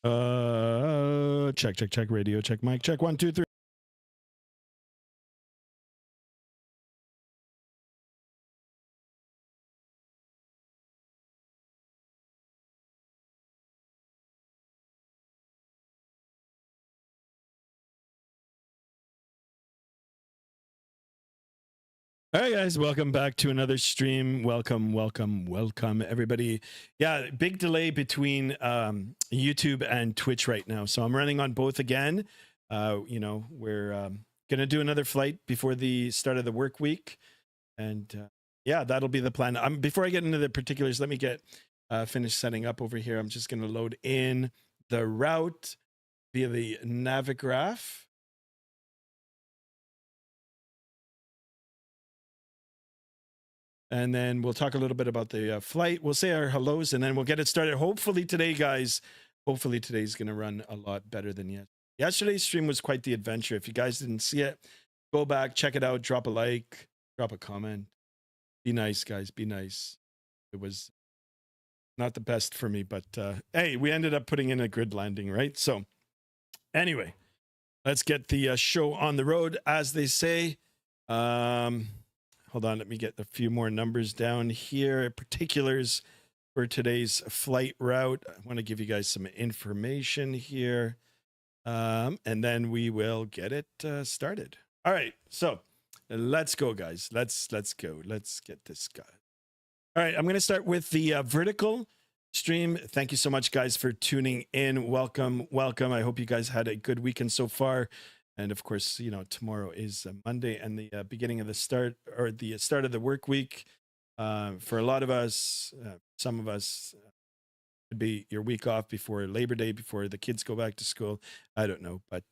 Check, radio, check, mic, check, 1, 2, 3. All right, guys, welcome back to another stream. Welcome, everybody. Yeah, big delay between YouTube and Twitch right now. So I'm running on both again. We're going to do another flight before the start of the work week. And yeah, that'll be the plan. Before I get into the particulars, let me get finished setting up over here. I'm just going to load in the route via the Navigraph. And then we'll talk a little bit about the flight. We'll say our hellos, and then we'll get it started. Hopefully today, guys, today's going to run a lot better than yesterday. Yesterday's stream was quite the adventure. If you guys didn't see it, go back, check it out, drop a like, drop a comment. Be nice, guys, be nice. It was not the best for me, but hey, we ended up putting in a good landing, right? So anyway, let's get the show on the road, as they say. Hold on, let me get a few more numbers down here. Particulars for today's flight route. I want to give you guys some information here. And then we will get it started. All right, so let's go, guys. Let's go. Let's get this guy. All right, I'm going to start with the vertical stream. Thank you so much, guys, for tuning in. Welcome. I hope you guys had a good weekend so far. And of course, you know, tomorrow is Monday and the beginning of the start of the work week. For a lot of us, some of us, could be your week off before Labor Day, before the kids go back to school. I don't know. But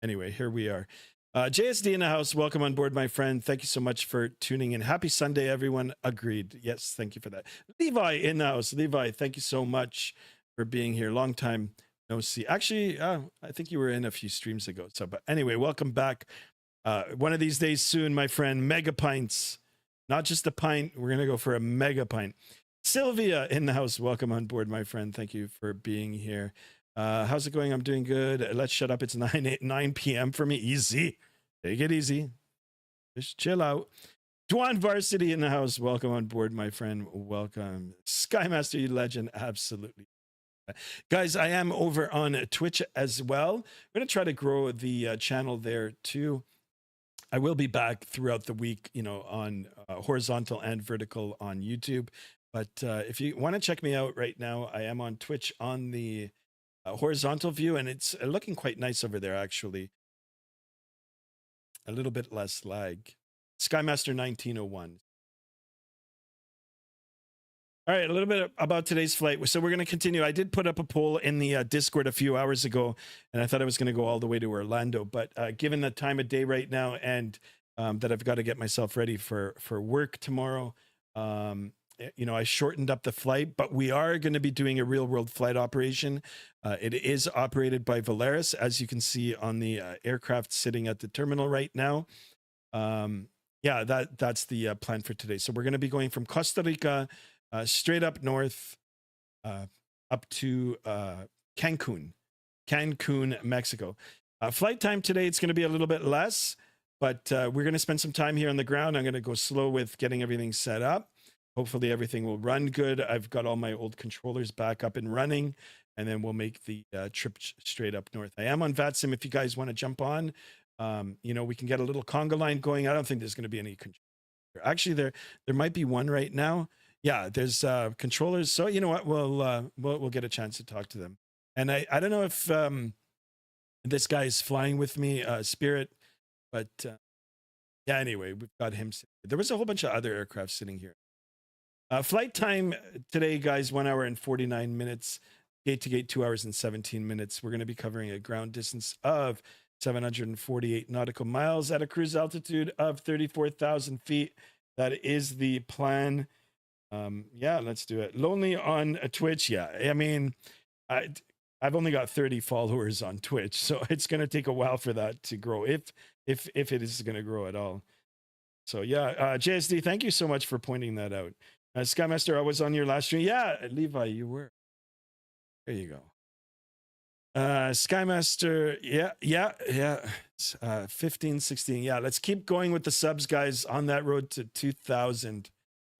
anyway, here we are. JSD in the house. Welcome on board, my friend. Thank you so much for tuning in. Happy Sunday, everyone. Agreed. Yes, thank you for that. Levi in the house. Levi, thank you so much for being here. Long time no see. Actually, I think you were in a few streams ago. So, but anyway, welcome back. One of these days soon, my friend. Mega pints, not just a pint. We're gonna go for a mega pint. Sylvia in the house. Welcome on board, my friend. Thank you for being here. How's it going? I'm doing good. Let's shut up. It's 9 p.m. for me. Easy. Take it easy. Just chill out. Dwan Varsity in the house. Welcome on board, my friend. Welcome. Skymaster, you legend. Absolutely. Guys, I am over on Twitch as well. I'm going to try to grow the channel there too. I will be back throughout the week, you know, on horizontal and vertical on YouTube. But if you want to check me out right now, I am on Twitch on the horizontal view, and it's looking quite nice over there, actually. A little bit less lag. Skymaster 1901. All right, a little bit about today's flight. So we're going to continue. I did put up a poll in the Discord a few hours ago, and I thought I was going to go all the way to Orlando. But given the time of day right now, and that I've got to get myself ready for work tomorrow, you know, I shortened up the flight. But we are going to be doing a real-world flight operation. It is operated by Volaris, as you can see on the aircraft sitting at the terminal right now. Yeah, that's the plan for today. So we're going to be going from Costa Rica straight up north, up to Cancun, Mexico. Flight time today, it's going to be a little bit less, but we're going to spend some time here on the ground. I'm going to go slow with getting everything set up. Hopefully everything will run good. I've got all my old controllers back up and running, and then we'll make the trip straight up north. I am on Vatsim if you guys want to jump on. You know, we can get a little conga line going. I don't think there's going to be any control. Actually, there might be one right now. Yeah, there's controllers. So you know what? We'll get a chance to talk to them. And I don't know if this guy is flying with me, Spirit, but yeah. Anyway, we've got him. There was a whole bunch of other aircraft sitting here. Flight time today, guys, 1 hour and 49 minutes. Gate to gate, 2 hours and 17 minutes. We're going to be covering a ground distance of 748 nautical miles at a cruise altitude of 34,000 feet. That is the plan. Yeah, let's do it. Lonely on Twitch. Yeah, I mean, I've only got 30 followers on Twitch, so it's going to take a while for that to grow, if it is going to grow at all. So yeah, JSD, thank you so much for pointing that out. Skymaster, I was on your last stream. Yeah, Levi, you were. There you go. Skymaster, yeah. 15, 16. Yeah, let's keep going with the subs, guys, on that road to 2,000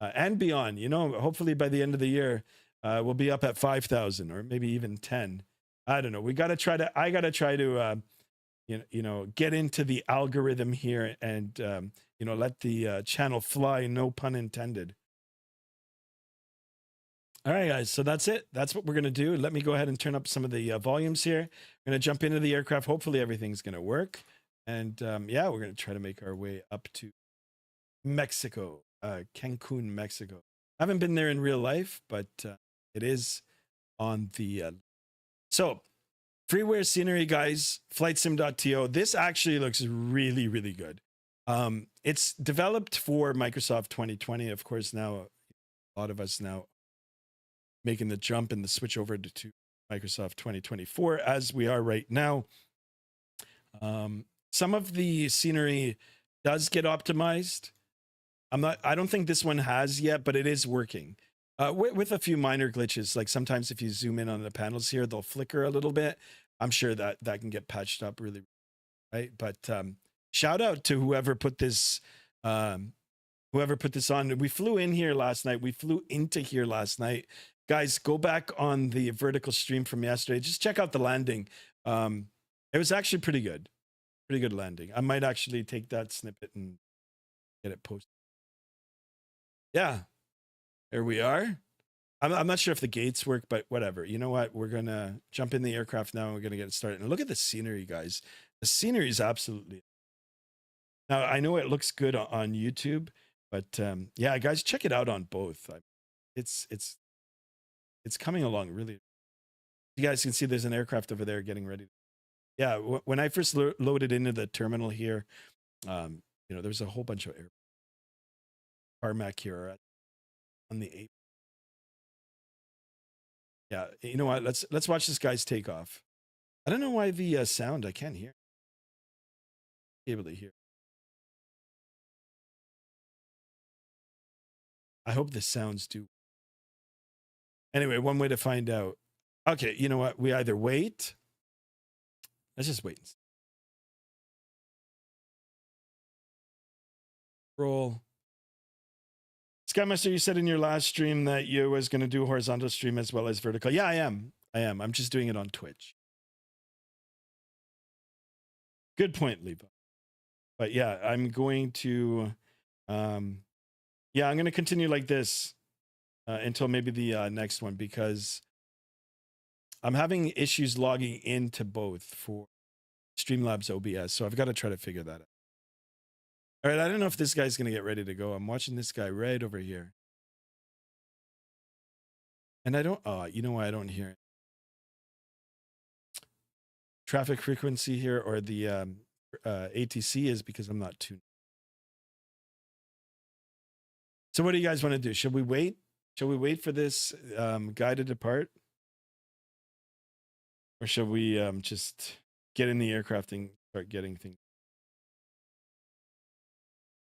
and beyond. You know, hopefully by the end of the year, we'll be up at 5,000 or maybe even 10. I don't know. I got to try to, get into the algorithm here and, let the channel fly. No pun intended. All right, guys. So that's it. That's what we're going to do. Let me go ahead and turn up some of the volumes here. I'm going to jump into the aircraft. Hopefully everything's going to work. And yeah, we're going to try to make our way up to Mexico, Cancun, Mexico. I haven't been there in real life, but it is on the... So freeware scenery, guys, flightsim.to. This actually looks really, really good. It's developed for Microsoft 2020. Of course, now a lot of us now making the jump and the switch over to Microsoft 2024 as we are right now. Some of the scenery does get optimized. I don't think this one has yet, but it is working with a few minor glitches. Like sometimes if you zoom in on the panels here, they'll flicker a little bit. I'm sure that can get patched up really, right? But shout out to whoever put this on. We flew in here last night. We flew into here last night. Guys, go back on the vertical stream from yesterday. Just check out the landing. It was actually pretty good. Pretty good landing. I might actually take that snippet and get it posted. Yeah, there we are. I'm not sure if the gates work, but whatever. You know what? We're going to jump in the aircraft now and we're going to get it started. And look at the scenery, guys. The scenery is absolutely... Now, I know it looks good on YouTube, but yeah, guys, check it out on both. It's coming along really. You guys can see there's an aircraft over there getting ready. Yeah, when I first loaded into the terminal here, there's a whole bunch of tarmac here on the 8. Yeah, you know what? Let's watch this guy's takeoff. I don't know why the sound I can't hear. Able to hear. I hope the sounds do. Anyway, one way to find out. Okay, you know what? We either wait. Let's just wait. Roll. Skymaster, you said in your last stream that you was going to do horizontal stream as well as vertical. Yeah, I am. I'm just doing it on Twitch. Good point, Levo. But yeah, I'm going to, I'm going to continue like this until maybe the next one, because I'm having issues logging into both for Streamlabs OBS. So I've got to try to figure that out. All right, I don't know if this guy's going to get ready to go. I'm watching this guy right over here. And I don't, you know why I don't hear it? Traffic frequency here, or the ATC, is because I'm not tuned. So what do you guys want to do? Should we wait? Shall we wait for this guy to depart? Or should we just get in the aircraft and start getting things?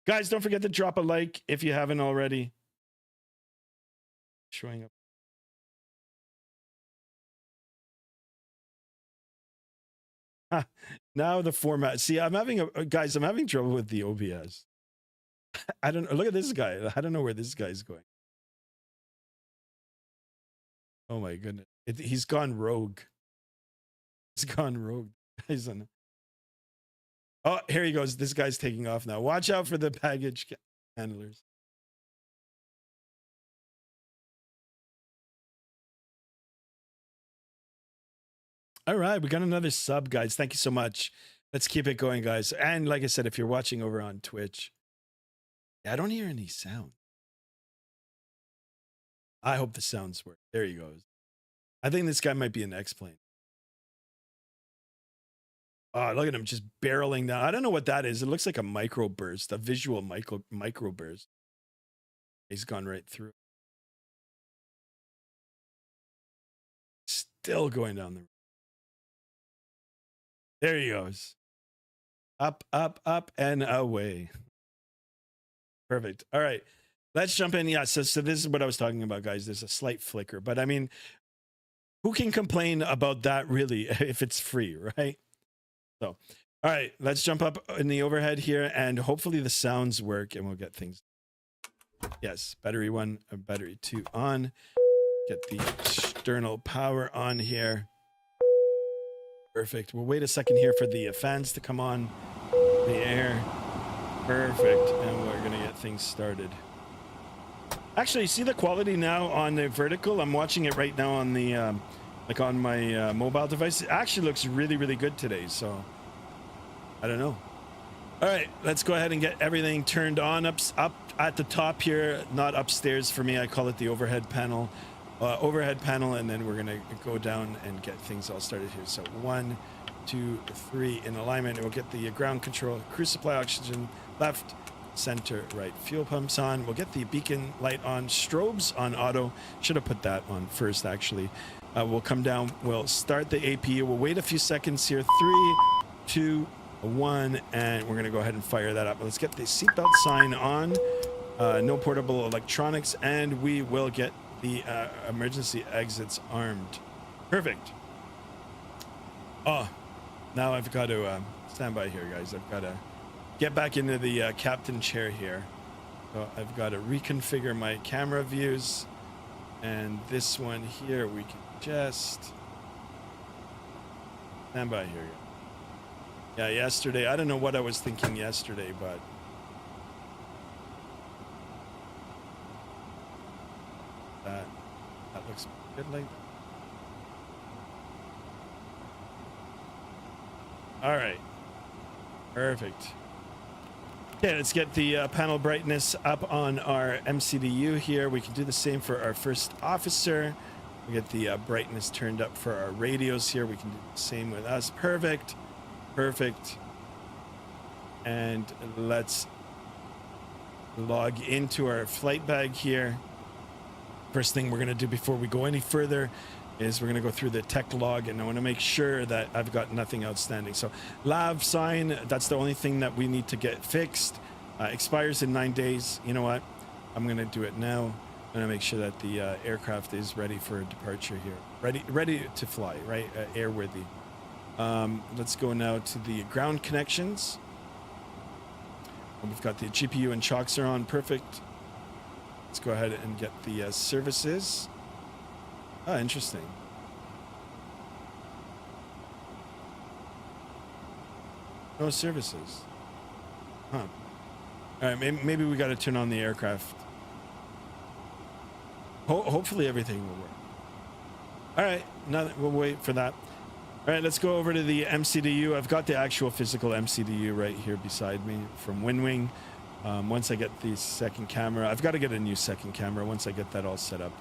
Guys, don't forget to drop a like if you haven't already. Showing up. Now the format. See, I'm having trouble with the OBS. I don't know. Look at this guy. I don't know where this guy's going. Oh my goodness. He's gone rogue. He's gone rogue. He's on. Oh, here he goes. This guy's taking off now. Watch out for the baggage handlers. All right, we got another sub, guys. Thank you so much. Let's keep it going, guys. And like I said, if you're watching over on Twitch, I don't hear any sound. I hope the sounds work. There he goes. I think this guy might be an X-plane. Oh, look at him just barreling down. I don't know what that is. It looks like a microburst, a visual microburst. He's gone right through. Still going down the road. There he goes. Up, up, up, and away. Perfect. All right. Let's jump in. Yeah, so this is what I was talking about, guys. There's a slight flicker, but I mean, who can complain about that really if it's free, right? So, all right, let's jump up in the overhead here and hopefully the sounds work and we'll get things. Yes, battery 1, battery 2 on. Get the external power on here. Perfect. We'll wait a second here for the fans to come on. The air. Perfect. And we're going to get things started. Actually, see the quality now on the vertical? I'm watching it right now on the, like on my mobile device. It actually looks really, really good today. So, I don't know. All right, let's go ahead and get everything turned on up at the top here. Not upstairs for me. I call it the overhead panel. And then we're going to go down and get things all started here. So 1, 2, 3 in alignment. We'll get the ground control, cruise supply oxygen, left, center, right. Fuel pumps on. We'll get the beacon light on. Strobes on auto. Should have put that on first, actually. We'll come down. We'll start the AP. We'll wait a few seconds here. 3, 2, 1, and we're going to go ahead and fire that up. Let's get the seatbelt sign on. No portable electronics, and we will get the emergency exits armed. Perfect. Oh, now I've got to stand by here, guys. I've got to get back into the captain chair here. So I've got to reconfigure my camera views, and this one here we can just stand by here. Yeah, yesterday, I don't know what I was thinking yesterday, but that looks good like that. All right, perfect. Okay, let's get the panel brightness up on our MCDU here. We can do the same for our first officer. We get the brightness turned up for our radios here. We can do the same with us. Perfect. Perfect. And let's log into our flight bag here. First thing we're going to do before we go any further is we're going to go through the tech log, and I want to make sure that I've got nothing outstanding. So LAV sign, that's the only thing that we need to get fixed. Expires in 9 days. You know what? I'm going to do it now. I'm going to make sure that the aircraft is ready for departure here. Ready to fly, right? Airworthy. Let's go now to the ground connections. We've got the GPU and chocks are on. Perfect. Let's go ahead and get the services. Ah, interesting. No services. Huh. All right, maybe we got to turn on the aircraft. Hopefully everything will work. All right, we'll wait for that. All right, let's go over to the MCDU. I've got the actual physical MCDU right here beside me from WinWing. Once I get the second camera, I've got to get a new second camera. Once I get that all set up,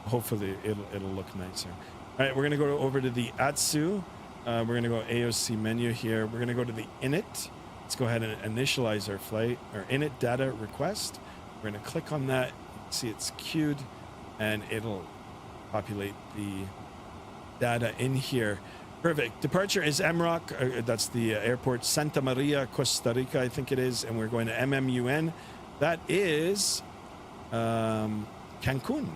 hopefully it'll look nicer. All right, we're gonna go over to the ATSU. We're gonna go AOC menu here. We're gonna go to the init. Let's go ahead and initialize our flight, or init data request. We're gonna click on that. You can see it's queued, and it'll populate the data in here. Perfect. Departure is MROC. That's the airport Santa Maria, Costa Rica, I think it is. And we're going to MMUN. That is Cancun.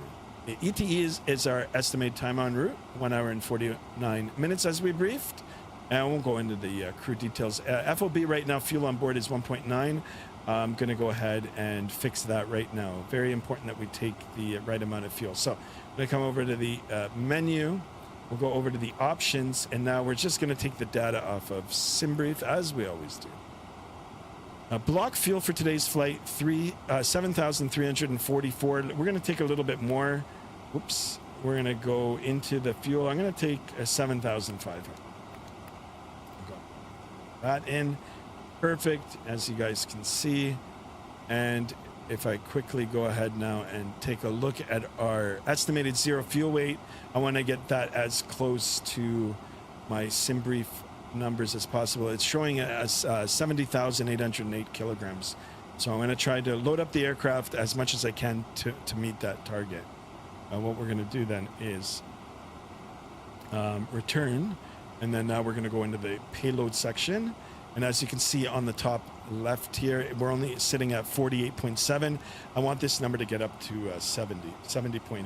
ETE is our estimated time en route, 1 hour and 49 minutes as we briefed. And I won't go into the crew details. FOB right now, fuel on board is 1.9. I'm going to go ahead and fix that right now. Very important that we take the right amount of fuel. So I'm going to come over to the menu. We'll go over to the options, and now we're just going to take the data off of SimBrief, as we always do. Block fuel for today's flight, 7,344. We're going to take a little bit more. Whoops. We're going to go into the fuel. I'm going to take 7,500. That in. Perfect, as you guys can see. And if I quickly go ahead now and take a look at our estimated zero fuel weight, I want to get that as close to my SimBrief numbers as possible. It's showing as 70,808 kilograms. So I'm going to try to load up the aircraft as much as I can to meet that target. What we're going to do then is return, and then now we're going to go into the payload section. And as you can see on the top left here, we're only sitting at 48.7. I want this number to get up to 70.8.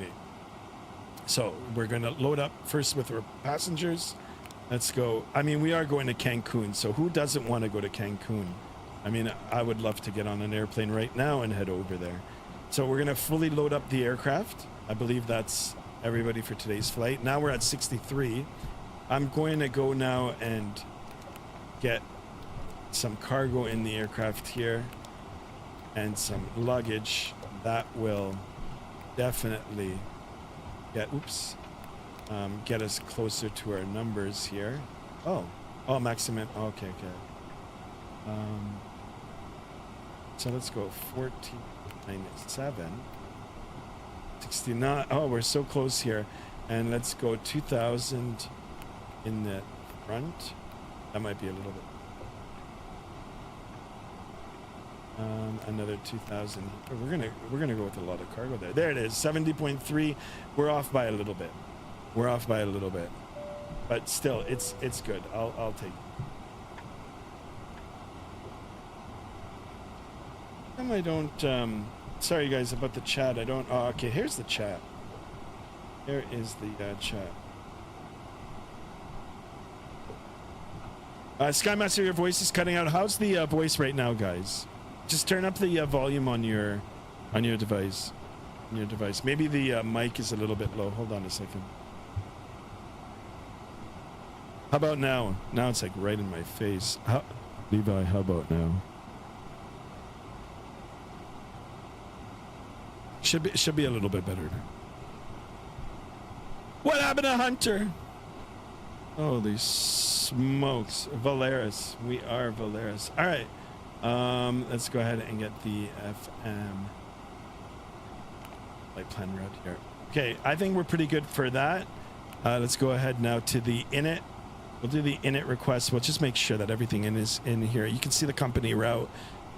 So we're going to load up first with our passengers. Let's go. I mean, we are going to Cancun, so who doesn't want to go to Cancun? I mean, I would love to get on an airplane right now and head over there. So we're going to fully load up the aircraft. I believe that's everybody for today's flight. Now we're at 63. I'm going to go now and get some cargo in the aircraft here and some luggage. That will definitely get us closer to our numbers here. Oh, maximum. Okay. So let's go 1497, 69. Oh, we're so close here. And let's go 2000 in the front. That might be a little bit. Another 2000. We're gonna go with a lot of cargo there. There it is, 70.3. We're off by a little bit. But still, it's good. I'll take it. And I don't. Sorry guys about the chat. I don't. Oh, okay. Here's the chat. There is the chat. Skymaster, your voice is cutting out. How's the voice right now, guys? Just turn up the volume on your device. Maybe the mic is a little bit low. Hold on a second. How about now? Now it's like right in my face. Levi, how about now? Should be a little bit better now. What happened to Hunter? Holy smokes. Valeris. We are Valeris. All right. Let's go ahead and get the FM flight plan route here. Okay, I think we're pretty good for that. Let's go ahead now to the init. We'll do the init request. We'll just make sure that everything is in here. You can see the company route.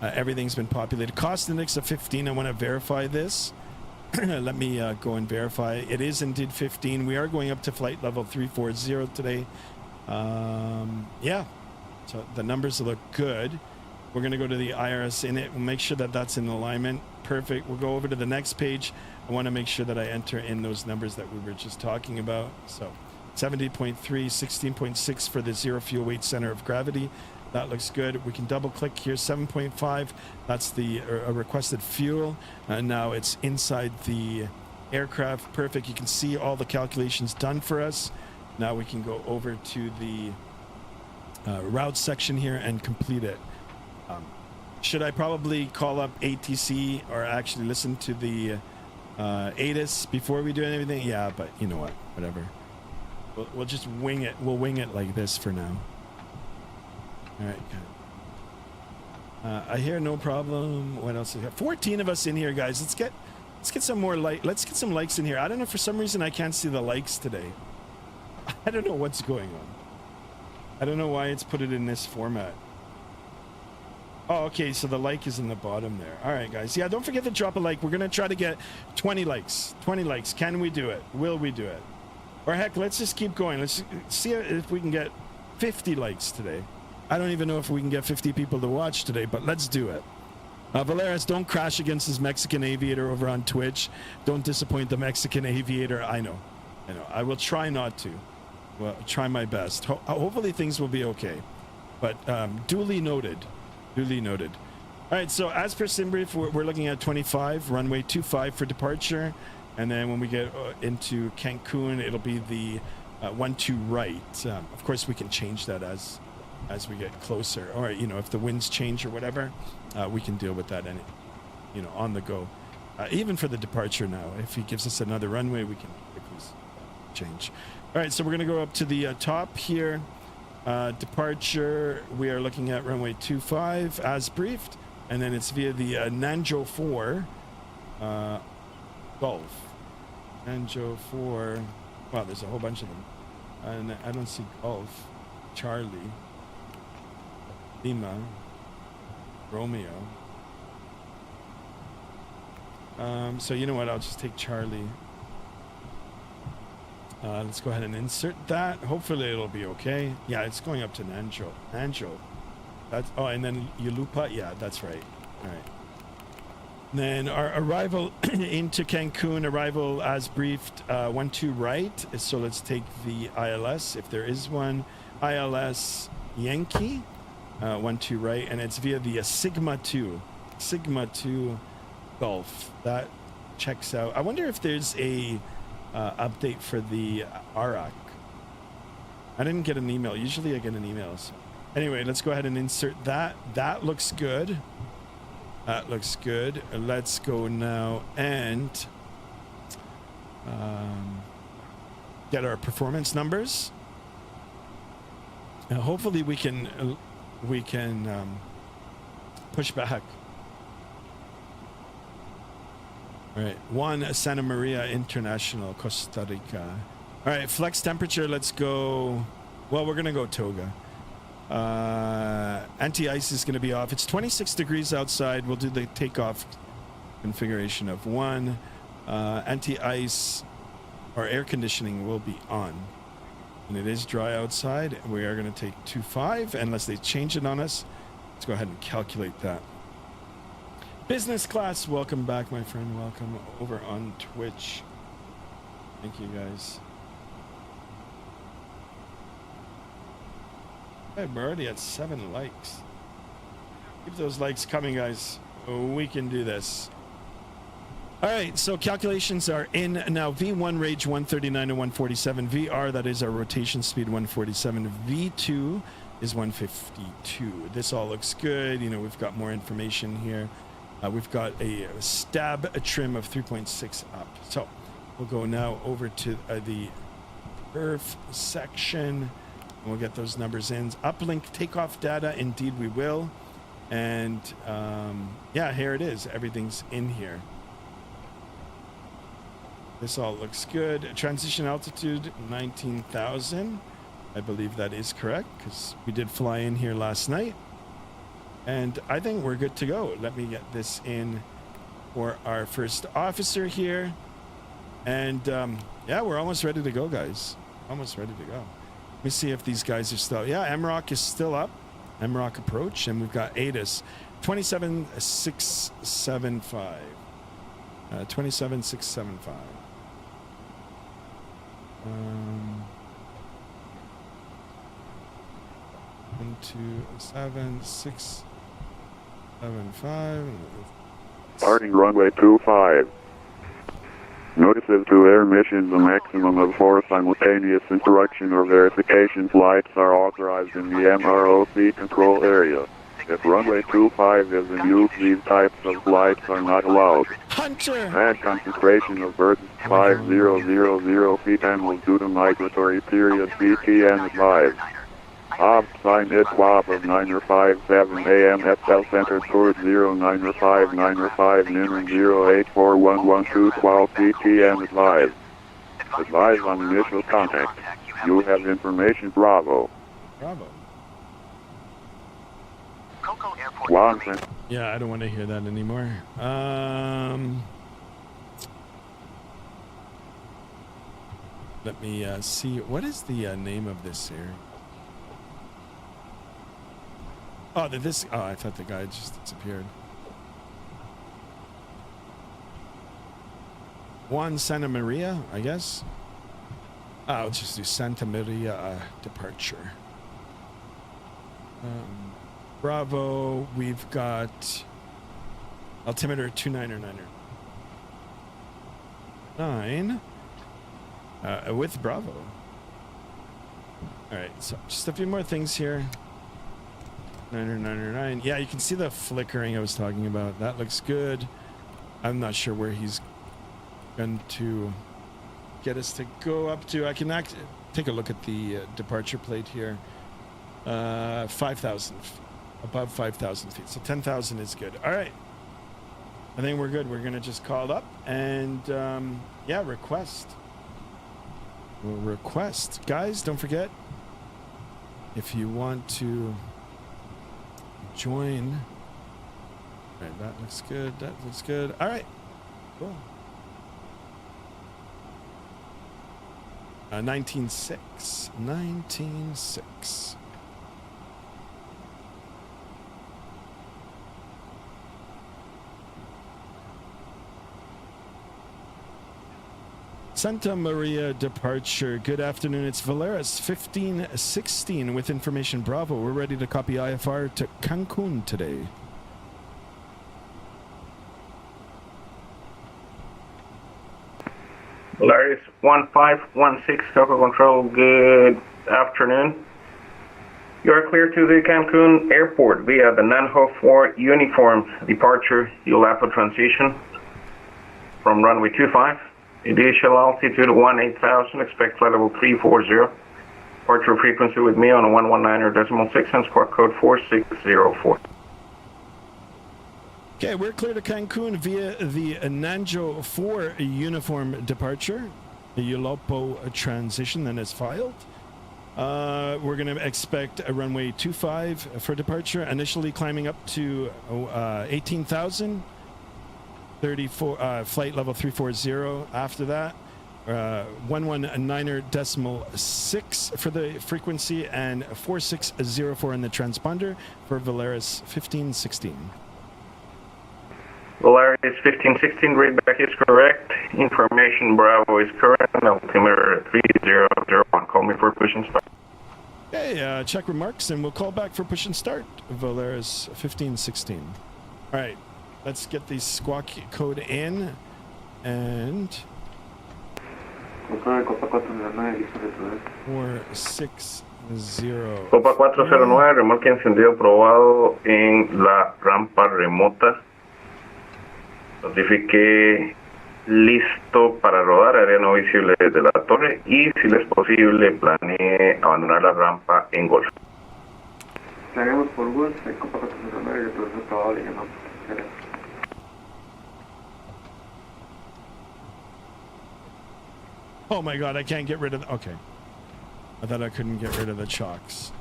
Everything's been populated. Cost index of 15. I want to verify this. Let me go and verify. It is indeed 15. We are going up to flight level 340 today. Yeah, so the numbers look good. We're going to go to the IRS init. We'll make sure that that's in alignment. Perfect. We'll go over to the next page. I want to make sure that I enter in those numbers that we were just talking about. So 70.3, 16.6 for the zero fuel weight center of gravity. That looks good. We can double click here. 7.5. That's the requested fuel. Now it's inside the aircraft. Perfect. You can see all the calculations done for us. Now we can go over to the route section here and complete it. Should I probably call up ATC or actually listen to the ATIS before we do anything? Yeah, but you know what? Whatever. We'll just wing it. We'll wing it like this for now. All right, good. I hear no problem. What else? 14 of us in here, guys. Let's get some more let's get some likes in here. I don't know, for some reason I can't see the likes today. I don't know what's going on. I don't know why it's put it in this format. Oh, okay, so the like is in the bottom there. All right, guys. Yeah, don't forget to drop a like. We're going to try to get 20 likes. 20 likes. Can we do it? Will we do it? Or heck, let's just keep going. Let's see if we can get 50 likes today. I don't even know if we can get 50 people to watch today, but let's do it. Valeris, don't crash against this Mexican aviator over on Twitch. Don't disappoint the Mexican aviator. I know. I will try not to. Well, try my best. Hopefully things will be okay. But duly noted. Duly noted. All right, so as per SimBrief, we're looking at 25, runway 25 for departure. And then when we get into Cancun, it'll be the 12 right. Of course, we can change that as we get closer. Or, if the winds change or whatever, we can deal with that on the go. Even for the departure now, if he gives us another runway, we can quickly change. All right, so we're going to go up to the top here. Departure, we are looking at runway 25 as briefed, and then it's via the Nanjo 4 Golf. Nanjo 4, wow, there's a whole bunch of them. And I don't see Golf, Charlie, Lima, Romeo. So you know what, I'll just take Charlie. Let's go ahead and insert that. Hopefully it'll be okay. Yeah, it's going up to Nanjo. That's, and then Yulupa. Yeah, that's right. All right. Then our arrival into Cancun, arrival as briefed, 12 right. So let's take the ILS, if there is one. ILS Yankee, 12 right, and it's via the Sigma 2 Gulf. That checks out. I wonder if there's a update for the ARAC. I didn't get an email. Usually I get an email. So. Anyway, let's go ahead and insert that. That looks good. That looks good. Let's go now and get our performance numbers. Now, hopefully we can push back. All right, 1 Santa Maria International, Costa Rica. All right, flex temperature. Let's go. Well, we're gonna go Toga. Anti-ice is going to be off. It's 26 degrees outside. We'll do the takeoff configuration of 1. Anti-ice or air conditioning will be on. And it is dry outside. We are going to take 2.5 unless they change it on us. Let's go ahead and calculate that. Business class, welcome back, my friend. Welcome over on Twitch. Thank you, guys. We're already at 7 likes. Keep those likes coming, guys. We can do this. All right, so calculations are in now. V1 range 139 to 147. VR, that is our rotation speed, 147. V2 is 152. This all looks good. You know, we've got more information here. We've got a stab trim of 3.6 up. So we'll go now over to the Earth section. We'll get those numbers in. Uplink takeoff data, indeed we will. And yeah, here it is. Everything's in here. This all looks good. Transition altitude, 19,000. I believe that is correct because we did fly in here last night. And I think we're good to go. Let me get this in for our first officer here. And yeah, we're almost ready to go, guys. Almost ready to go. Let me see if these guys are still... Yeah, MROC is still up. MROC approach. And we've got ATIS 27675. 27675. 127,675. Starting runway 25. Notices to air missions a maximum of 4 simultaneous interruption or verification flights are authorized in the MROC control area. If runway 25 is in use, these types of flights are not allowed. Hunter! Add concentration of birds 5000 feet animals due to migratory period BTN advised. Ob sign IDQAP of 957 AM SL Center towards 0905 Newman 084111212 BTN advised. Advise on initial contact. You have information Bravo. Bravo. Washington. Yeah, I don't want to hear that anymore. Let me see. What is the name of this area? Oh, this. Oh, I thought the guy just disappeared. 1 Santa Maria, I guess. I'll just do Santa Maria departure. Bravo, we've got altimeter 2909. 9 with Bravo. All right, so just a few more things here. 909. Yeah, you can see the flickering I was talking about. That looks good. I'm not sure where he's going to get us to go up to. I can take a look at the departure plate here. 5,000. Above 5,000 feet. So 10,000 is good. All right. I think we're good. We're going to just call it up and, yeah, request. We'll request. Guys, don't forget, if you want to join. All right, that looks good. That looks good. All right. Cool. 19.6. 19.6. Santa Maria departure. Good afternoon. It's Valeris 1516 with information Bravo. We're ready to copy IFR to Cancun today. Valeris 1516, Cockpit Control. Good afternoon. You are clear to the Cancun airport via the Nanho 4 uniform departure ULAPA transition from runway 25. Initial altitude 18,000, expect flight level 340. Departure frequency with me on a 119.6 and squawk code 4604. Okay, we're clear to Cancun via the Nanjo 4 uniform departure, the ULAPA transition that is filed. We're going to expect a runway 25 for departure, initially climbing up to 18,000. 34 flight level 340. After that 119.6 for the frequency and 4604 in the transponder for Valeris 1516. Valeris 1516, readback is correct. Information Bravo is correct. Altimeter 3001. Call me for push and start. Okay, check remarks and we'll call back for push and start. Valeris 1516. All right. Let's get the squawk code in, and 460. Copa 409, remolque encendido probado en la rampa remota. Notifique listo para rodar, área no visible desde la torre y si les es posible planee abandonar la rampa en golf. Estaremos por Gus, Copa 409 y todo eso probable que no. Oh my god, I can't get rid of... Okay. I thought I couldn't get rid of the chocks.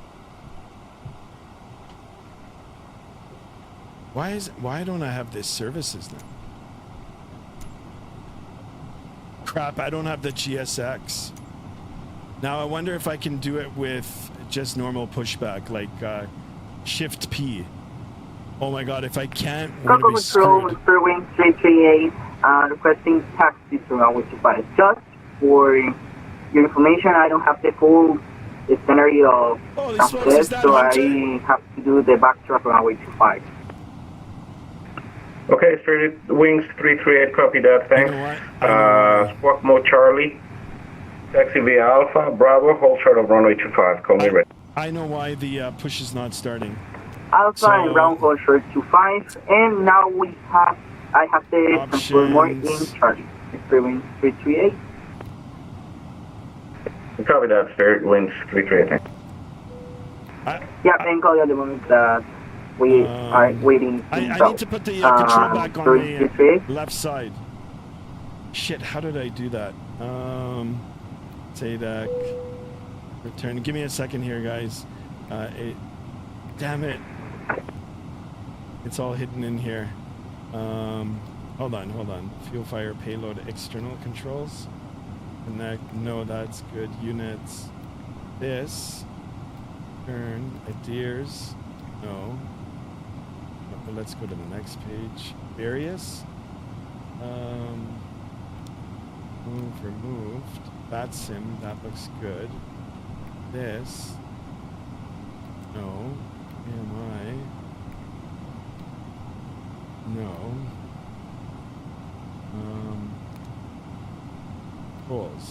Why don't I have this services now? Crap, I don't have the GSX. Now I wonder if I can do it with just normal pushback, like Shift P. Oh my god, if I can't, we're gonna be screwed. Wing 338, requesting taxi to runway 25. Just for your information, I don't have the full itinerary of Southwest, so I have to do the backtrack on runway 25. Okay, straight wings 338, copy that, thanks. Squawk mode Charlie, taxi via Alpha, Bravo, hold short of runway 25, call me ready. I know why the push is not starting. Alpha and ground hold short 25, and now I have the control more in Charlie. Wing 338. Copy that, straight winds 338. Yeah, then call you at the moment that we are waiting. I need to put the control back on the left side. Shit, how did I do that? TADAC. Return. Give me a second here, guys. Damn it. It's all hidden in here. Hold on. Fuel fire payload external controls. Connect. No, that's good. Units. This. Turn. Adheres. No. Okay, let's go to the next page. Various. Move removed. Vatsim. That looks good. This. No. AMI. No. Controls.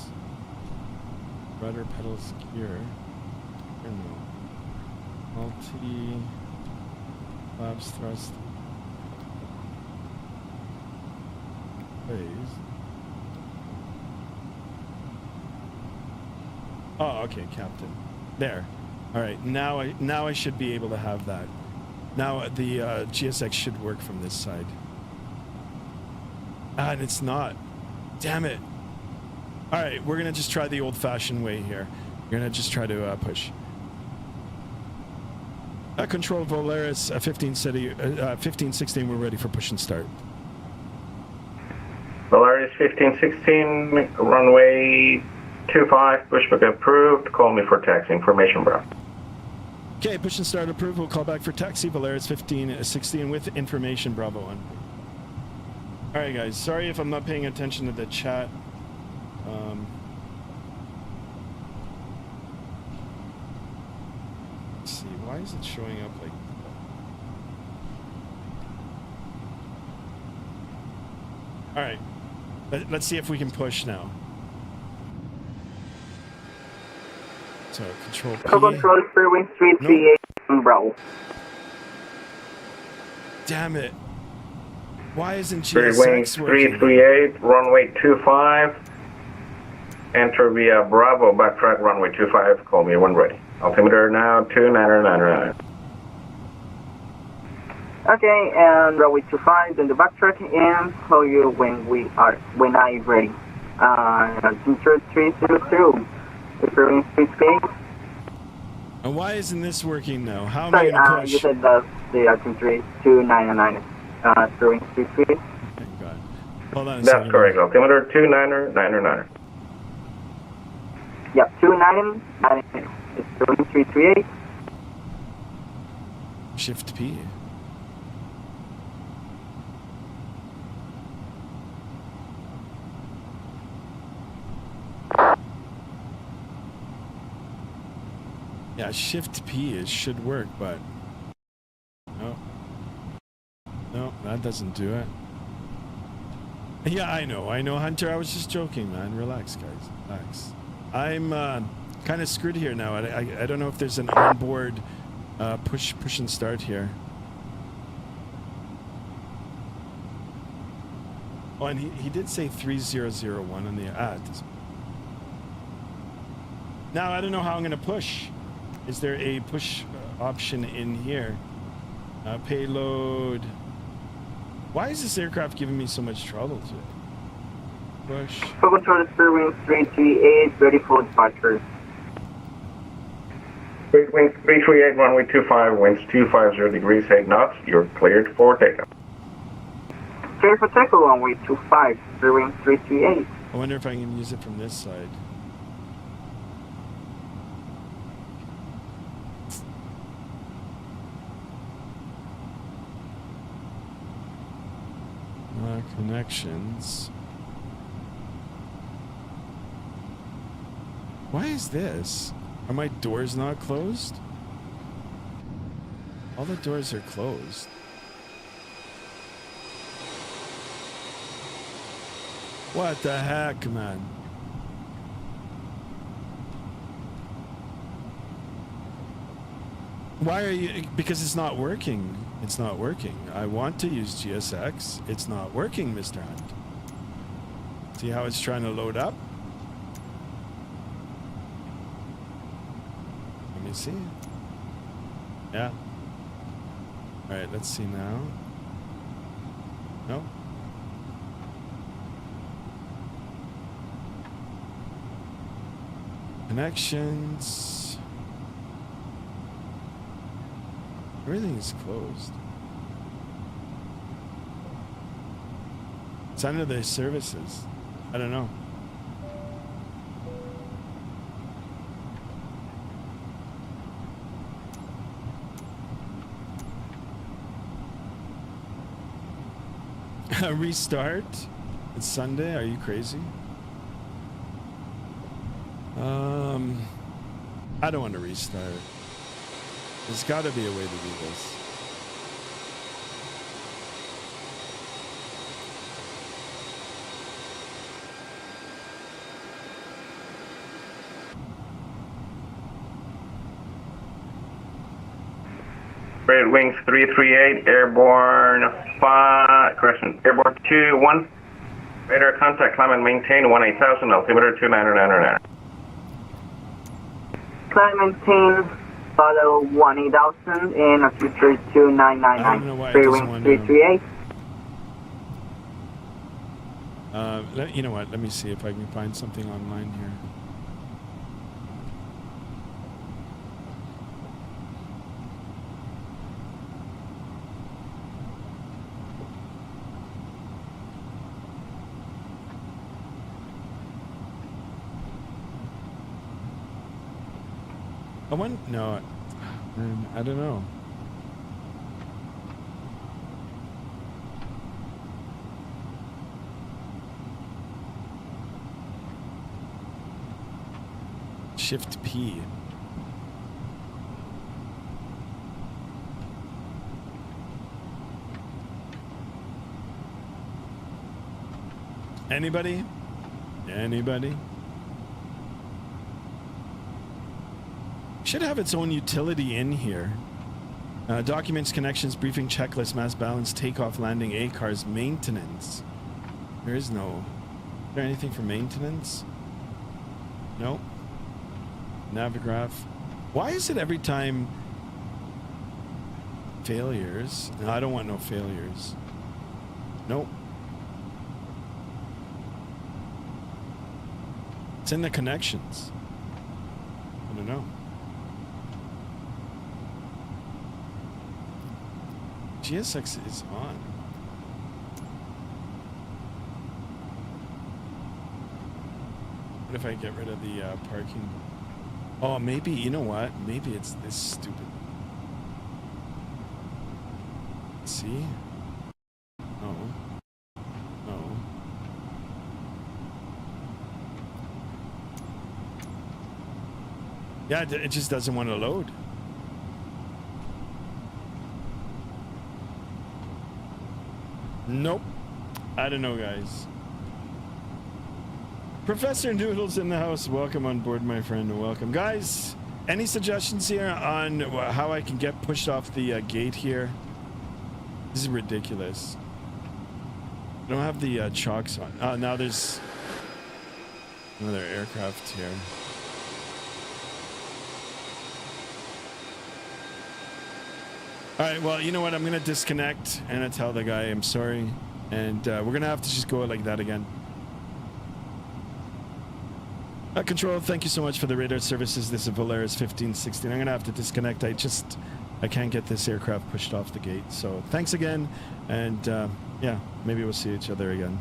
Rudder pedals gear. No. Multi. Flaps thrust. Phase. Oh, okay, Captain. There. All right. Now I should be able to have that. Now the GSX should work from this side. And it's not. Damn it. All right, we're going to just try the old-fashioned way here. We're going to just try to push. Control Valeris 1516, we're ready for push and start. Valeris 1516, runway 25, pushback approved. Call me for taxi information, bro. Okay, push and start approved. We'll call back for taxi Valeris 1516 with information Bravo 1. All right, guys. Sorry if I'm not paying attention to the chat. Let's see, why is it showing up like... All right, let's see if we can push now. So, control P. Control Fairwing 338 nope. Bravo. Damn it. Why isn't Fairwing GSX working? 338, runway 25. Enter via Bravo, backtrack runway 25, call me when ready. Altimeter now 2999. Okay, and runway 25, then the backtrack, and call you when I'm ready. Altimeter 300, Fairwing 338. And why isn't this working now? How am I going to push? You said the altimeter 299, Fairwing 338. Thank God. Hold on a That's second. correct, altimeter 2999. Yep, 299. It's Fairwing 338. Shift P. Yeah, Shift P it should work, but no, that doesn't do it. Yeah, I know, Hunter. I was just joking, man. Relax, guys. Relax. I'm kind of screwed here now. I don't know if there's an onboard push and start here. Oh, and he did say 3001 on the Now I don't know how I'm gonna push. Is there a push option in here? Payload. Why is this aircraft giving me so much trouble today? Push. Control Fairwing 338, ready for departure. Wing 338, runway 25, winds 250 degrees, 8 knots. You're cleared for takeoff. Clear for takeoff, runway 25, Fairwing 338. I wonder if I can use it from this side. Connections. Why is this? Are my doors not closed? All the doors are closed. What the heck, man? Why are you... Because it's not working. It's not working. I want to use GSX. It's not working, Mr. Hunt. See how it's trying to load up? Let me see. Yeah. Alright, let's see now. No. Connections. Everything is closed. It's under the services. I don't know. Restart? It's Sunday? Are you crazy? I don't want to restart. There's got to be a way to do this. Red Wings 338, airborne 5, correction, airborne 21. Radar contact, climb and maintain 18,000, altimeter 2999. Climb and maintain, follow 18,000 and altimeter 2999. Red Wings 338. You know what? Let me see if I can find something online here. No, I don't know. Shift P. Anybody? Anybody? Should have its own utility in here. Documents, connections, briefing, checklist, mass balance, takeoff, landing, ACARS, maintenance. There is no... Is there anything for maintenance? Nope. Navigraph. Why is it every time... Failures? No, I don't want no failures. Nope. It's in the connections. I don't know. GSX is on. What if I get rid of the parking? Oh, maybe, you know what? Maybe it's this stupid. See? Oh. Oh. Yeah, it just doesn't want to load. Nope. I don't know, guys. Professor Noodles in the house. Welcome on board, my friend. Welcome. Guys, any suggestions here on how I can get pushed off the gate here? This is ridiculous. I don't have the chocks on. Oh, now there's another aircraft here. All right, well, you know what? I'm going to disconnect and I tell the guy I'm sorry. And we're going to have to just go like that again. Control, thank you so much for the radar services. This is Volaris 1516. I'm going to have to disconnect. I can't get this aircraft pushed off the gate. So thanks again. And yeah, maybe we'll see each other again.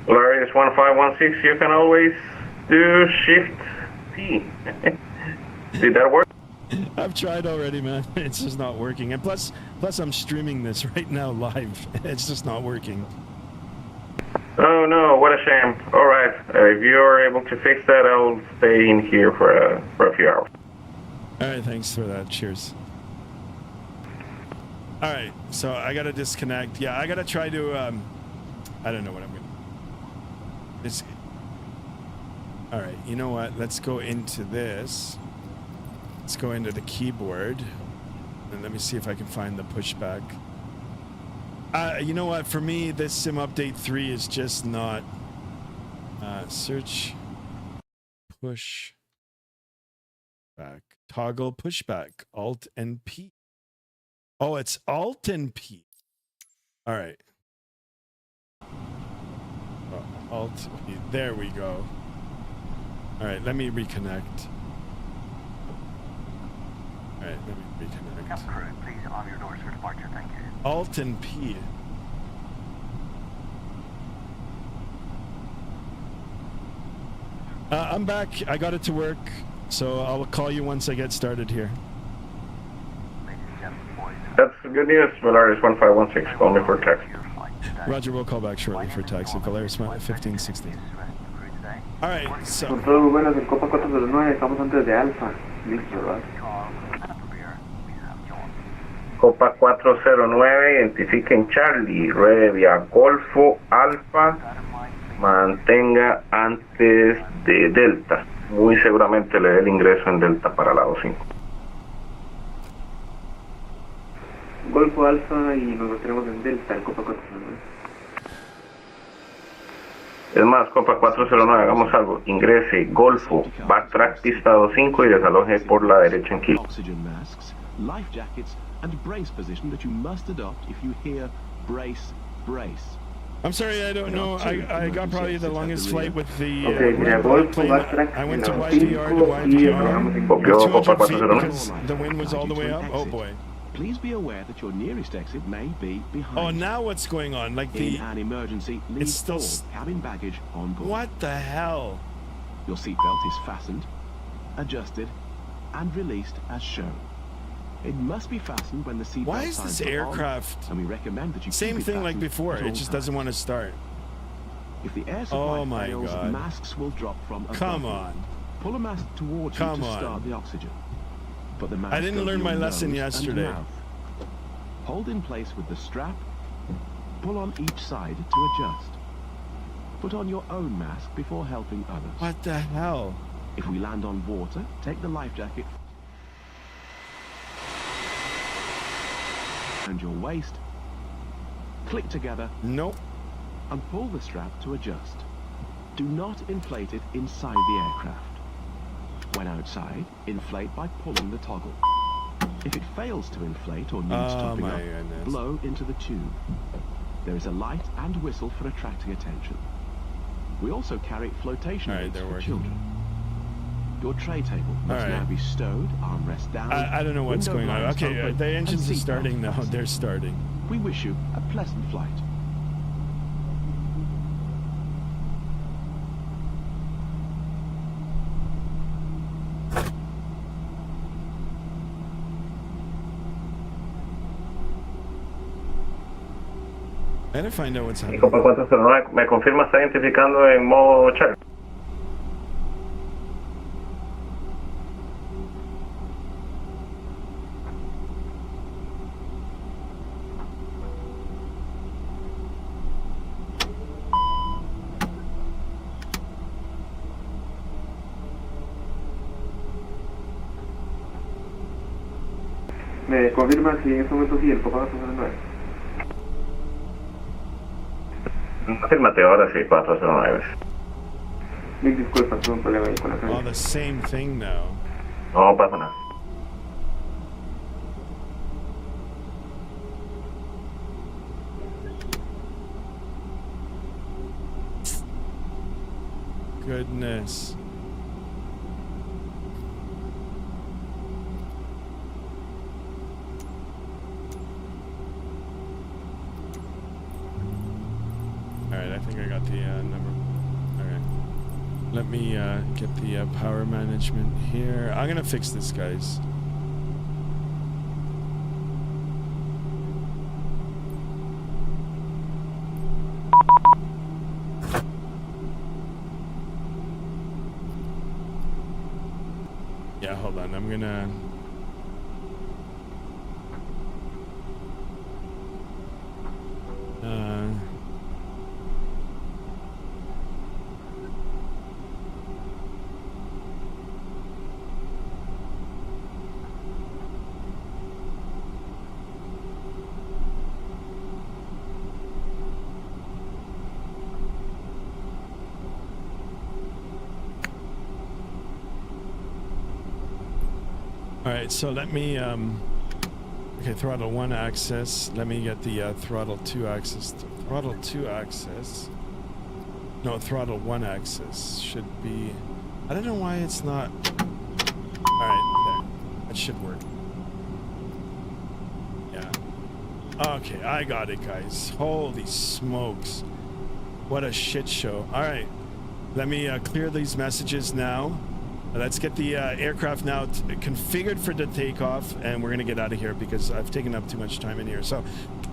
Volaris 1516, you can always do Shift P. Did that work? I've tried already, man. It's just not working. And plus I'm streaming this right now live. It's just not working. Oh no, what a shame. All right, if you're able to fix that, I'll stay in here for a few hours. All right, thanks for that. Cheers. All right, so I gotta disconnect. Yeah, I gotta try to. I don't know what I'm gonna. All right, you know what? Let's go into this. Let's go into the keyboard, and let me see if I can find the pushback. You know what? For me, this Sim Update 3 is just not... search... Push... Back. Toggle pushback. Alt and P. Oh, it's Alt and P. All right. Oh, Alt P. There we go. All right, let me reconnect. All right, let me reconnect. Captain crew, please arm your doors for departure. Thank you. Alt and P. I'm back. I got it to work, so I'll call you once I get started here. Ladies and gentlemen, boys. That's good news, Volaris 1516. Call me for taxi. Roger, we'll call back shortly for taxi. Volaris 1560. All right, so. Control, buenas, el Copa 409, estamos antes de Alfa. Listo, ¿verdad? Copa 409, identifiquen Charlie, vía Golfo Alfa, mantenga antes de Delta. Muy seguramente le dé el ingreso en Delta para lado 5. Golfo Alfa y nos tenemos en Delta, el Copa 409. Es más, Copa 409, hagamos algo. Ingrese Golfo, backtrack pista 25 y desaloje por la derecha en Kilo. Oxygen masks, life jackets, and brace position that you must adopt if you hear brace, brace. I'm sorry, I don't know. I got probably the longest flight with the plane. I went to YVR to YVR. 200 feet because the wind was all the way up. Oh boy. Please be aware that your nearest exit may be behind. Oh, now what's going on? Like in an emergency, leave still all cabin baggage on board. What the hell? Your seatbelt is fastened, adjusted, and released as shown. It must be fastened when the seatbelt. Why is this aircraft? And we recommend that you same keep it thing like fastened before. at It all just times. doesn't want to start. If the air supply Oh my fails, God. masks will drop from above. Come on. Pull a mask towards Come you to on. start the oxygen. Put the mask I didn't over learn your my lesson nose yesterday. and mouth. Hold in place with the strap. Pull on each side to adjust. Put on your own mask before helping others. What the hell? If we land on water, take the life jacket and your waist. Click together Nope. and pull the strap to adjust. Do not inflate it inside the aircraft. When outside, inflate by pulling the toggle. If it fails to inflate or needs topping up, goodness. blow into the tube. There is a light and whistle for attracting attention. We also carry flotation All right, aids they're for working. children. Your tray table must All right. now be stowed, armrest down. I don't know what's window going on. blinds Okay, open, the and engines are seat starting now. belts fastened. They're starting. We wish you a pleasant flight. I gotta find out what's Y happening. Copa 409, me confirma, está identificando en modo check. ¿Me confirma si en este momento sí el Copa 409? Confírmate ahora sí, 409. Mil disculpas, tuve un problema ahí con la Oh, cámara. the same thing now. No pasa nada. Goodness. Alright, I think I got the number. Alright. Let me get the power management here. I'm gonna fix this, guys. Yeah, hold on. I'm gonna... All right, so let me, okay, throttle 1 axis. Let me get the throttle 2 axis. Throttle 2 axis. No, throttle 1 axis should be, I don't know why it's not. All right, there. That should work. Yeah. Okay, I got it, guys. Holy smokes. What a shit show. All right, let me clear these messages now. Let's get the aircraft now configured for the takeoff, and we're gonna get out of here because I've taken up too much time in here. So,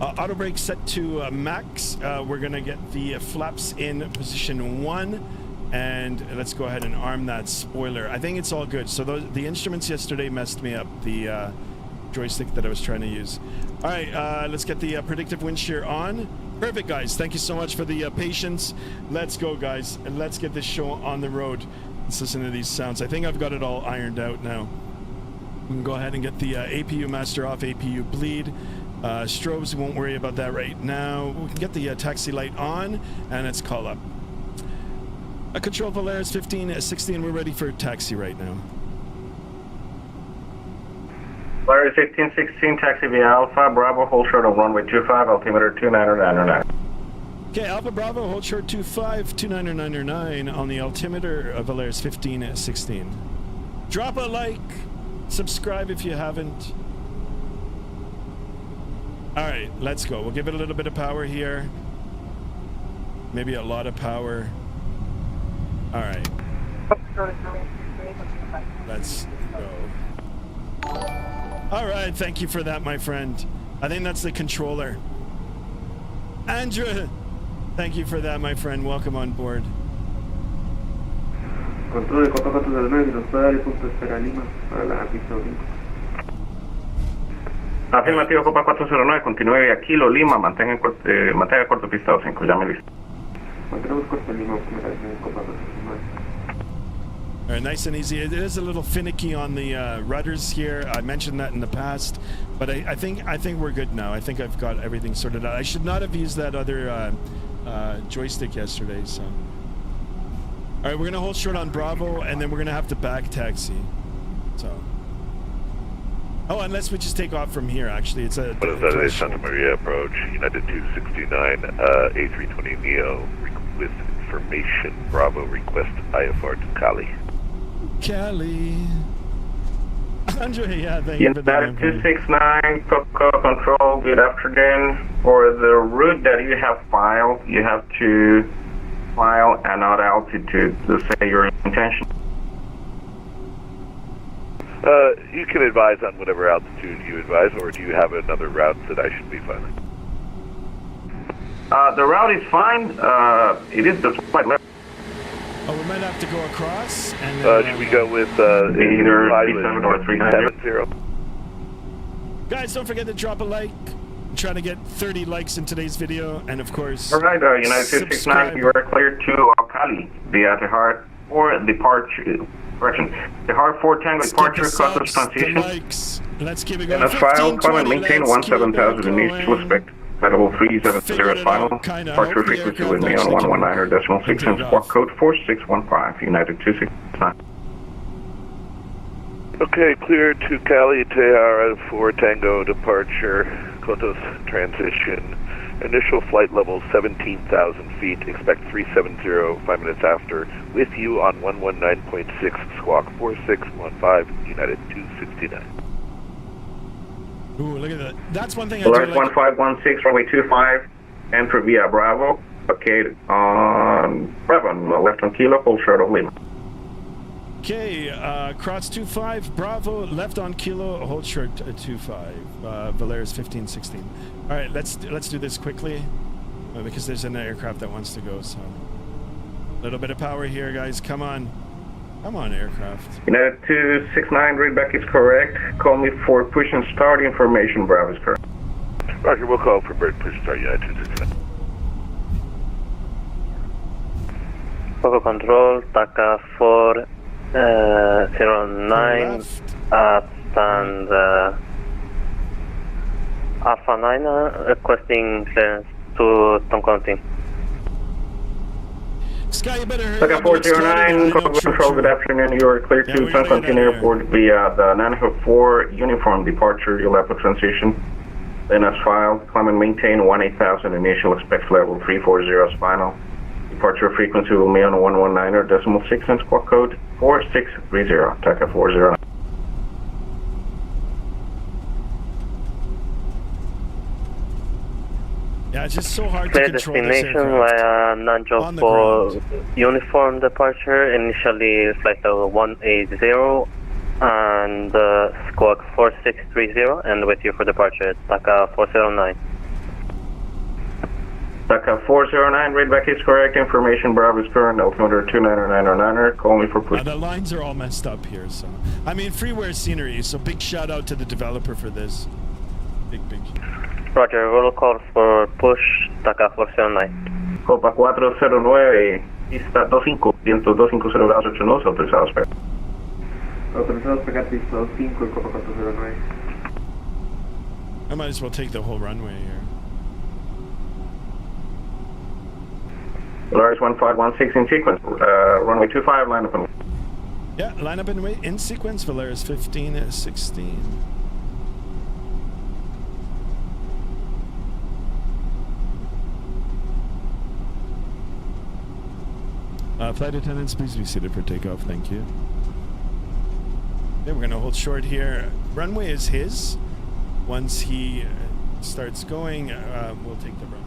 auto brake set to max. We're gonna get the flaps in position 1, and let's go ahead and arm that spoiler. I think it's all good. So the instruments yesterday messed me up. The joystick that I was trying to use. All right, let's get the predictive wind shear on. Perfect, guys. Thank you so much for the patience. Let's go, guys, and let's get this show on the road. Let's listen to these sounds. I think I've got it all ironed out now. We can go ahead and get the APU master off, APU bleed. Strobes, we won't worry about that right now. We can get the taxi light on, and let's call up. Control Polaris 1516, we're ready for taxi right now. Polaris 1516, taxi via Alpha, Bravo, hold short of runway 25, altimeter 2999. Okay, Alpha Bravo, hold short 25, 2999 on the altimeter of Polaris 1516. Drop a like, subscribe if you haven't. All right, let's go. We'll give it a little bit of power here. Maybe a lot of power. All right. Let's go. All right, thank you for that, my friend. I think that's the controller. Andrew, Thank you for that, my friend. Welcome on board. Control de Copa 409, si nos puede dar el punto de espera Lima para la pista 5. Afirmativo, Copa 409, continúe a Kilo Lima, mantenga corto pista 5, ya me listo. Mantenemos corto Lima, Copa 409. All right, nice and easy. It is a little finicky on the rudders here. I mentioned that in the past, but I think we're good now. I think I've got everything sorted out. I should not have used that other joystick yesterday. So, all right, we're gonna hold short on Bravo, and then we're gonna have to back taxi. So, oh, unless we just take off from here. Actually, it's a. What is that? Santa Maria approach, United 269, A320 Neo with information. Bravo request IFR to Cali. Cali. Andre, yeah, thank you for that. United 269, Coco Control, good afternoon. For the route that you have filed, you have to file an odd altitude to say your intention. You can advise on whatever altitude you advise, or do you have another route that I should be filing? The route is fine. It is the flight level. Oh, we might have to go across. And then, should we go with either B7 or 300? 70? Guys, don't forget to drop a like. I'm trying to get 30 likes in today's video, and of course, All right, United 269, you are cleared to Cali via the hard 4 departure. Correction, the hard 4 Tango departure, Costa transition. Let's keep it And going. as file, climb and maintain 17000 initial respect. Level 370 final. Departure frequency with me on 119.6 and squawk code 4615, United 269. Okay, clear to Cali, Tehara 4 Tango departure, Cotos transition. Initial flight level 17,000 feet, expect 370 5 minutes after, with you on 119.6, squawk 4615, United 269. Ooh, look at that. That's one thing I do Alert like. 1516, runway 25, enter via Bravo, located on Bravo, left on Kilo, hold short of Lima. Okay, Cross 25, Bravo, left on Kilo, hold short 25, Valeris 1516. All right, let's do this quickly, because there's an aircraft that wants to go, so. A little bit of power here, guys, come on. Come on, aircraft. United 269, readback is correct. Call me for push and start information, Bravo is correct. Roger, we'll call for bird push start, United 269. Foco control, TACA 409, and Alpha 9 requesting clearance to Tonkin team. Sky, you better hurry. TACA 409, control, good afternoon. You are clear to Tonkin Airport via the 904 uniform departure, you'll have a transition. Then as filed, climb and maintain 18,000 initial, expect level 340 final. Departure frequency will be on 119.6 and squawk code 4630, TACA 409. Yeah, it's just so hard Clear to control this destination aircraft. via Nanjo On the for ground. uniform departure, initially flight level 180 and squawk 4630, and with you for departure, TACA 409. TACA 409, readback is correct, information Bravo is current, altimeter 29909er, call me for push. The lines are all messed up here, so. I mean, freeware scenery, so big shout out to the developer for this. Big. Roger, roll call for push, TACA 409. Copa 409, pista 25, vientos 250 grados 8 nudos, autorizados para. Autorizados pegar pista 5 en Copa 409. I might as well take the whole runway here. Polaris 1516 in sequence, runway 25, line up and Yeah, line up and wait in sequence, Valeris 1516. Flight attendants, please be seated for takeoff. Thank you. Okay, we're gonna hold short here. Runway is his. Once he starts going, we'll take the runway.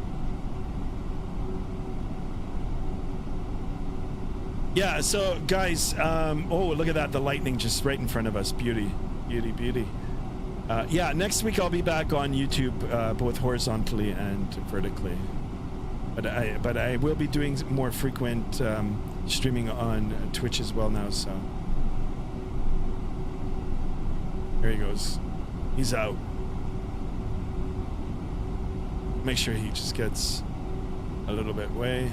Yeah, so guys, oh, look at that, the lightning just right in front of us. Beauty. Yeah, next week I'll be back on YouTube, both horizontally and vertically. But I will be doing more frequent streaming on Twitch as well now. So there he goes. He's out. Make sure he just gets a little bit way.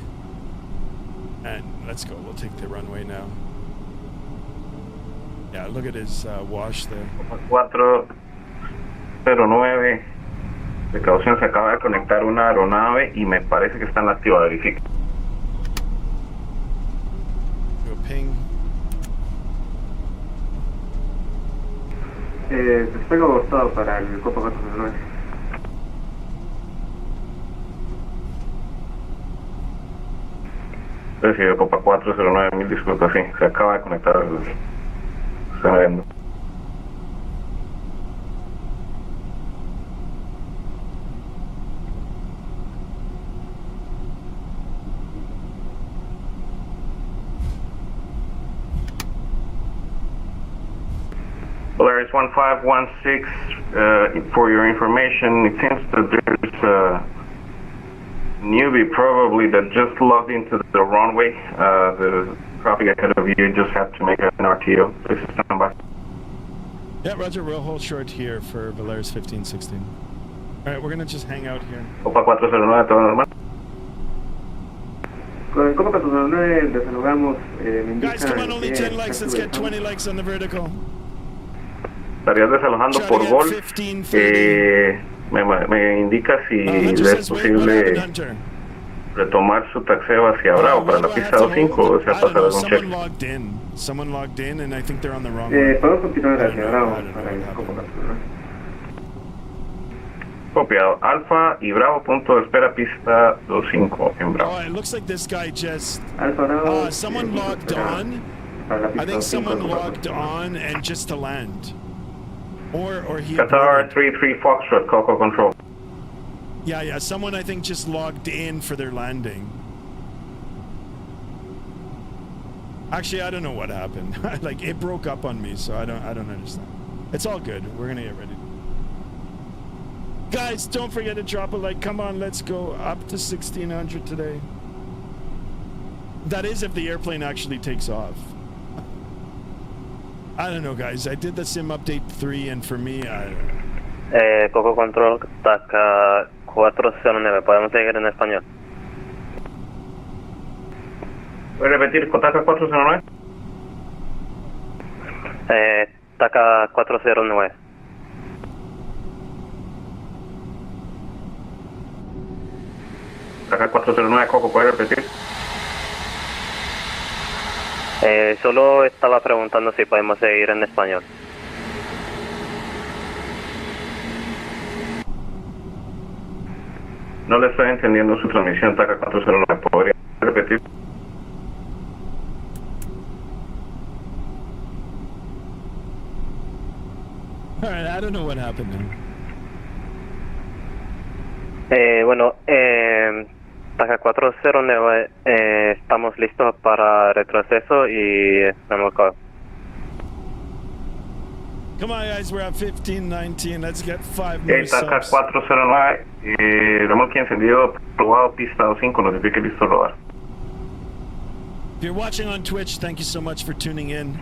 And let's go. We'll take the runway now. Yeah, look at his wash there. 409. Precaución, se acaba de conectar una aeronave y me parece que está en la activa. Verifica. Go ping. Despego abortado para el Copa 409. Recibido Copa 409, mil disculpas, sí, se acaba de conectar el... Se me viendo. Polaris 1516, for your information, it seems that there's a newbie probably that just logged into the runway. The traffic ahead of you just had to make an RTO. Please stand by. Yeah, Roger, we'll hold short here for Valeris 1516. All right, we're going to just hang out here. Copa 409, todo normal. Con el Copa 409 desalogamos. Guys, come on, only 10 likes. Let's get 20 likes on the vertical. Estarías desalojando por gol. Me indica si es posible retomar su taxeo hacia Bravo para la pista 25 o sea pasar algún check. Someone logged in and I think they're on the wrong one. Podemos continuar hacia Bravo para el Copa 409. Copiado. Alfa y Bravo, punto de espera, pista 25 en Bravo. Oh, it looks like this guy just... Alfa Bravo. Someone logged on. I think someone logged on and just to land. Or he... Qatar 33 Foxtrot, Coco Control. Yeah, someone I think just logged in for their landing. Actually, I don't know what happened. Like, it broke up on me, so I don't understand. It's all good. We're gonna get ready. Guys, don't forget to drop a like. Come on, let's go up to 1600 today. That is if the airplane actually takes off. I don't know, guys. I did the sim update 3, and for me, Coco Control, TACA 409. ¿Podemos seguir en español? ¿Puedes repetir, TACA 409? TACA 409. TACA 409, Coco, ¿puedes repetir? Solo estaba preguntando si podemos seguir en español. No le estoy entendiendo su transmisión, TACA 409. ¿Podría repetir? all right, I don't know what happened there. Bueno, TACA 409, estamos listos para retroceso y remolcado. Come on, guys, we're at 1519. Let's get 5 more TACA subs. 409, remolque encendido, probado, pista 25, notifique listo rodar. If you're watching on Twitch, thank you so much for tuning in.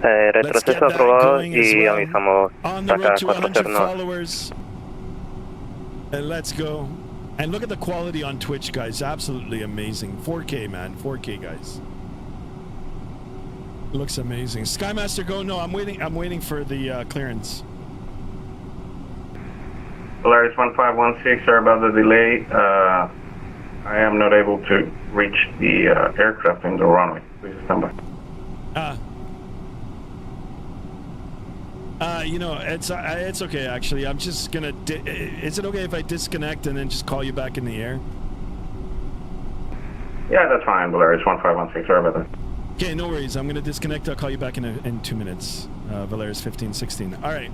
Retroceso aprobado y avisamos On the TACA road to 100 409. followers. And let's go. And look at the quality on Twitch, guys. Absolutely amazing. 4K, man. 4K, guys. Looks amazing. Skymaster, go. No, I'm waiting for the clearance. Polaris 1516, sorry about the delay. I am not able to reach the aircraft in the runway. Please stand by. You know, it's okay, actually. I'm just gonna... is it okay if I disconnect and then just call you back in the air? Yeah, that's fine, Polaris 1516, sorry about that. Okay, no worries. I'm gonna disconnect. I'll call you back in 2 minutes. Valeris 1516. All right,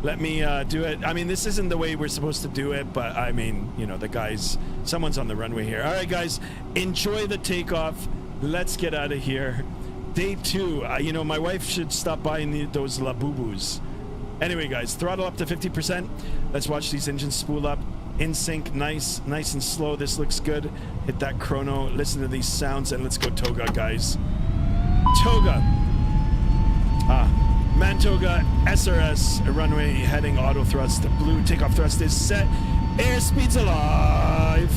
let me do it. I mean, this isn't the way we're supposed to do it, but I mean, you know, the guys, someone's on the runway here. All right, guys, enjoy the takeoff. Let's get out of here. Day 2. You know, my wife should stop buying those Labubus. Anyway, guys, throttle up to 50%. Let's watch these engines spool up. In sync, nice and slow. This looks good. Hit that chrono. Listen to these sounds, and let's go Toga, guys. Toga. Mantoga SRS runway heading auto thrust. Blue takeoff thrust is set. Airspeed's alive.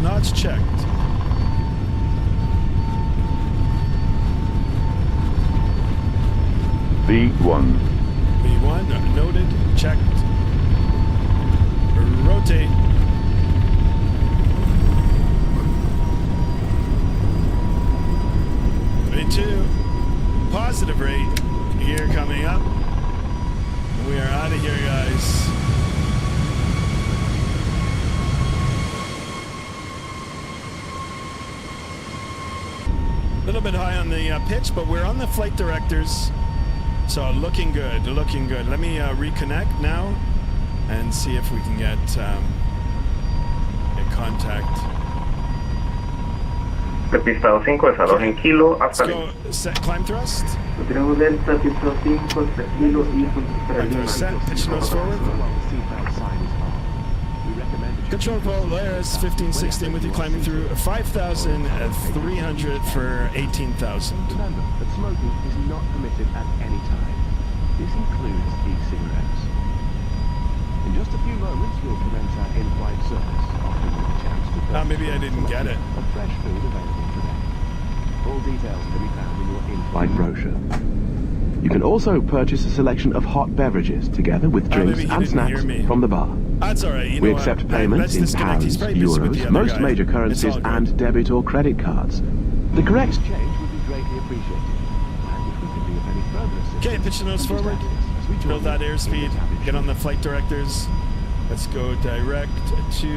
Knots checked. V1. V1 noted, checked. Rotate. V2. Positive rate. Gear coming up. We are out of here, guys. A little bit high on the pitch, but we're on the flight directors, so looking good, looking good. Let me reconnect now and see if we can get contact. Pistado 5 es a 2 en kilo, hasta Let's go set climb thrust. Tenemos Delta, pistado 5, hasta kilo y Climb thrust set, pitch nose forward. Control Polaris 1516 with you climbing through 5,300 for 18,000. Remember that smoking is not permitted at any time. This includes e-cigarettes. In just a few moments, we'll commence our in-flight service, offering you the chance to purchase Maybe I didn't get it. of fresh food available today. All details can be found in your in-flight brochure. You can also purchase a selection of hot beverages together with drinks maybe he and didn't snacks hear me. from the bar. That's all right. You We know accept what? payments Let's in disconnect. He's pounds, probably busy with the euros, other most guy. major It's currencies, all good. and debit or credit cards. The correct change would be greatly appreciated. And if we could be of any further assistance, Okay, pitch the nose then just forward. ask us as we join Build that you in airspeed. the cabin Get on the shortly. flight directors. Let's go direct to...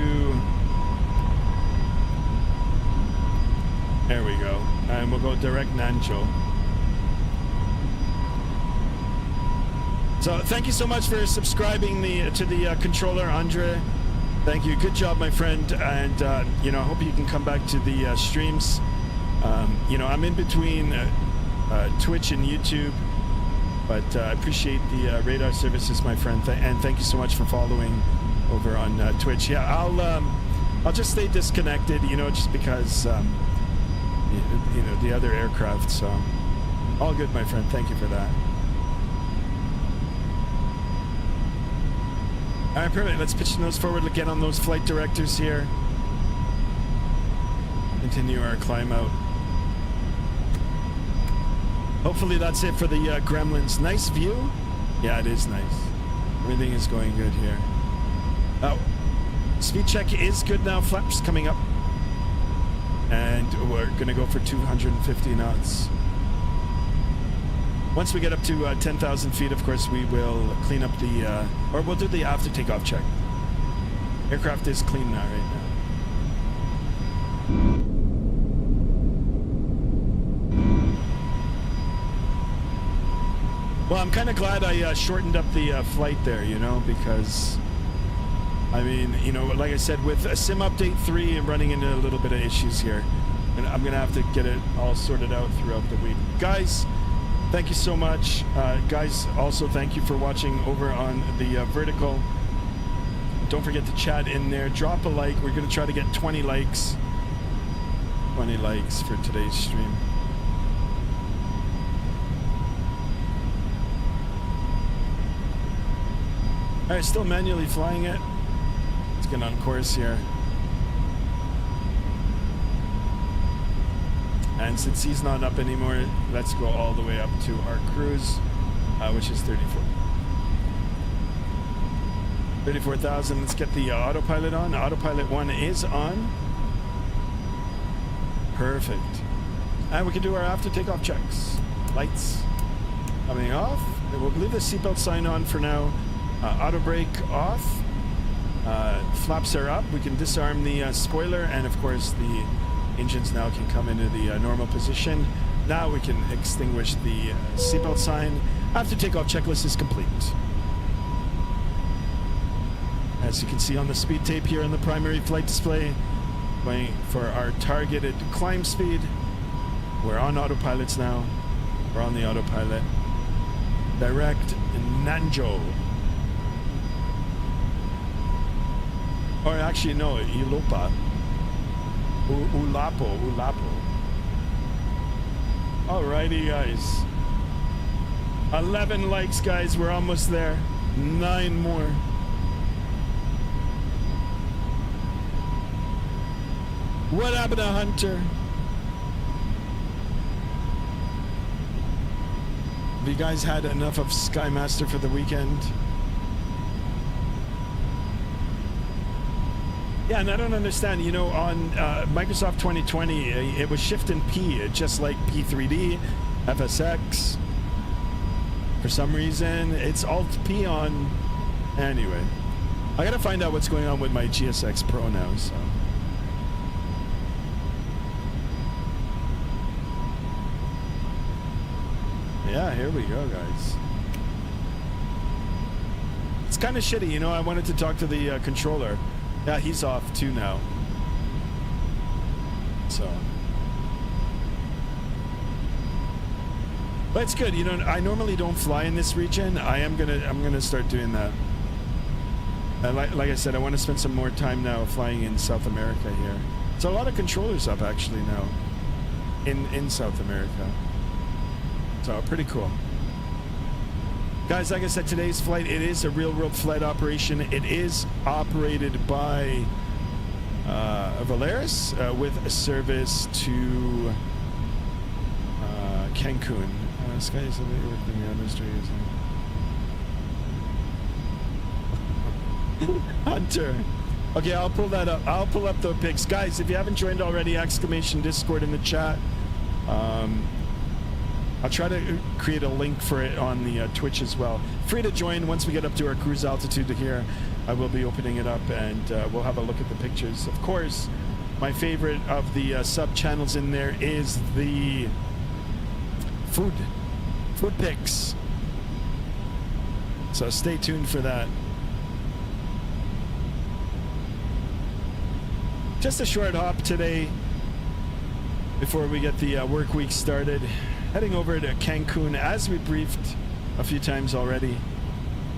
There we go. And we'll go direct Nancho. So thank you so much for subscribing to the controller, Andre. Thank you. Good job, my friend. And, you know, I hope you can come back to the streams. You know, I'm in between Twitch and YouTube. But I appreciate the radar services, my friend, and thank you so much for following over on Twitch. Yeah, I'll just stay disconnected, you know, just because you know the other aircraft. So all good, my friend. Thank you for that. All right, perfect. Let's pitch the nose forward again on those flight directors here. Continue our climb out. Hopefully that's it for the Gremlins. Nice view. Yeah, it is nice. Everything is going good here. Oh, speed check is good now. Flaps coming up. And we're going to go for 250 knots. Once we get up to 10,000 feet, of course, we will clean up the... or we'll do the after takeoff check. Aircraft is clean now, right now. Well, I'm kind of glad I shortened up the flight there, you know, because, I mean, you know, like I said, with a Sim Update 3, I'm running into a little bit of issues here. And I'm going to have to get it all sorted out throughout the week. Guys, thank you so much. Guys, also thank you for watching over on the Vertical. Don't forget to chat in there. Drop a like. We're going to try to get 20 likes. 20 likes for today's stream. Alright, still manually flying it. Let's get on course here. And since he's not up anymore, let's go all the way up to our cruise, which is 34,000. Let's get the autopilot on. Autopilot 1 is on. Perfect. And we can do our after takeoff checks. Lights coming off. We'll leave the seatbelt sign on for now. Auto brake off. Flaps are up. We can disarm the spoiler, and of course the engines now can come into the normal position. Now we can extinguish the seatbelt sign. After takeoff checklist is complete. As you can see on the speed tape here on the primary flight display, going for our targeted climb speed. We're on autopilots now. We're on the autopilot. Direct Nanjo. Or actually, no, Ilopa. Ulapo. Alrighty, guys. 11 likes, guys. We're almost there. 9 more. What happened to Hunter? Have you guys had enough of Skymaster for the weekend? Yeah, and I don't understand, you know, on Microsoft 2020, it was Shift and P, just like P3D, FSX. For some reason, it's Alt P on. Anyway, I gotta find out what's going on with my GSX Pro now, so. Yeah, here we go, guys. It's kind of shitty, you know. I wanted to talk to the controller. Yeah, he's off too now. So, but it's good, you know. I normally don't fly in this region. I'm gonna start doing that. Like I said, I want to spend some more time now flying in South America here. So a lot of controllers up actually now in South America. So pretty cool. Guys, like I said, today's flight, it is a real-world flight operation. It is operated by Valeris with a service to Cancun. Sky is working the industry. Hunter. Okay, I'll pull that up. I'll pull up the pics. Guys, if you haven't joined already, exclamation Discord in the chat. I'll try to create a link for it on the Twitch as well. Free to join once we get up to our cruise altitude here. I will be opening it up and we'll have a look at the pictures. Of course, my favorite of the sub channels in there is the food pics. So stay tuned for that. Just a short hop today before we get the work week started. Heading over to Cancun, as we briefed a few times already.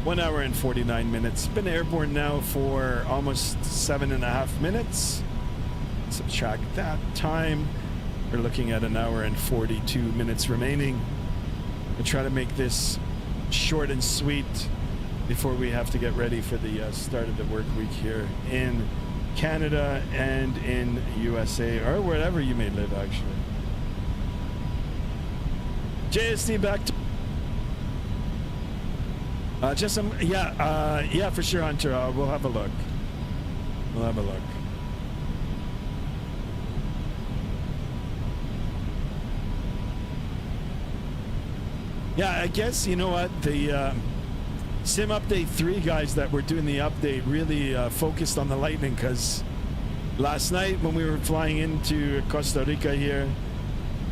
1 hour and 49 minutes. Been airborne now for almost 7.5 minutes. Subtract that time. We're looking at 1 hour and 42 minutes remaining. We'll try to make this short and sweet before we have to get ready for the start of the work week here in Canada and in USA, or wherever you may live, actually. JSD back to just some, yeah, for sure, Hunter. We'll have a look. We'll have a look. Yeah, I guess, you know what, the Sim Update 3 guys that were doing the update really focused on the lightning, because last night when we were flying into Costa Rica here,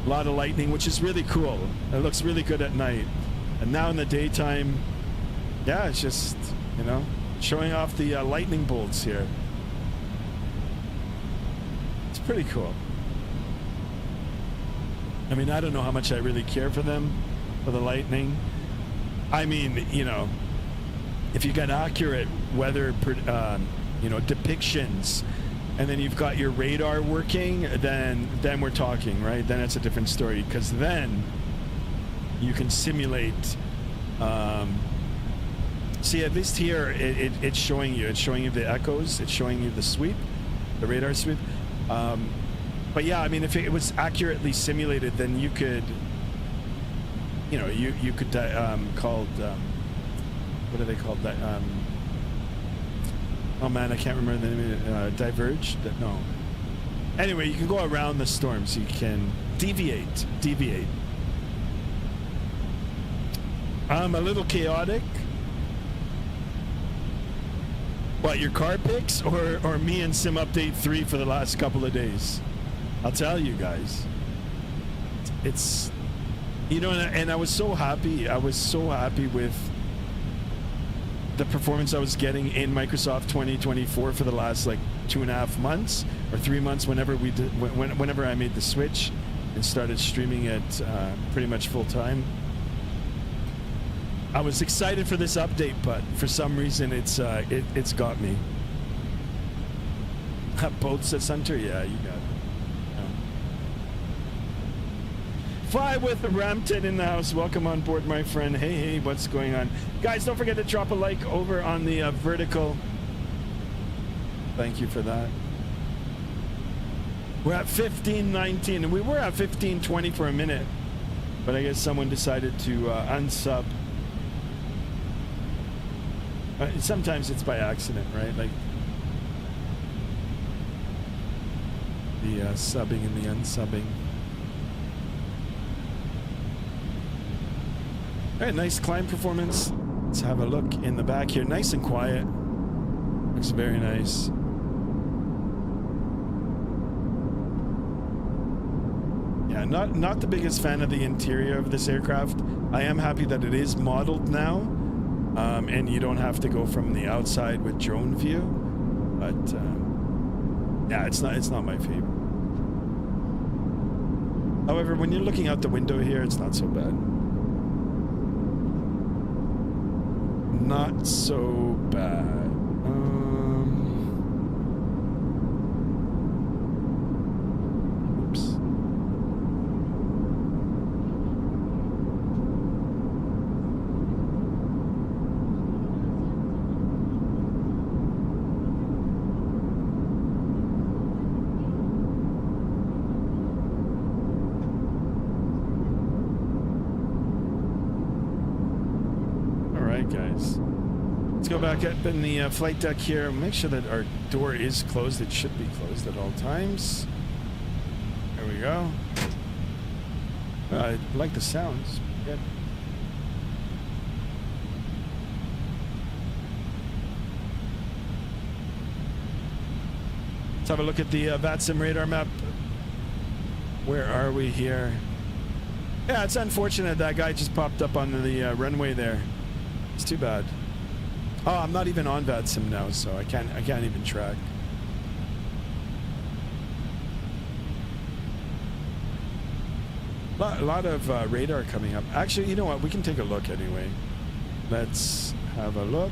a lot of lightning, which is really cool. It looks really good at night. And now in the daytime, yeah, it's just, you know, showing off the lightning bolts here. It's pretty cool. I mean, I don't know how much I really care for them, for the lightning. I mean, you know, if you got accurate weather, you know, depictions, and then you've got your radar working, then we're talking, right? Then it's a different story, because then you can simulate. See, at least here it's showing you the echoes, it's showing you the sweep, the radar sweep. But yeah, I mean, if it was accurately simulated, then you could, you know, you could called what are they called? That oh man, I can't remember the name. Diverge? No. Anyway, you can go around the storm, so you can deviate. A little chaotic. What, your car picks, or me and Sim Update 3 for the last couple of days? I'll tell you guys. It's, you know, and I was so happy. I was so happy with the performance I was getting in Microsoft 2024 for the last like 2.5 months or 3 months, whenever we did, whenever I made the switch and started streaming it pretty much full time. I was excited for this update, but for some reason it's got me. Boats at center, yeah, you got it. Yeah. Fly with Rampton in the house. Welcome on board, my friend. Hey, what's going on, guys? Don't forget to drop a like over on the vertical. Thank you for that. We're at 15:19, and we were at 15:20 for a minute, but I guess someone decided to unsub. Sometimes it's by accident, right? Like the subbing and the unsubbing. All right, nice climb performance. Let's have a look in the back here. Nice and quiet. Looks very nice. Yeah, not the biggest fan of the interior of this aircraft. I am happy that it is modeled now, and you don't have to go from the outside with drone view. But yeah, it's not my favorite. However, when you're looking out the window here, it's not so bad. Not so bad. Oops. Guys, let's go back up in the flight deck here. Make sure that our door is closed. It should be closed at all times. There we go. I like the sounds. Good. Let's have a look at the Vatsim radar map. Where are we here? Yeah, it's unfortunate that guy just popped up on the runway there. It's too bad. Oh, I'm not even on Vatsim now, so I can't even track. A lot of radar coming up. Actually, you know what? We can take a look anyway. Let's have a look.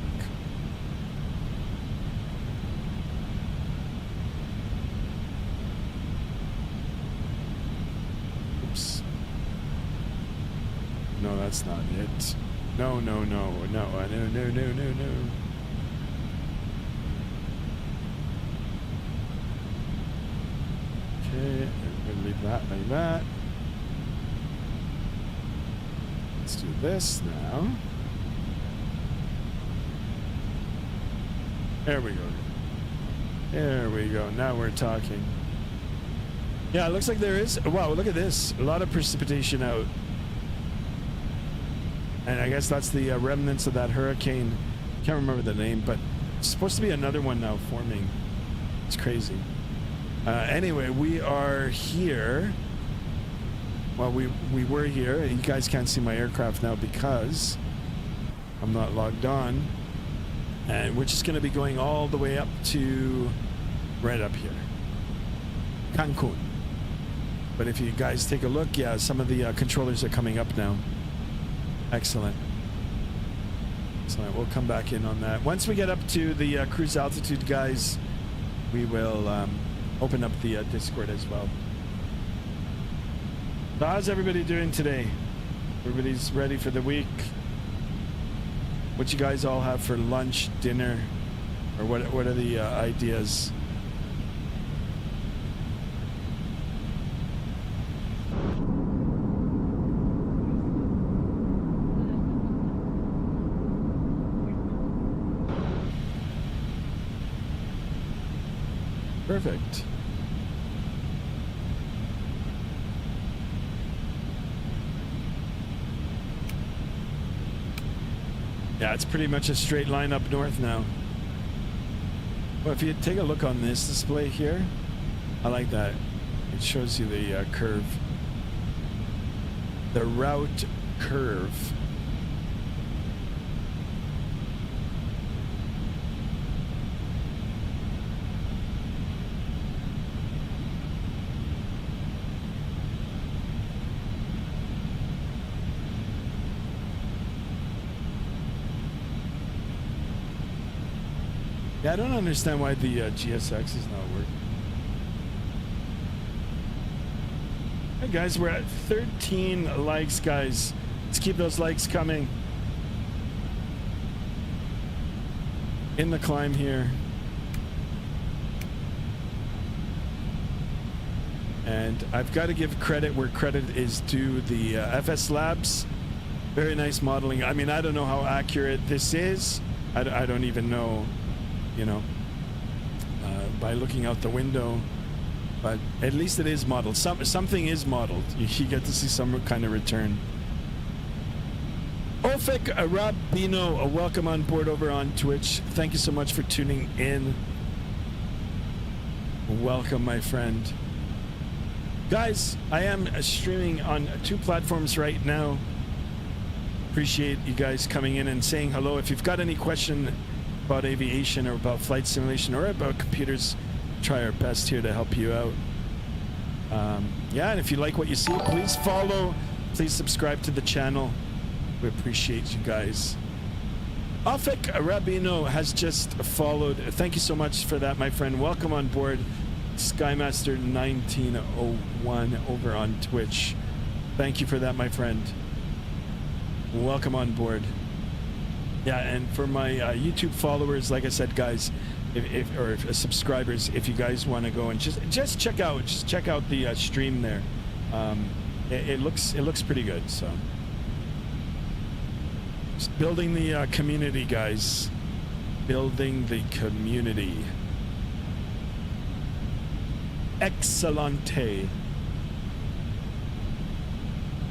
Oops. No, that's not it. No. Okay, we'll leave that like that. Let's do this now. There we go. There we go. Now we're talking. Yeah, it looks like there is. Wow, look at this. A lot of precipitation out. And I guess that's the remnants of that hurricane. Can't remember the name, but it's supposed to be another one now forming. It's crazy. Anyway, we are here. Well, we were here. You guys can't see my aircraft now because I'm not logged on. And we're just going to be going all the way up to right up here, Cancun. But if you guys take a look, yeah, some of the controllers are coming up now. Excellent. Excellent. We'll come back in on that. Once we get up to the cruise altitude, guys, we will open up the Discord as well. So how's everybody doing today? Everybody's ready for the week? What you guys all have for lunch, dinner, or what are the ideas? Perfect. Yeah, it's pretty much a straight line up north now. Well, if you take a look on this display here, I like that. It shows you the curve. The route curve. Yeah, I don't understand why the GSX is not working. Hey guys, we're at 13 likes, guys. Let's keep those likes coming. In the climb here. And I've got to give credit where credit is due. The FsLabs, very nice modeling. I mean, I don't know how accurate this is. I don't even know, you know, by looking out the window. But at least it is modeled. Something is modeled. You get to see some kind of return. Ofik Rabino, welcome on board over on Twitch. Thank you so much for tuning in. Welcome, my friend. Guys, I am streaming on 2 platforms right now. Appreciate you guys coming in and saying hello. If you've got any question about aviation or about flight simulation or about computers, try our best here to help you out. Yeah, and if you like what you see, please follow. Please subscribe to the channel. We appreciate you guys. Afik Rabino has just followed. Thank you so much for that, my friend. Welcome on board. Skymaster 1901 over on Twitch. Thank you for that, my friend. Welcome on board. Yeah, and for my YouTube followers, like I said, guys, if subscribers, if you guys want to go and just check out the stream there. It looks pretty good. So just building the community, guys. Building the community. Excellente.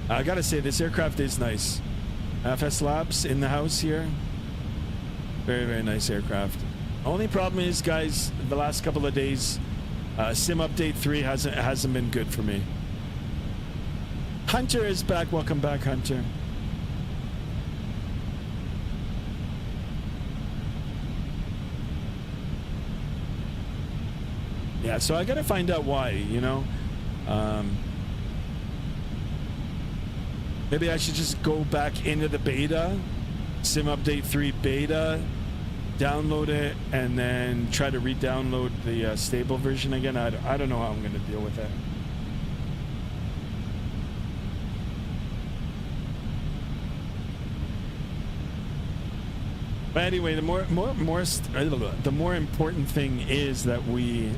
I gotta say, this aircraft is nice. FsLabs in the house here. Very, very nice aircraft. Only problem is, guys, the last couple of days, Sim Update 3 hasn't been good for me. Hunter is back. Welcome back, Hunter. Yeah, so I gotta find out why, you know. Maybe I should just go back into the beta, Sim Update 3 beta, download it, and then try to re-download the stable version again. I don't know how I'm gonna deal with that. But anyway, the more important thing is that we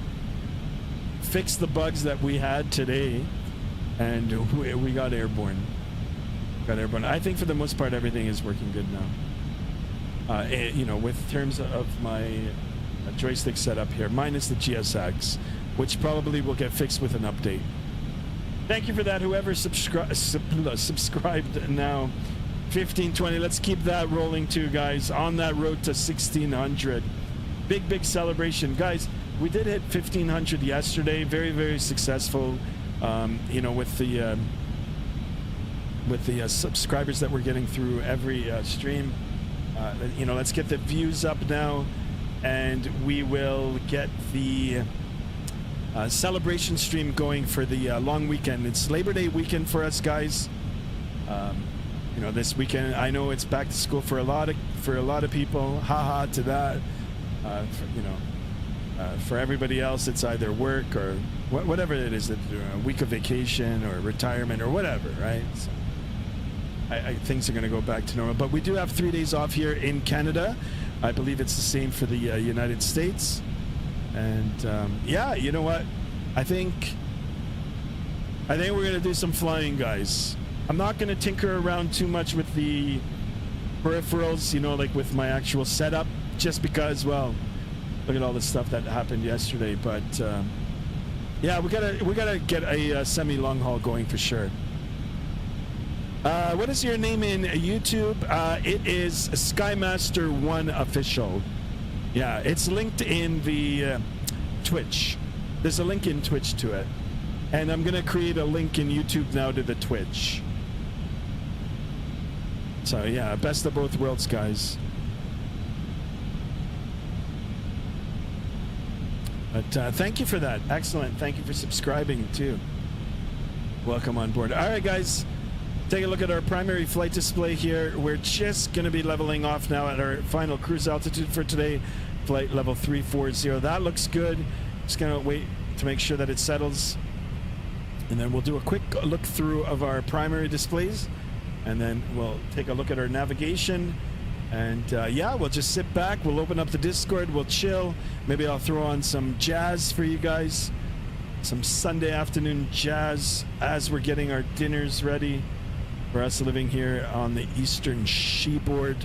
fix the bugs that we had today, and we got airborne. I think for the most part everything is working good now. You know, with terms of my joystick setup here, minus the GSX, which probably will get fixed with an update. Thank you for that, whoever subscribed now. 1520, let's keep that rolling too, guys. On that road to 1600. Big celebration, guys. We did hit 1500 yesterday. Very, very successful. You know, with the subscribers that we're getting through every stream. You know, let's get the views up now, and we will get the celebration stream going for the long weekend. It's Labor Day weekend for us, guys. You know, this weekend, I know it's back to school for a lot of people. Haha to that. You know, for everybody else, it's either work or whatever it is that they're doing, a week of vacation or retirement or whatever, right? So things are going to go back to normal. But we do have 3 days off here in Canada. I believe it's the same for the United States. And yeah, you know what? I think we're going to do some flying, guys. I'm not going to tinker around too much with the peripherals, you know, like with my actual setup, just because, well, look at all the stuff that happened yesterday. But yeah, we gotta get a semi-long haul going for sure. What is your name in YouTube? It is Skymaster1 Official. Yeah, it's linked in the Twitch. There's a link in Twitch to it. And I'm going to create a link in YouTube now to the Twitch. So yeah, best of both worlds, guys. But thank you for that. Excellent. Thank you for subscribing too. Welcome on board. All right, guys. Take a look at our primary flight display here. We're just going to be leveling off now at our final cruise altitude for today, flight level 340. That looks good. Just gonna wait to make sure that it settles, and then we'll do a quick look through of our primary displays, and then we'll take a look at our navigation. And yeah, we'll just sit back, we'll open up the Discord, we'll chill. Maybe I'll throw on some jazz for you guys, some Sunday afternoon jazz as we're getting our dinners ready for us living here on the eastern seaboard.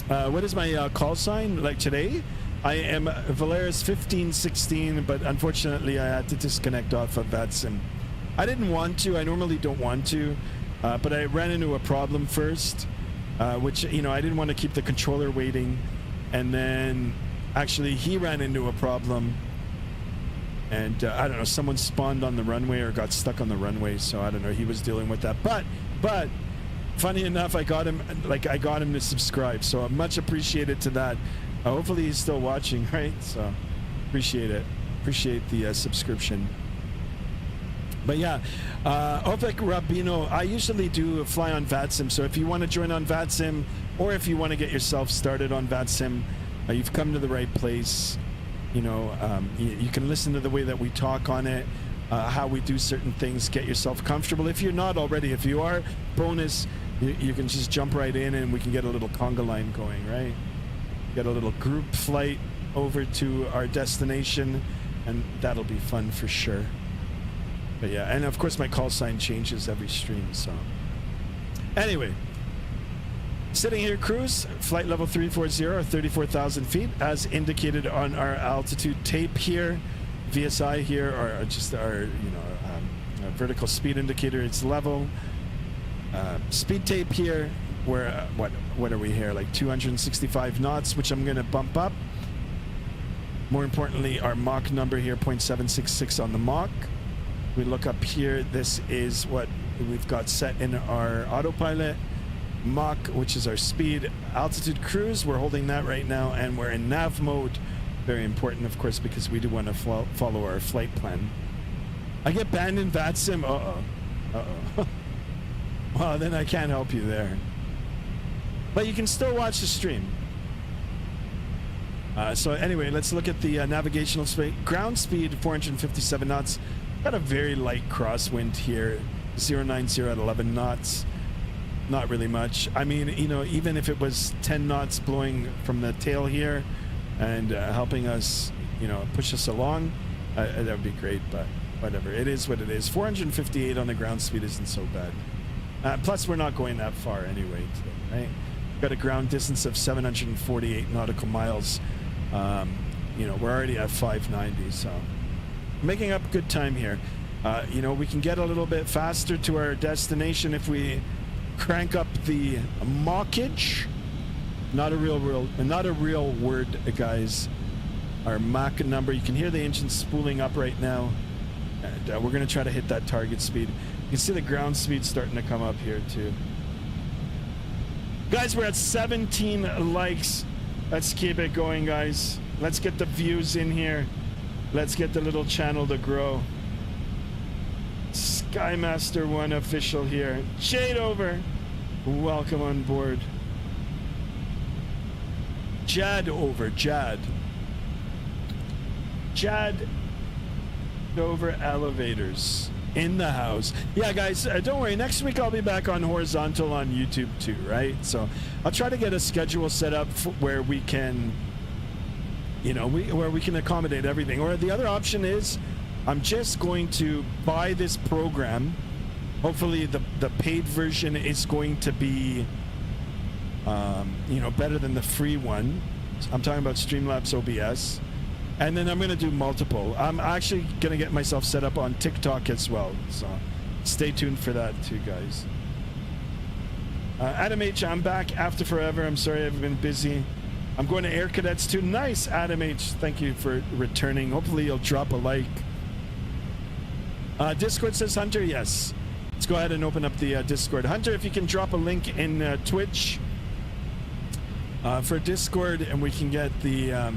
What is my call sign like today? I am Valeris 1516, but unfortunately I had to disconnect off of Vatsim. I didn't want to, I normally don't want to, but I ran into a problem first, which, you know, I didn't want to keep the controller waiting, and then actually he ran into a problem, and I don't know, someone spawned on the runway or got stuck on the runway, so I don't know, he was dealing with that. But funny enough, I got him to subscribe, so I'm much appreciated to that. Hopefully he's still watching, right? So appreciate it. Appreciate the subscription. But yeah, Opek Rabino, I usually do fly on Vatsim, so if you want to join on Vatsim, or if you want to get yourself started on Vatsim, you've come to the right place. You know, you can listen to the way that we talk on it, how we do certain things, get yourself comfortable. If you're not already, if you are, bonus, you can just jump right in and we can get a little conga line going, right? Get a little group flight over to our destination, and that'll be fun for sure. But yeah, and of course my call sign changes every stream, so anyway, sitting here, cruise flight level 340 or 34,000 feet as indicated on our altitude tape here. VSI here, or just our, you know, our vertical speed indicator, it's level. Speed tape here, where what are we here, like 265 knots, which I'm gonna bump up. More importantly, our Mach number here, 0.766 on the Mach. We look up here, this is what we've got set in our autopilot. Mach, which is our speed. Altitude cruise, we're holding that right now, and we're in nav mode. Very important, of course, because we do want to follow our flight plan. I get banned in Vatsim. Well, then I can't help you there. But you can still watch the stream. So anyway, let's look at the navigational speed. Ground speed, 457 knots. Got a very light crosswind here. 090 at 11 knots. Not really much. I mean, you know, even if it was 10 knots blowing from the tail here and helping us, you know, push us along, that would be great, but whatever. It is what it is. 458 on the ground speed isn't so bad. Plus, we're not going that far anyway today, right? We've got a ground distance of 748 nautical miles. You know, we're already at 590, so making up good time here. You know, we can get a little bit faster to our destination if we crank up the Machage. Not a real word, guys. Our Mach number. You can hear the engine spooling up right now, and we're going to try to hit that target speed. You can see the ground speed starting to come up here too. Guys, we're at 17 likes. Let's keep it going, guys. Let's get the views in here. Let's get the little channel to grow. Skymaster 1 official here. Jade over. Welcome on board. Jad over. Jad over elevators. In the house. Yeah, guys, don't worry. Next week I'll be back on horizontal on YouTube too, right? So I'll try to get a schedule set up where we can, you know, where we can accommodate everything. Or the other option is I'm just going to buy this program. Hopefully the paid version is going to be, you know, better than the free one. I'm talking about Streamlabs OBS. And then I'm going to do multiple. I'm actually going to get myself set up on TikTok as well. So stay tuned for that too, guys. Adam H, I'm back after forever. I'm sorry I've been busy. I'm going to Air Cadets too. Nice, Adam H. Thank you for returning. Hopefully you'll drop a like. Discord says Hunter. Yes. Let's go ahead and open up the Discord. Hunter, if you can drop a link in Twitch for Discord, and we can get the...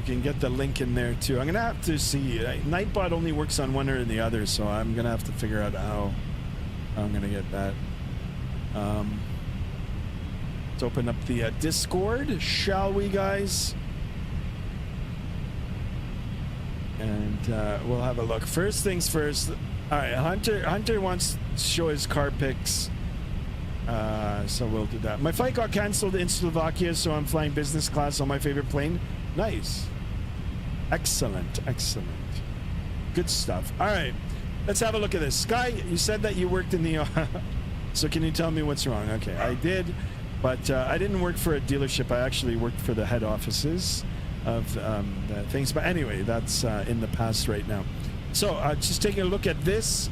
can get the link in there too. I'm gonna have to see. Nightbot only works on one or the other, so I'm gonna have to figure out how I'm gonna get that. Let's open up the Discord, shall we, guys? And we'll have a look. First things first. All right, Hunter wants to show his car pics. So we'll do that. My flight got canceled in Slovakia, so I'm flying business class on my favorite plane. Nice. Excellent. Excellent. Good stuff. All right. Let's have a look at this. Sky, you said that you worked in the... so can you tell me what's wrong? Okay, I did. But I didn't work for a dealership. I actually worked for the head offices of the things. But anyway, that's in the past right now. So just taking a look at this.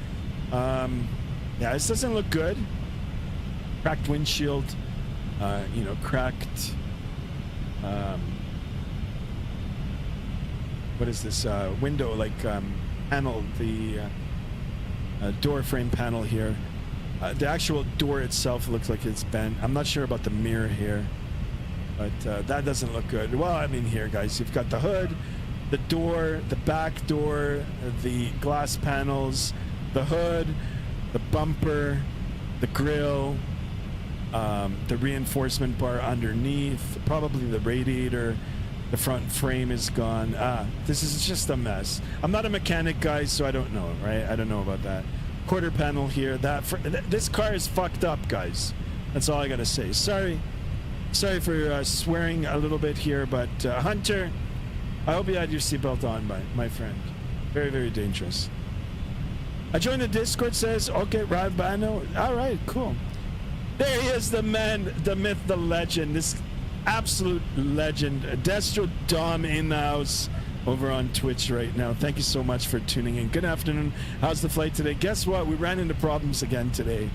Yeah, this doesn't look good. Cracked windshield. You know, cracked... what is this? Window, like panel, the door frame panel here. The actual door itself looks like it's bent. I'm not sure about the mirror here, but that doesn't look good. Well, I mean, here, guys, you've got the hood, the door, the back door, the glass panels, the hood, the bumper, the grille, the reinforcement bar underneath, probably the radiator. The front frame is gone. This is just a mess. I'm not a mechanic, guys, so I don't know, right? I don't know about that. Quarter panel here. This car is fucked up, guys. That's all I gotta say. Sorry for swearing a little bit here, but Hunter, I hope you had your seatbelt on, my friend. Very, very dangerous. I joined the Discord, says, okay, Ravbano. All right, cool. There he is, the man, the myth, the legend. This absolute legend. Destro Dom in the house over on Twitch right now. Thank you so much for tuning in. Good afternoon. How's the flight today? Guess what? We ran into problems again today.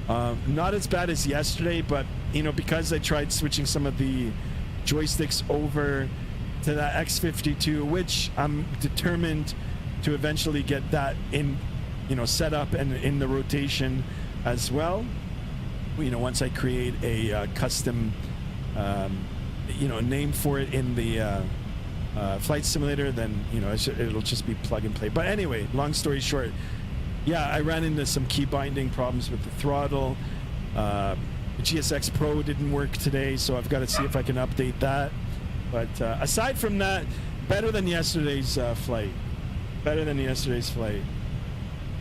Not as bad as yesterday, but you know, because I tried switching some of the joysticks over to that X52, which I'm determined to eventually get that in, you know, set up and in the rotation as well. You know, once I create a custom you know, name for it in the flight simulator, then you know it'll just be plug and play. But anyway, long story short, yeah, I ran into some key binding problems with the throttle. The GSX Pro didn't work today, so I've got to see if I can update that. But aside from that, better than yesterday's flight. Better than yesterday's flight.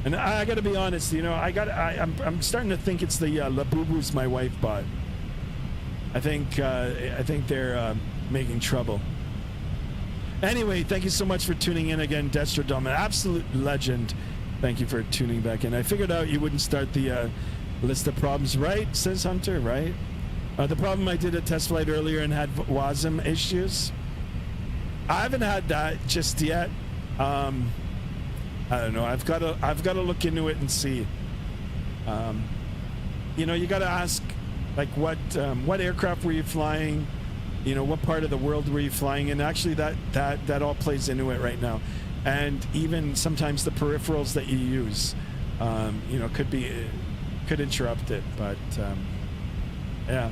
And I got to be honest, you know, I'm starting to think it's the Labubus my wife bought. I think they're making trouble. Anyway, thank you so much for tuning in again, Destro Dom, an absolute legend. Thank you for tuning back in. I figured out you wouldn't start the list of problems, right? Says Hunter, right? The problem I did a test flight earlier and had Vatsim issues. I haven't had that just yet. I don't know. I've got to look into it and see. You know, you got to ask, like, what aircraft were you flying? You know, what part of the world were you flying in? Actually, that all plays into it right now. And even sometimes the peripherals that you use, you know, could interrupt it. But yeah,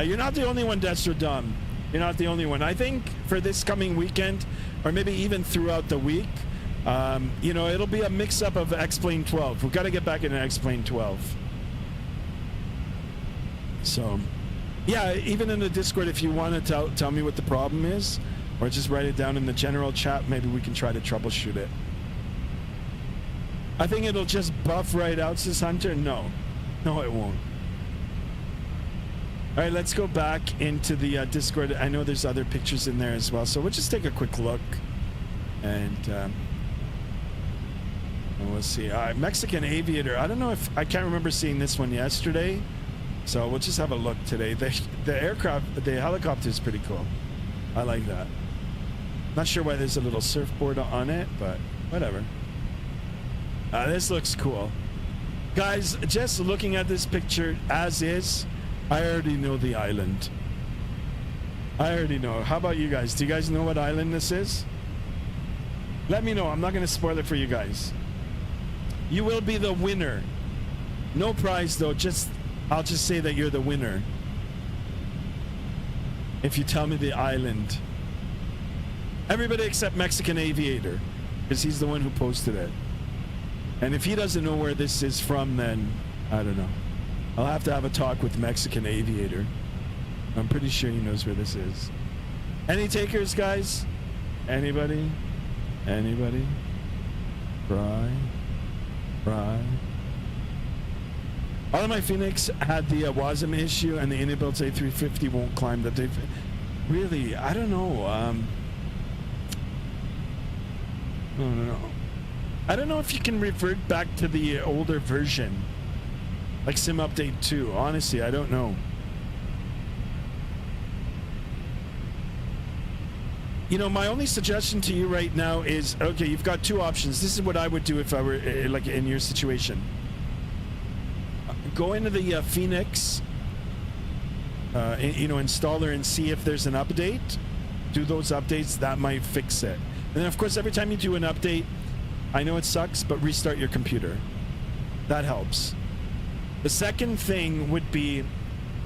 you're not the only one, Destro Dom. You're not the only one. I think for this coming weekend, or maybe even throughout the week, you know, it'll be a mix-up of X-Plane 12. We've got to get back into X-Plane 12. So, yeah, even in the Discord, if you want to tell me what the problem is, or just write it down in the general chat, maybe we can try to troubleshoot it. I think it'll just buff right out, says Hunter. No, it won't. All right, let's go back into the Discord. I know there's other pictures in there as well, so we'll just take a quick look. And we'll see. Mexican Aviator. I don't know if... I can't remember seeing this one yesterday. So we'll just have a look today. The aircraft, the helicopter is pretty cool. I like that. Not sure why there's a little surfboard on it, but whatever. This looks cool. Guys, just looking at this picture as is, I already know the island. I already know. How about you guys? Do you guys know what island this is? Let me know. I'm not going to spoil it for you guys. You will be the winner. No prize, though. I'll just say that you're the winner if you tell me the island. Everybody except Mexican Aviator, because he's the one who posted it. And if he doesn't know where this is from, then I don't know. I'll have to have a talk with Mexican Aviator. I'm pretty sure he knows where this is. Any takers, guys? Anybody? Anybody? Fry? All of my Phoenix had the Vatsim issue, and the inbuilt A350 won't climb that. Really, I don't know. No. I don't know if you can revert back to the older version, like Sim Update 2. Honestly, I don't know. You know, my only suggestion to you right now is, okay, you've got two options. This is what I would do if I were like in your situation. Go into the Phoenix, you know, installer, and see if there's an update. Do those updates. That might fix it. And then, of course, every time you do an update, I know it sucks, but restart your computer. That helps. The second thing would be,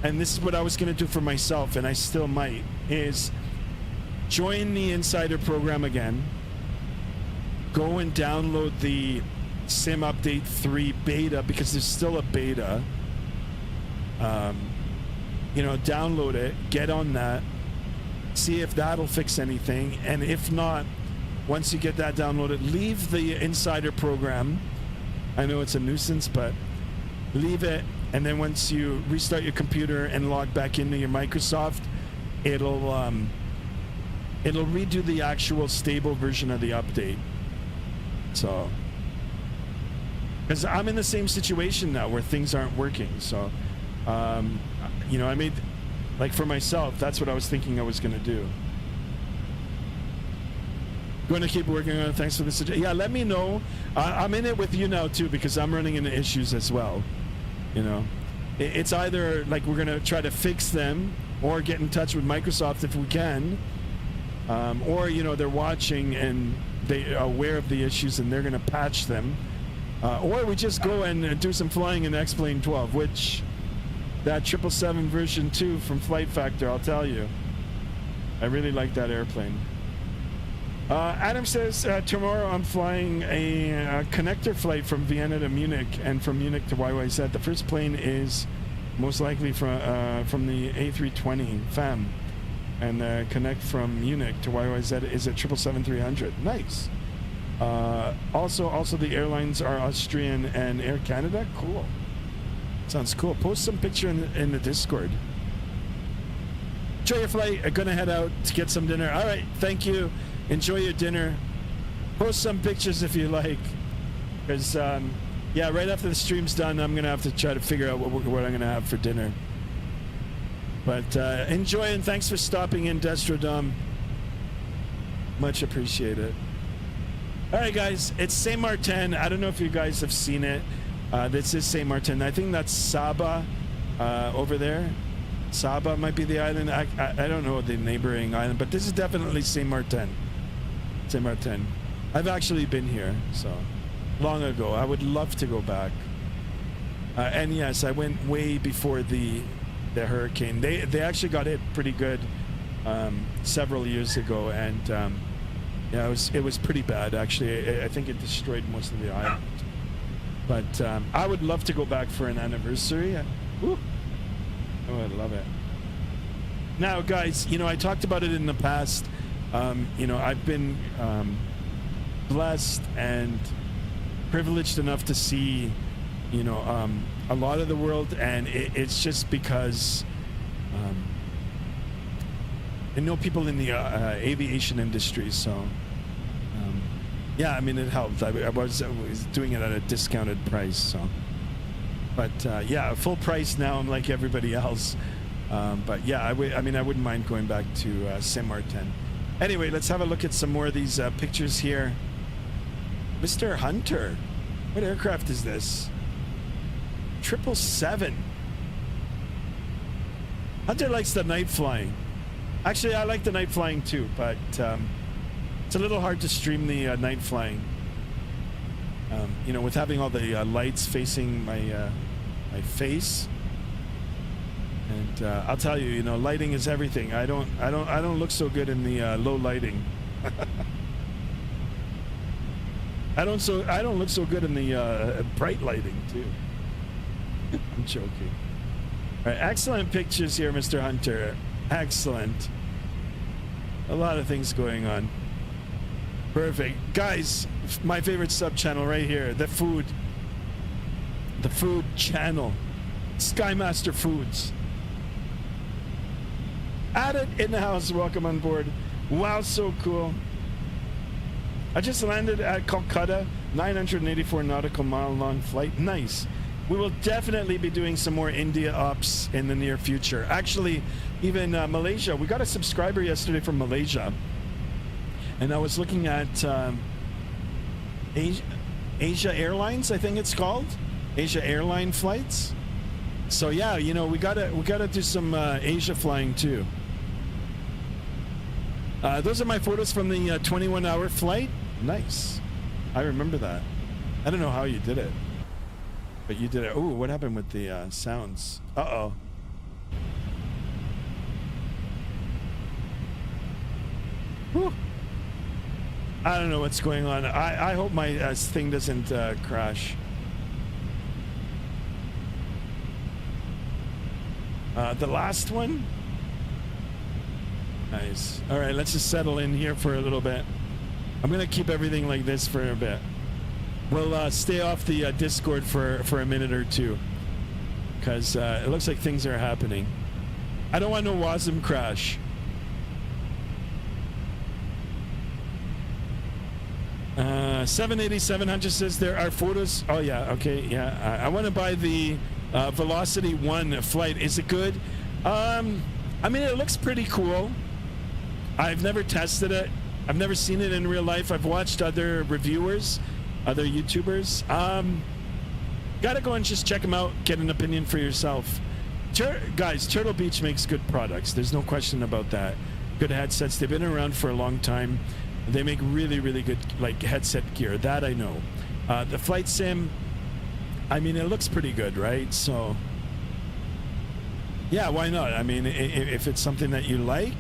and this is what I was going to do for myself, and I still might, is join the Insider program again. Go and download the Sim Update 3 beta, because there's still a beta. You know, download it, get on that, see if that'll fix anything, and if not, once you get that downloaded, leave the Insider program. I know it's a nuisance, but leave it, and then once you restart your computer and log back into your Microsoft, it'll redo the actual stable version of the update. So, because I'm in the same situation now where things aren't working. So, you know, I made, like, for myself, that's what I was thinking I was going to do. Going to keep working on it. Thanks for the suggestion. Yeah, let me know. I'm in it with you now too, because I'm running into issues as well. You know, it's either like we're going to try to fix them, or get in touch with Microsoft if we can, or, you know, they're watching and they are aware of the issues and they're going to patch them, or we just go and do some flying in X-Plane 12, which that 777 version 2 from Flight Factor, I'll tell you, I really like that airplane. Adam says, tomorrow I'm flying a connector flight from Vienna to Munich and from Munich to YYZ. The first plane is most likely from the A320 FAM, and connect from Munich to YYZ is a 777-300. Nice. Also the airlines are Austrian and Air Canada. Cool. Sounds cool. Post some picture in the Discord. Enjoy your flight. I'm gonna head out to get some dinner. All right, thank you. Enjoy your dinner. Post some pictures if you like, because yeah, right after the stream's done, I'm gonna have to try to figure out what I'm gonna have for dinner. But enjoy, and thanks for stopping in, Destrodom. Much appreciated. All right, guys, it's Saint Martin. I don't know if you guys have seen it. This is Saint Martin. I think that's Saba over there. Saba might be the island. I don't know the neighboring island, but this is definitely Saint Martin. Saint Martin. I've actually been here, so long ago. I would love to go back. And yes, I went way before the hurricane. They actually got hit pretty good several years ago, and yeah, it was pretty bad actually. I think it destroyed most of the island. But I would love to go back for an anniversary. Woo. Oh, I love it. Now, guys, you know, I talked about it in the past. You know, I've been blessed and privileged enough to see, you know, a lot of the world, and it's just because I know people in the aviation industry, so yeah, I mean, it helped. I was doing it at a discounted price, so. But yeah, full price now. I'm like everybody else. But yeah, I mean, I wouldn't mind going back to Saint Martin. Anyway, let's have a look at some more of these pictures here. Mr. Hunter, what aircraft is this? 777. Hunter likes the night flying. Actually, I like the night flying too, but it's a little hard to stream the night flying. You know, with having all the lights facing my my face. And I'll tell you, you know, lighting is everything. I don't look so good in the low lighting. I don't look so good in the bright lighting too. I'm joking. All right, excellent pictures here, Mr. Hunter. Excellent. A lot of things going on. Perfect. Guys, my favorite sub channel right here, the food channel, Skymaster Foods. Added in the house, welcome on board. Wow, so cool. I just landed at Calcutta, 984 nautical mile long flight. Nice. We will definitely be doing some more India ops in the near future. Actually, even Malaysia. We got a subscriber yesterday from Malaysia. And I was looking at Asia Airlines, I think it's called. Asia Airline flights. So yeah, you know, we gotta do some Asia flying too. Those are my photos from the 21-hour flight. Nice. I remember that. I don't know how you did it, but you did it. Ooh, what happened with the sounds? Uh-oh. Whew. I don't know what's going on. I hope my thing doesn't crash. The last one? Nice. All right, let's just settle in here for a little bit. I'm going to keep everything like this for a bit. We'll stay off the Discord for a minute or two, because it looks like things are happening. I don't want no Vatsim crash. 78700 says there are photos. Oh yeah, okay, yeah. I want to buy the Velocity 1 flight. Is it good? I mean, it looks pretty cool. I've never tested it. I've never seen it in real life. I've watched other reviewers, other YouTubers. Gotta go and just check them out, get an opinion for yourself. Guys, Turtle Beach makes good products. There's no question about that. Good headsets. They've been around for a long time. They make really, really good like headset gear. That I know. The flight sim, I mean, it looks pretty good, right? So, yeah, why not? I mean, if it's something that you like,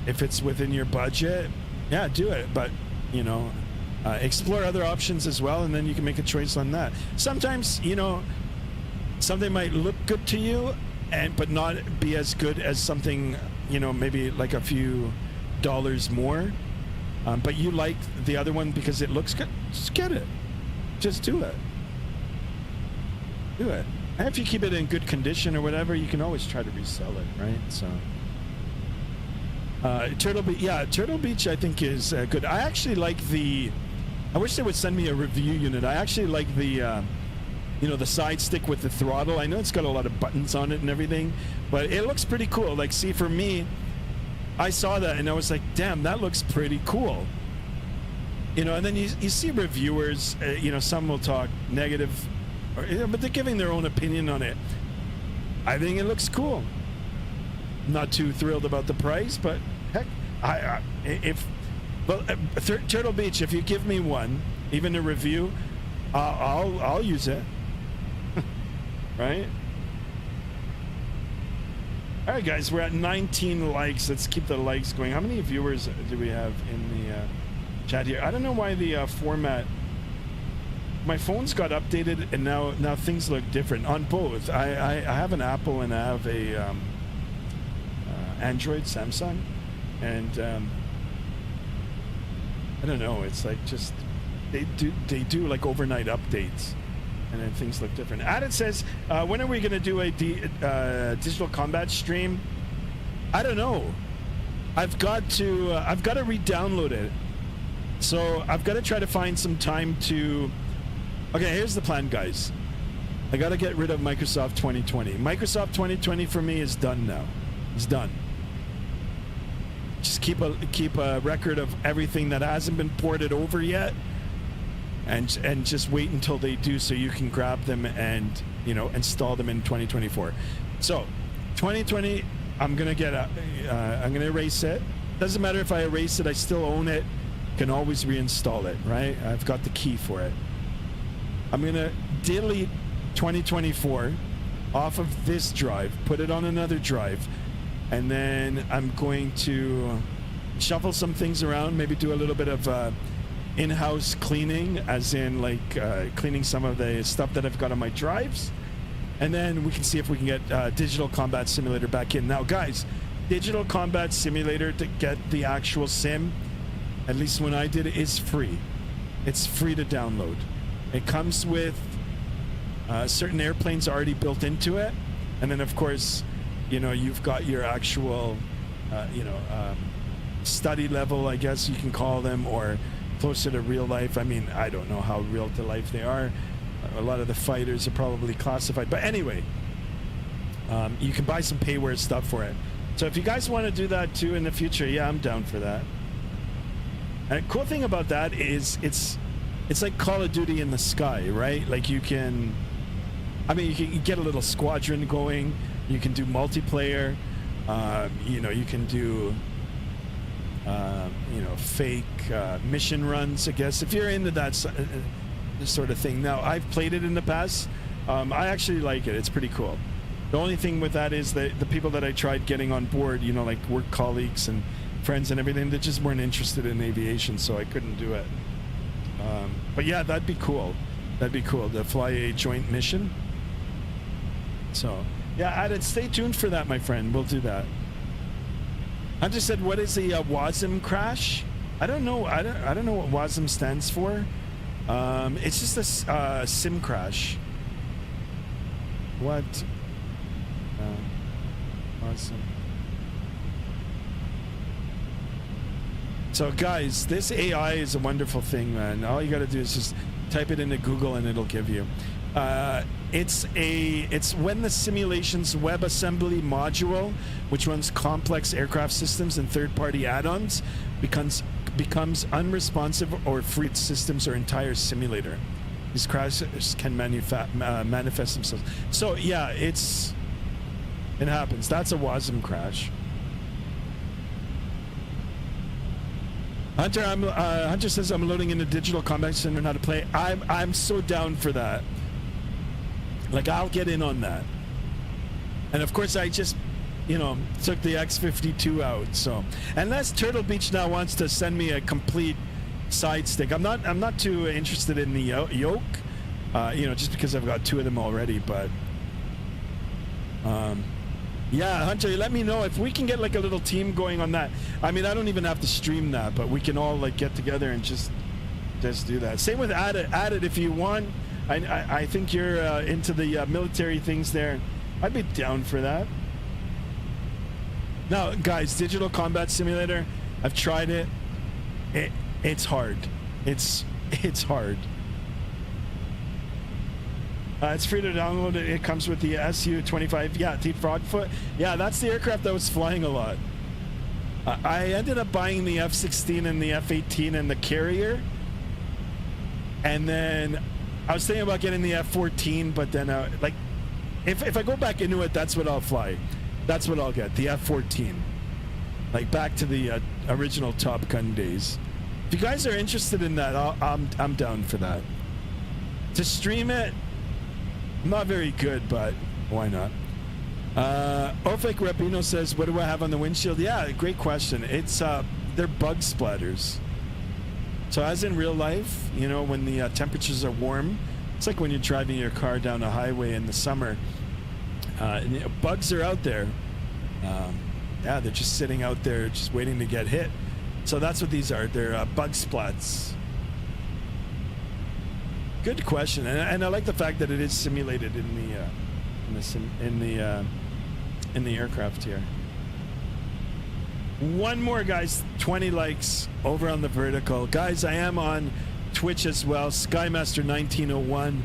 if it's within your budget, yeah, do it. But, you know, explore other options as well, and then you can make a choice on that. Sometimes, you know, something might look good to you, but not be as good as something, you know, maybe like a few dollars more. But you like the other one because it looks good. Just get it. Just do it. Do it. And if you keep it in good condition or whatever, you can always try to resell it, right? So, Turtle Beach, I think is good. I actually like the. I wish they would send me a review unit. I actually like the, you know, the side stick with the throttle. I know it's got a lot of buttons on it and everything, but it looks pretty cool. Like, see, for me, I saw that and I was like, damn, that looks pretty cool. You know, and then you see reviewers, you know, some will talk negative, but they're giving their own opinion on it. I think it looks cool. Not too thrilled about the price, but heck, Turtle Beach, if you give me one, even a review, I'll use it. Right? All right, guys, we're at 19 likes. Let's keep the likes going. How many viewers do we have in the chat here? I don't know why the format. My phone's got updated, and now things look different on both. I have an Apple and I have a Android, Samsung, and I don't know. It's like just they do like overnight updates, and then things look different. Added says, when are we going to do a digital combat stream? I don't know. I've got to re-download it, so I've got to try to find some time to. Okay, here's the plan, guys. I got to get rid of Microsoft 2020. Microsoft 2020 for me is done now. It's done. Just keep a record of everything that hasn't been ported over yet, and just wait until they do, so you can grab them and, you know, install them in 2024. So 2020, I'm gonna erase it. Doesn't matter if I erase it, I still own it. Can always reinstall it, right? I've got the key for it. I'm gonna delete 2024 off of this drive, put it on another drive, and then I'm going to shuffle some things around, maybe do a little bit of in-house cleaning, as in like cleaning some of the stuff that I've got on my drives. And then we can see if we can get Digital Combat Simulator back in. Now, guys, Digital Combat Simulator, to get the actual sim, at least when I did it, is free. It's free to download. It comes with certain airplanes already built into it. And then, of course, you know, you've got your actual, study level, I guess you can call them, or closer to real life. I mean, I don't know how real to life they are. A lot of the fighters are probably classified. But anyway, you can buy some payware stuff for it. So if you guys want to do that too in the future, yeah, I'm down for that. And the cool thing about that is it's like Call of Duty in the sky, right? Like you can, I mean, you can get a little squadron going. You can do multiplayer. You know, you can do, fake mission runs, I guess, if you're into that sort of thing. Now, I've played it in the past. I actually like it. It's pretty cool. The only thing with that is that the people that I tried getting on board, you know, like work colleagues and friends and everything, they just weren't interested in aviation, so I couldn't do it. But yeah, that'd be cool. That'd be cool to fly a joint mission. So yeah, stay tuned for that, my friend. We'll do that. I just said, what is the Vatsim crash? I don't know. I don't know what Vatsim stands for. It's just a sim crash. What? Vatsim. So guys, this AI is a wonderful thing, man. All you got to do is just type it into Google and it'll give you. It's when the simulation's WebAssembly module, which runs complex aircraft systems and third-party add-ons, becomes unresponsive or frees systems or entire simulator. These crashes can manifest themselves. So yeah, it happens. That's a Vatsim crash. Hunter says I'm loading into Digital Combat Center how to play. I'm so down for that. Like, I'll get in on that. And of course, I just, took the X52 out. So, unless Turtle Beach now wants to send me a complete side stick, I'm not too interested in the yoke. Just because I've got two of them already. But yeah, Hunter, let me know if we can get like a little team going on that. I mean, I don't even have to stream that, but we can all like get together and just do that. Same with Add It if you want. I think you're into the military things there. I'd be down for that. Now, guys, Digital Combat Simulator, I've tried it. It's hard. It's hard. It's free to download. It comes with the SU-25. Yeah, the Frogfoot. Yeah, that's the aircraft that was flying a lot. I ended up buying the F-16 and the F-18 and the carrier. And then I was thinking about getting the F-14, but then, if I go back into it, that's what I'll fly. That's what I'll get, the F-14. Like, back to the original Top Gun days. If you guys are interested in that, I'm down for that. To stream it, I'm not very good, but why not? Orphic Rapino says, what do I have on the windshield? Yeah, great question. It's, they're bug splatters. So as in real life, when the temperatures are warm, it's like when you're driving your car down a highway in the summer. Bugs are out there. Yeah, they're just sitting out there just waiting to get hit. So that's what these are. They're bug splats. Good question, and I like the fact that it is simulated in the aircraft here. One more, guys. 20 likes over on the vertical. Guys, I am on Twitch as well. Skymaster1901.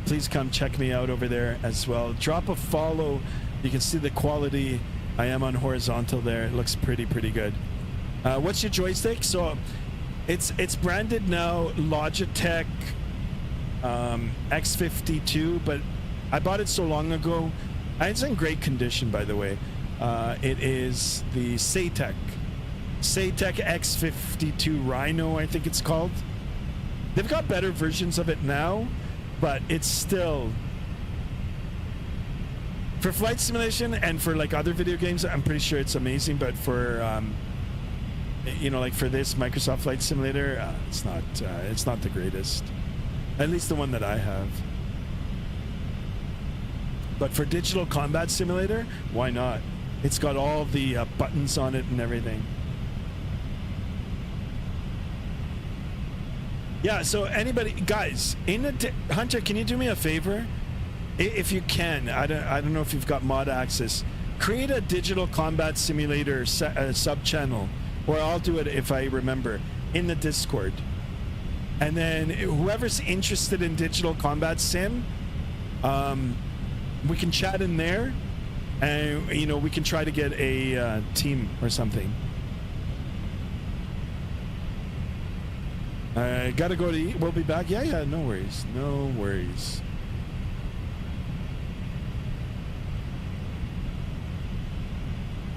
Please come check me out over there as well. Drop a follow. You can see the quality. I am on horizontal there. It looks pretty good. What's your joystick? So it's branded now Logitech X52, but I bought it so long ago. It's in great condition, by the way. It is the Saytech X52 Rhino, I think it's called. They've got better versions of it now, but it's still, for flight simulation and for like other video games, I'm pretty sure it's amazing. But for You know, like for this Microsoft Flight Simulator, it's not the greatest. At least the one that I have. But for Digital Combat Simulator, why not? It's got all the buttons on it and everything. Yeah, so anybody, guys, Hunter, can you do me a favor? If you can, I don't know if you've got mod access. Create a Digital Combat Simulator sub-channel, or I'll do it if I remember, in the Discord. And then whoever's interested in Digital Combat Sim, we can chat in there, and you know, we can try to get a team or something. Gotta go to eat. We'll be back. Yeah, no worries. No worries.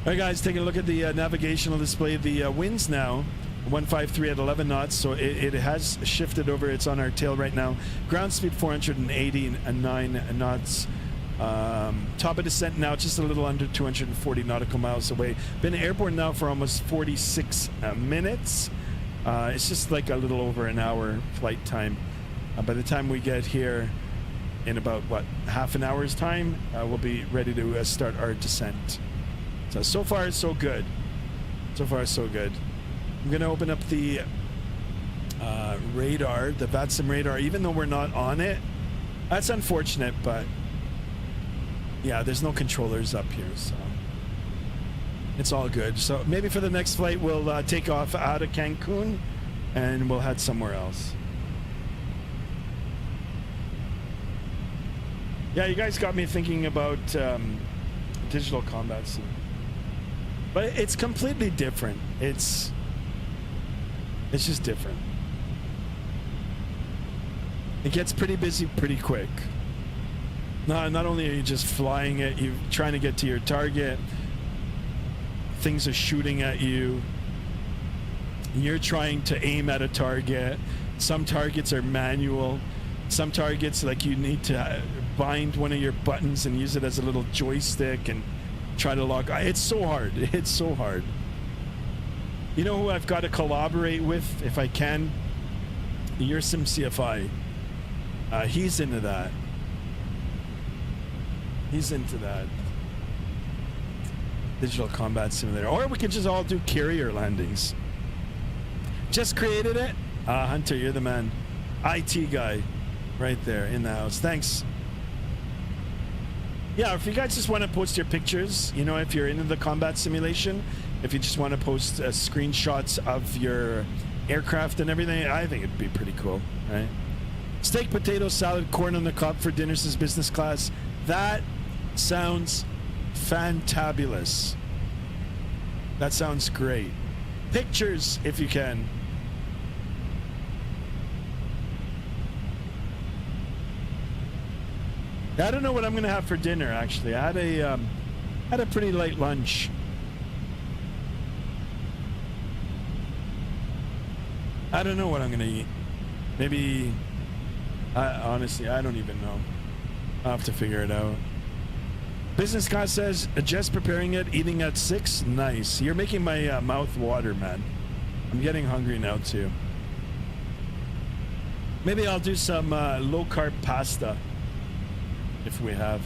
All right, guys, taking a look at the navigational display. The winds now, 153 at 11 knots, so it has shifted over. It's on our tail right now. Ground speed 489 knots. Top of descent now, just a little under 240 nautical miles away. Been airborne now for almost 46 minutes. It's just like a little over an hour flight time. By the time we get here in about, what, half an hour's time, we'll be ready to start our descent. So far, so good. So far, so good. I'm going to open up the radar, the Vatsim radar, even though we're not on it. That's unfortunate, but yeah, there's no controllers up here, so it's all good. So maybe for the next flight, we'll take off out of Cancun and we'll head somewhere else. Yeah, you guys got me thinking about Digital Combat Sim. But it's completely different. It's just different. It gets pretty busy pretty quick. Not only are you just flying it, you're trying to get to your target. Things are shooting at you. You're trying to aim at a target. Some targets are manual. Some targets, like, you need to bind one of your buttons and use it as a little joystick and try to lock. It's so hard. It's so hard. You know who I've got to collaborate with if I can? Your Sim CFI. He's into that. He's into that. Digital Combat Simulator. Or we could just all do carrier landings. Just created it. Hunter, you're the man. IT guy right there in the house. Thanks. Yeah, if you guys just want to post your pictures, you know, if you're into the combat simulation, if you just want to post screenshots of your aircraft and everything, I think it'd be pretty cool, right? Steak, potato, salad, corn on the cob for dinner, says business class. That sounds fantabulous. That sounds great. Pictures, if you can. I don't know what I'm gonna have for dinner. Actually, I had a pretty light lunch. I don't know what I'm gonna eat. Maybe. Honestly, I don't even know. I'll have to figure it out. Business guy says, just preparing it, eating at 6. Nice. You're making my mouth water, man. I'm getting hungry now too. Maybe I'll do some low-carb pasta. If we have.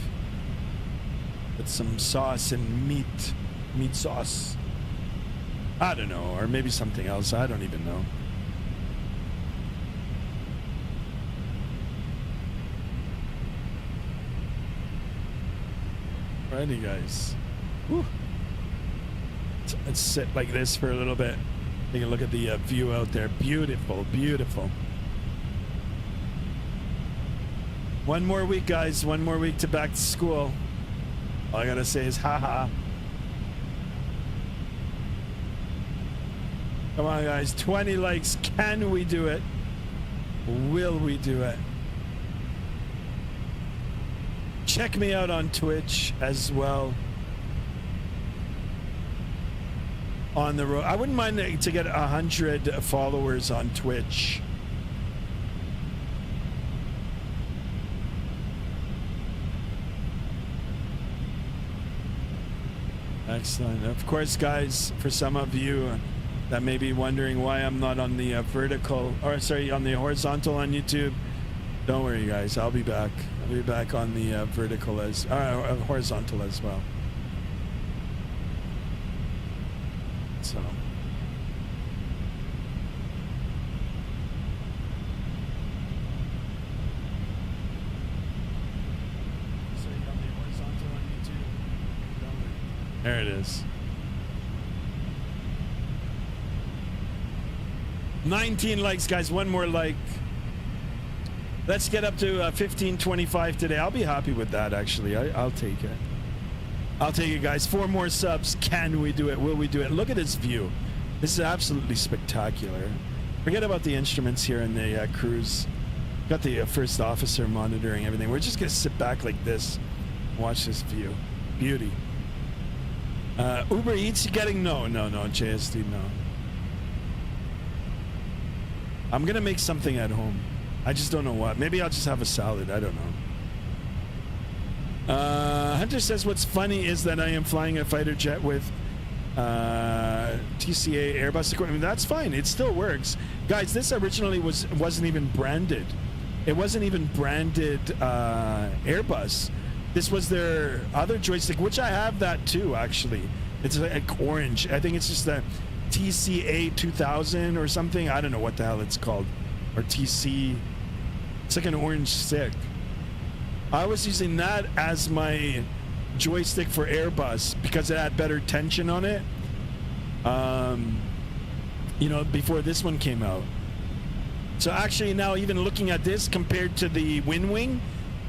With some sauce and meat sauce. I don't know, or maybe something else. I don't even know. Alrighty, guys. Whew. Let's sit like this for a little bit. Take a look at the view out there. Beautiful, beautiful. One more week, guys. One more week to back to school. All I gotta say is haha. Come on, guys. 20 likes. Can we do it? Will we do it? Check me out on Twitch as well. On the road. I wouldn't mind to get 100 followers on Twitch. Excellent. Of course, guys, for some of you that may be wondering why I'm not on the vertical, or sorry, on the horizontal on YouTube. Don't worry, guys. I'll be back. I'll be back on the vertical as horizontal as well. So. There it is. 19 likes, guys. One more like. Let's get up to 1525 today. I'll be happy with that, actually. I'll take it. I'll take it, guys. 4 more subs. Can we do it? Will we do it? Look at this view. This is absolutely spectacular. Forget about the instruments here in the cruise. Got the first officer monitoring everything. We're just going to sit back like this. Watch this view. Beauty. Uber Eats, you getting? No, JSD, no. I'm gonna make something at home. I just don't know what. Maybe I'll just have a salad. I don't know. Hunter says what's funny is that I am flying a fighter jet with TCA Airbus equipment. That's fine. It still works. Guys, this originally wasn't even branded. It wasn't even branded Airbus. This was their other joystick, which I have that too, actually. It's like orange. I think it's just the TCA 2000 or something. I don't know what the hell it's called. Or TC. It's like an orange stick. I was using that as my joystick for Airbus because it had better tension on it. You know, before this one came out. So actually now even looking at this compared to the WinWing,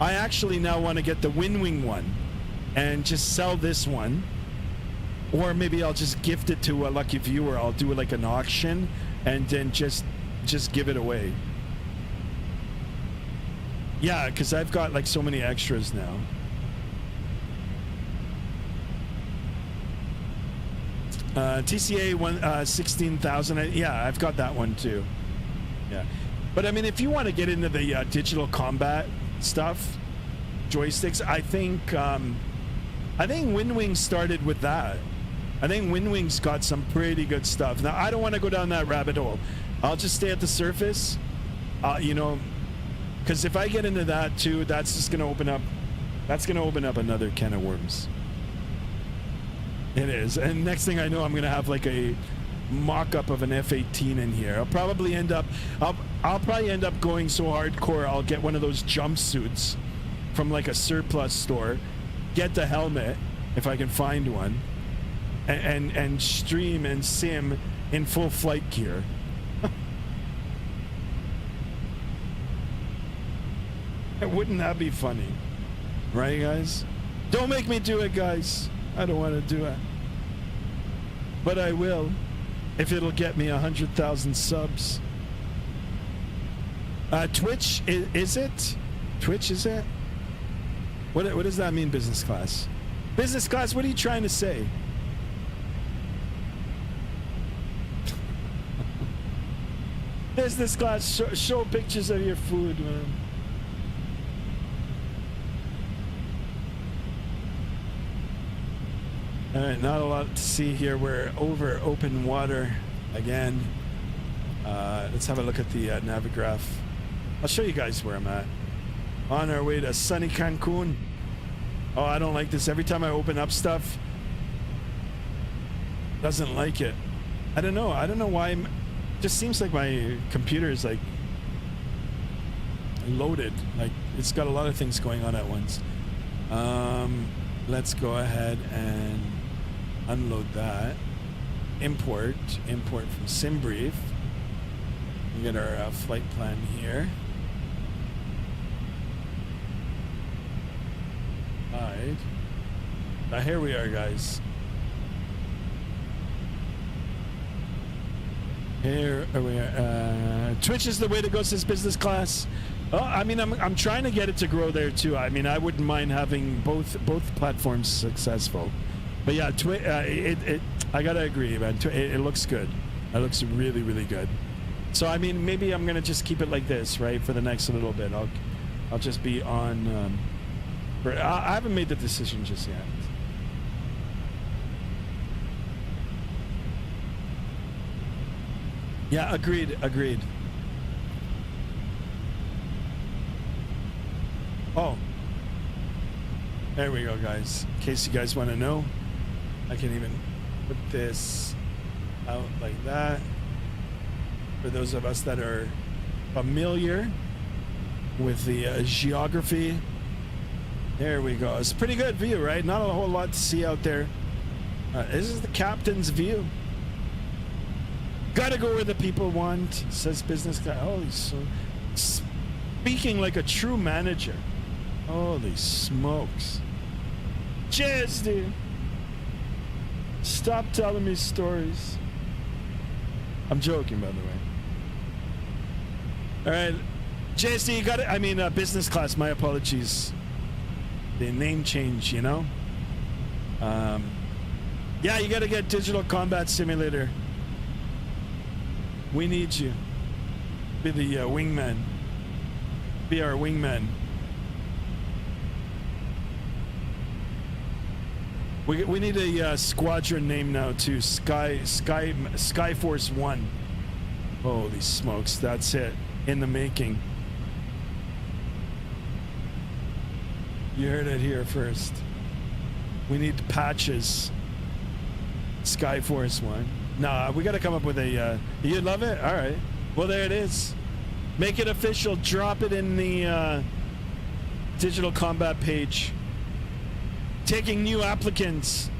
I actually now want to get the WinWing one and just sell this one, or maybe I'll just gift it to a lucky viewer. I'll do like an auction and then just give it away. Yeah, because I've got like so many extras now. TCA 16,000. Yeah, I've got that one too. Yeah, but I mean, if you want to get into the digital combat stuff, joysticks, I think WinWing started with that. I think WinWing's got some pretty good stuff. Now I don't want to go down that rabbit hole. I'll just stay at the surface, you know, because if I get into that too, that's just gonna open up another can of worms. It is. And next thing I know, I'm gonna have like a mock-up of an F-18 in here. I'll probably end up going so hardcore I'll get one of those jumpsuits from like a surplus store, get the helmet if I can find one, and stream and sim in full flight gear. Wouldn't that be funny? Right, guys? Don't make me do it, guys. I don't want to do it. But I will, if it'll get me 100,000 subs. Twitch, is it? Twitch, is it? What does that mean, business class? Business class, what are you trying to say? Business class, show pictures of your food, man. All right, not a lot to see here. We're over open water again. Let's have a look at the Navigraph. I'll show you guys where I'm at. On our way to sunny Cancun. Oh, I don't like this. Every time I open up stuff, doesn't like it. I don't know. I don't know why. Just seems like my computer is like loaded. Like it's got a lot of things going on at once. Let's go ahead and unload that. Import from SimBrief. We get our flight plan here. Right. Now here we are, guys. Here we are. Twitch is the way to go, says business class. Oh, I mean, I'm trying to get it to grow there too. I mean, I wouldn't mind having both platforms successful. But yeah, I gotta agree, man. It looks good. It looks really, really good. So I mean, maybe I'm gonna just keep it like this, right, for the next little bit. I'll just be on. I haven't made the decision just yet. . Yeah, agreed. Oh, there we go, guys. In case you guys want to know, I can even put this out like that. For those of us that are familiar with the geography, there we go. It's a pretty good view, right? Not a whole lot to see out there. This is the captain's view. Gotta go where the people want, says business guy. Holy so speaking like a true manager. Holy smokes. Cheers, dude. Stop telling me stories. I'm joking, by the way. All right, JSD, you got it. I mean, business class. My apologies. The name change, you know. Yeah, you got to get Digital Combat Simulator. We need you. Be the wingman. Be our wingman. We need a squadron name now too. Sky Force 1. Holy smokes, that's it. In the making. You heard it here first. We need patches. Sky Force 1. Nah, we gotta come up with a you love it? Alright. Well, there it is. Make it official. Drop it in the Digital Combat page. Taking new applicants.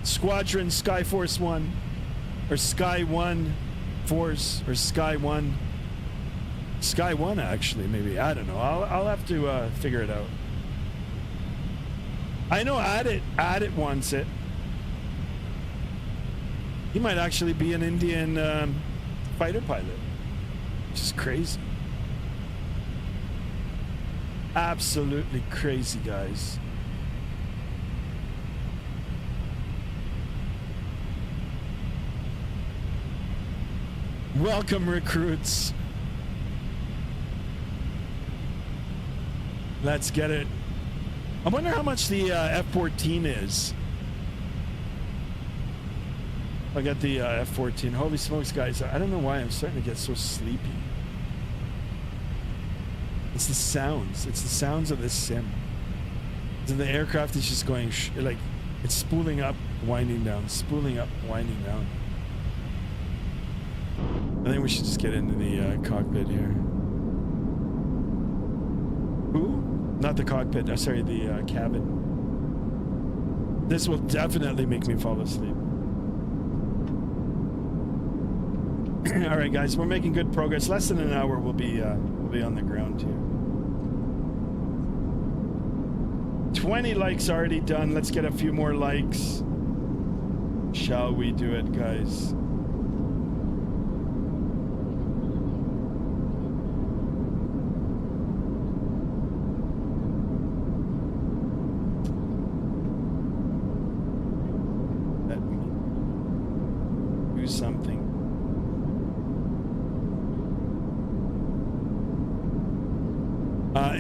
Squadron Sky Force 1. Or Sky 1 Force. Or Sky 1. Sky 1 actually, maybe. I don't know. I'll have to figure it out. I know Addit wants it. He might actually be an Indian fighter pilot. Which is crazy. Absolutely crazy, guys. Welcome, recruits. Let's get it. I wonder how much the F-14 is. I got the F-14. Holy smokes, guys. I don't know why I'm starting to get so sleepy. It's the sounds. It's the sounds of this sim. So the aircraft is just going, like, it's spooling up, winding down, spooling up, winding down. I think we should just get into the cockpit here. Who? Not the cockpit. Sorry, the cabin. This will definitely make me fall asleep. All right, guys, we're making good progress. Less than an hour, we'll be on the ground here. 20 likes already done. Let's get a few more likes. Shall we do it, guys? Let me do something.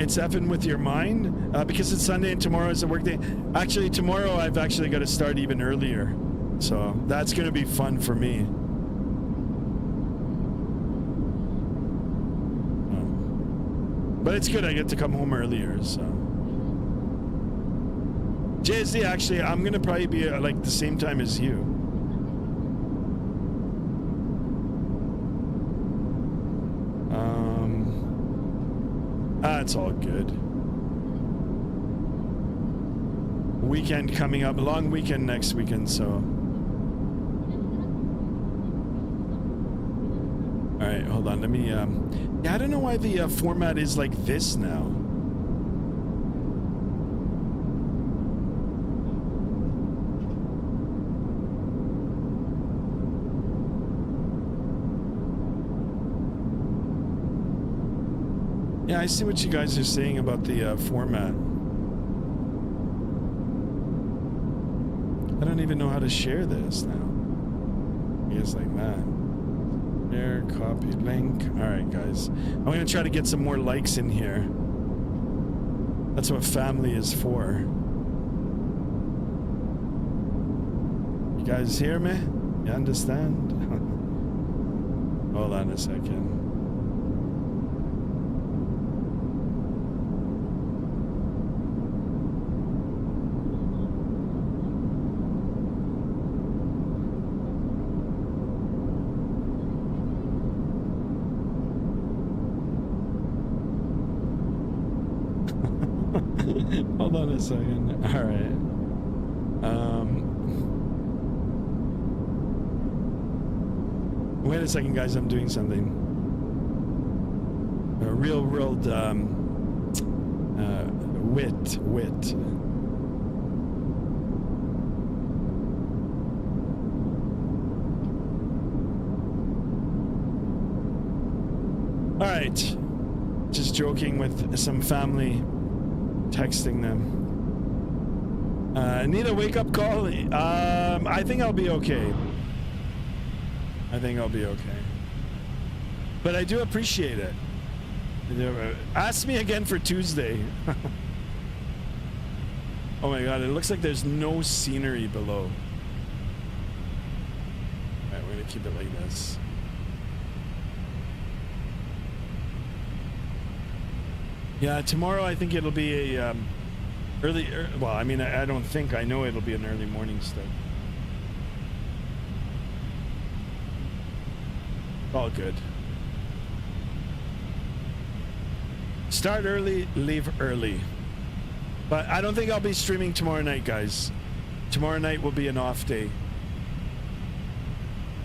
It's effing with your mind because it's Sunday and tomorrow is a work day. Actually, tomorrow I've actually got to start even earlier, so that's going to be fun for me. But it's good I get to come home earlier. So JSD, actually, I'm going to probably be like the same time as you. That's all good. Weekend coming up, long weekend next weekend, so. All right, hold on. Let me, yeah, I don't know why the format is like this now. Yeah, I see what you guys are saying about the format. I don't even know how to share this now. It's like that. There, copy link. All right, guys. I'm going to try to get some more likes in here. That's what family is for. You guys hear me? You understand? Hold on a second. Hold on a second. All right. Wait a second, guys. I'm doing something. A real world wit. All right. Just joking with some family. Texting them. Need a wake-up call? I think I'll be okay. But I do appreciate it. Ask me again for Tuesday. Oh my god, it looks like there's no scenery below. Alright, we're gonna keep it like this. Yeah, tomorrow I think it'll be a well, I mean, I don't think, I know it'll be an early morning start. All good. Start early, leave early. But I don't think I'll be streaming tomorrow night, guys. Tomorrow night will be an off day.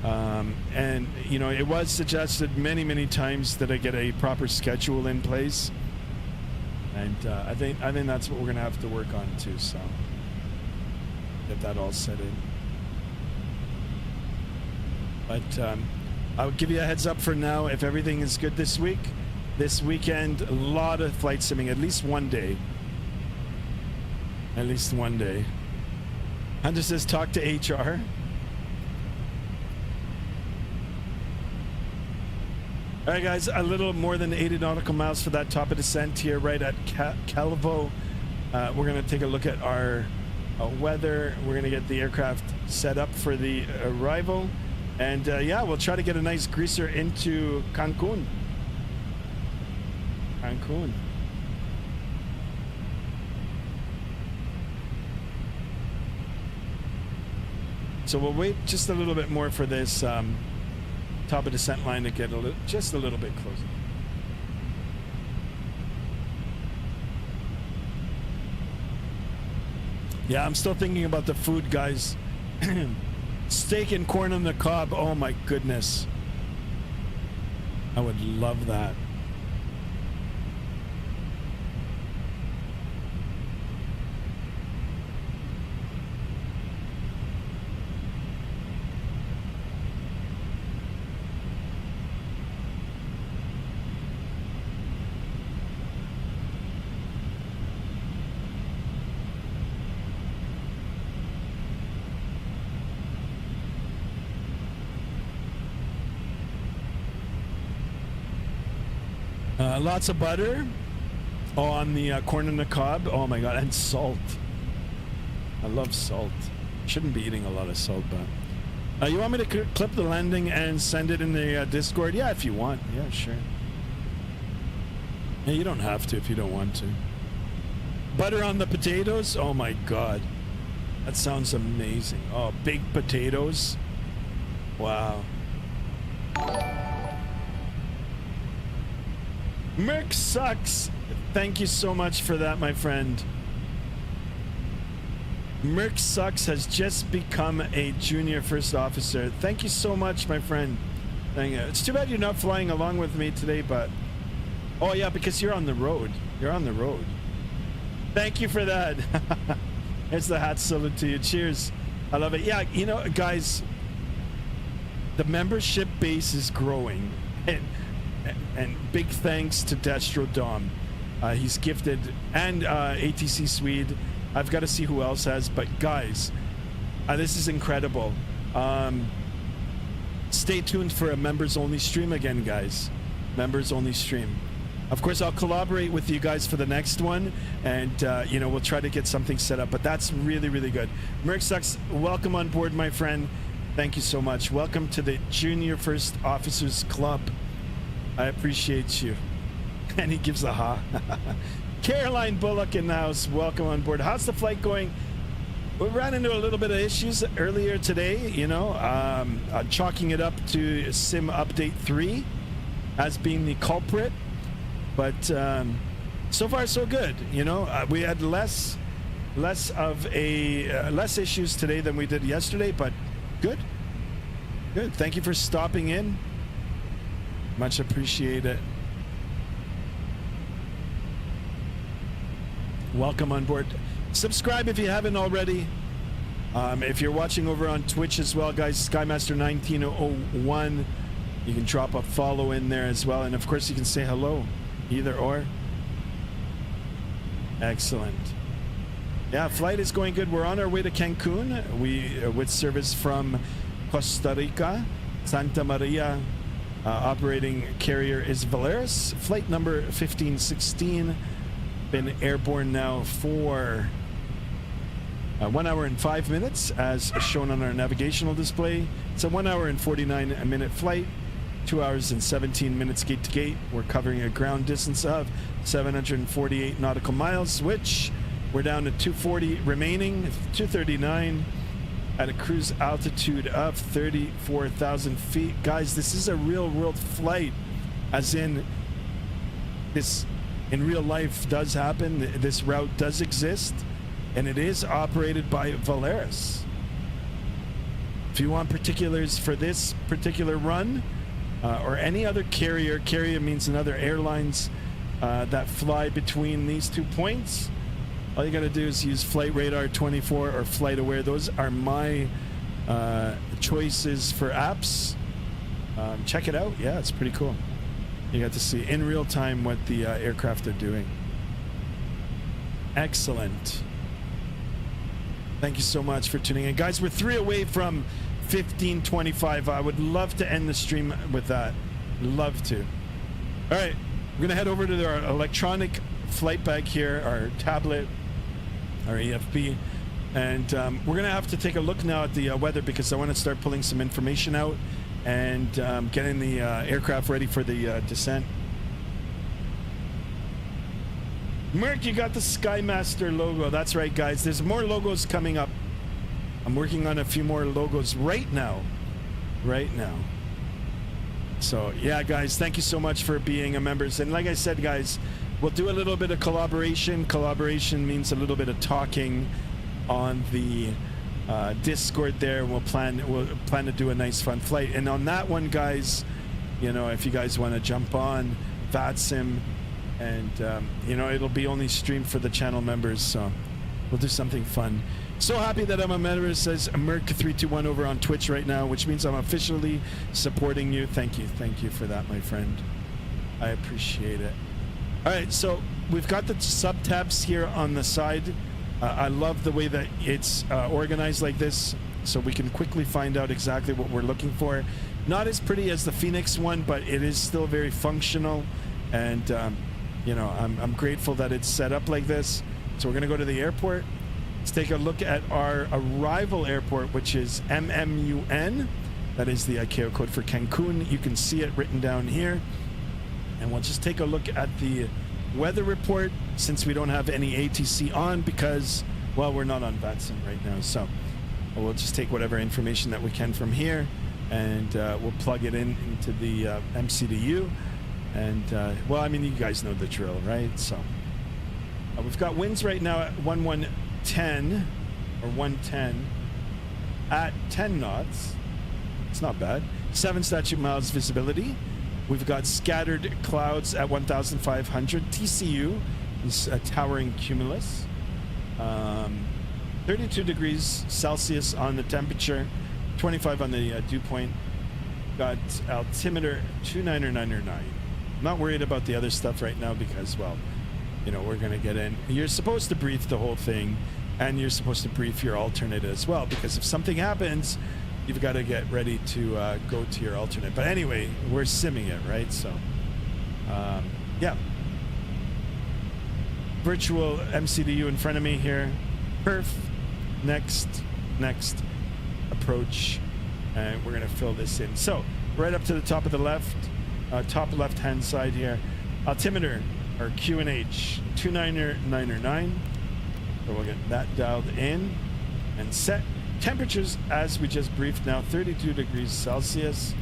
And, you know, it was suggested many times that I get a proper schedule in place. And I think that's what we're gonna have to work on too. So get that all set in. But I'll give you a heads up for now. If everything is good this week, this weekend, a lot of flight simming. At least one day. At least one day. Hunter says talk to HR. All right, guys, a little more than 80 nautical miles for that top of descent here right at Calvo. We're going to take a look at our weather. We're going to get the aircraft set up for the arrival. And yeah, we'll try to get a nice greaser into Cancun. So we'll wait just a little bit more for this top of descent line to get just a little bit closer. Yeah, I'm still thinking about the food, guys. Steak and corn on the cob. Oh my goodness. I would love that. Lots of butter on the corn on the cob. Oh my god, and salt. I love salt. Shouldn't be eating a lot of salt, but you want me to clip the landing and send it in the Discord? Yeah, if you want. Yeah, sure. Yeah, you don't have to if you don't want to. Butter on the potatoes. Oh my god, that sounds amazing. Oh, baked potatoes. Wow. Merc sucks. Thank you so much for that, my friend. Merc sucks has just become a junior first officer. Thank you so much, my friend. Thank you. It's too bad you're not flying along with me today, but oh yeah, because you're on the road. You're on the road. Thank you for that. There's the hat salute to you. Cheers. I love it. Yeah, you know, guys, the membership base is growing. And big thanks to Destro Dom. He's gifted, and ATC Swede. I've got to see who else has, but guys, this is incredible. Stay tuned for a members only stream again, guys. Members only stream. Of course, I'll collaborate with you guys for the next one, and you know, we'll try to get something set up, but that's really good. Merc Sucks, welcome on board, my friend. Thank you so much. Welcome to the Junior First Officers Club. I appreciate you. And he gives a ha. Caroline Bullock in the house. Welcome on board. How's the flight going? We ran into a little bit of issues earlier today, you know, chalking it up to Sim Update 3 as being the culprit. But so far, so good. You know, we had less issues today than we did yesterday, but good. Thank you for stopping in. Much appreciate it. Welcome on board. Subscribe if you haven't already. If you're watching over on Twitch as well, guys, Skymaster 1901, you can drop a follow in there as well, and of course you can say hello, either or. Excellent. Yeah, flight is going good. We're on our way to Cancun. With service from Costa Rica, Santa Maria. Operating carrier is Valeris. Flight number 1516. Been airborne now for 1 hour and 5 minutes, as shown on our navigational display. It's a 1 hour and 49-minute flight. 2 hours and 17 minutes gate to gate. We're covering a ground distance of 748 nautical miles, which we're down to 240 remaining, 239 at a cruise altitude of 34,000 feet. Guys, this is a real world flight, as in this in real life does happen. This route does exist, and it is operated by Valeris. If you want particulars for this particular run, or any other carrier means another airlines that fly between these 2 points, all you gotta do is use Flight Radar 24 or Flight Aware. Those are my choices for apps. Check it out. Yeah, it's pretty cool. You got to see in real time what the aircraft are doing. Excellent. Thank you so much for tuning in, guys. We're 3 away from 1525. I would love to end the stream with that. Love to. All right, we're gonna head over to our electronic flight bag here, our tablet, our EFB, and we're gonna have to take a look now at the weather, because I want to start pulling some information out and getting the aircraft ready for the descent. Merc, you got the Skymaster logo. That's right, guys. There's more logos coming up. I'm working on a few more logos right now. So yeah, guys, thank you so much for being a members. And like I said, guys, we'll do a little bit of collaboration. Collaboration means a little bit of talking on the Discord there. We'll plan to do a nice fun flight. And on that one, guys, you know, if you guys want to jump on Vatsim, and you know, it'll be only streamed for the channel members, so we'll do something fun. So happy that I'm a member, says Merc321 over on Twitch right now, which means I'm officially supporting you. Thank you for that, my friend. I appreciate it. All right, so we've got the sub tabs here on the side. I love the way that it's organized like this, so we can quickly find out exactly what we're looking for. Not as pretty as the Phoenix one, but it is still very functional, and you know, I'm grateful that it's set up like this. So we're gonna go to the airport. Let's take a look at our arrival airport, which is MMUN. That is the ICAO code for Cancun. You can see it written down here. And we'll just take a look at the weather report, since we don't have any ATC on, because, well, we're not on Vatsim right now. So we'll just take whatever information that we can from here, and we'll plug it into the MCDU. And, well, I mean, you guys know the drill, right? So we've got winds right now at 110 at 10 knots. It's not bad. 7 statute miles visibility. We've got scattered clouds at 1,500. TCU is a towering cumulus. 32 degrees Celsius on the temperature. 25 on the dew point. Got altimeter 29909. Not worried about the other stuff right now, because, well, you know, we're gonna get in. You're supposed to brief the whole thing, and you're supposed to brief your alternate as well, because if something happens, you've got to get ready to go to your alternate. But anyway, we're simming it, right? So yeah, virtual MCDU in front of me here. Perf. Next approach and we're going to fill this in. So right up to the top of the left, top left hand side here, altimeter or QNH 29909. So we'll get that dialed in and set. Temperatures, as we just briefed now, 32 degrees Celsius.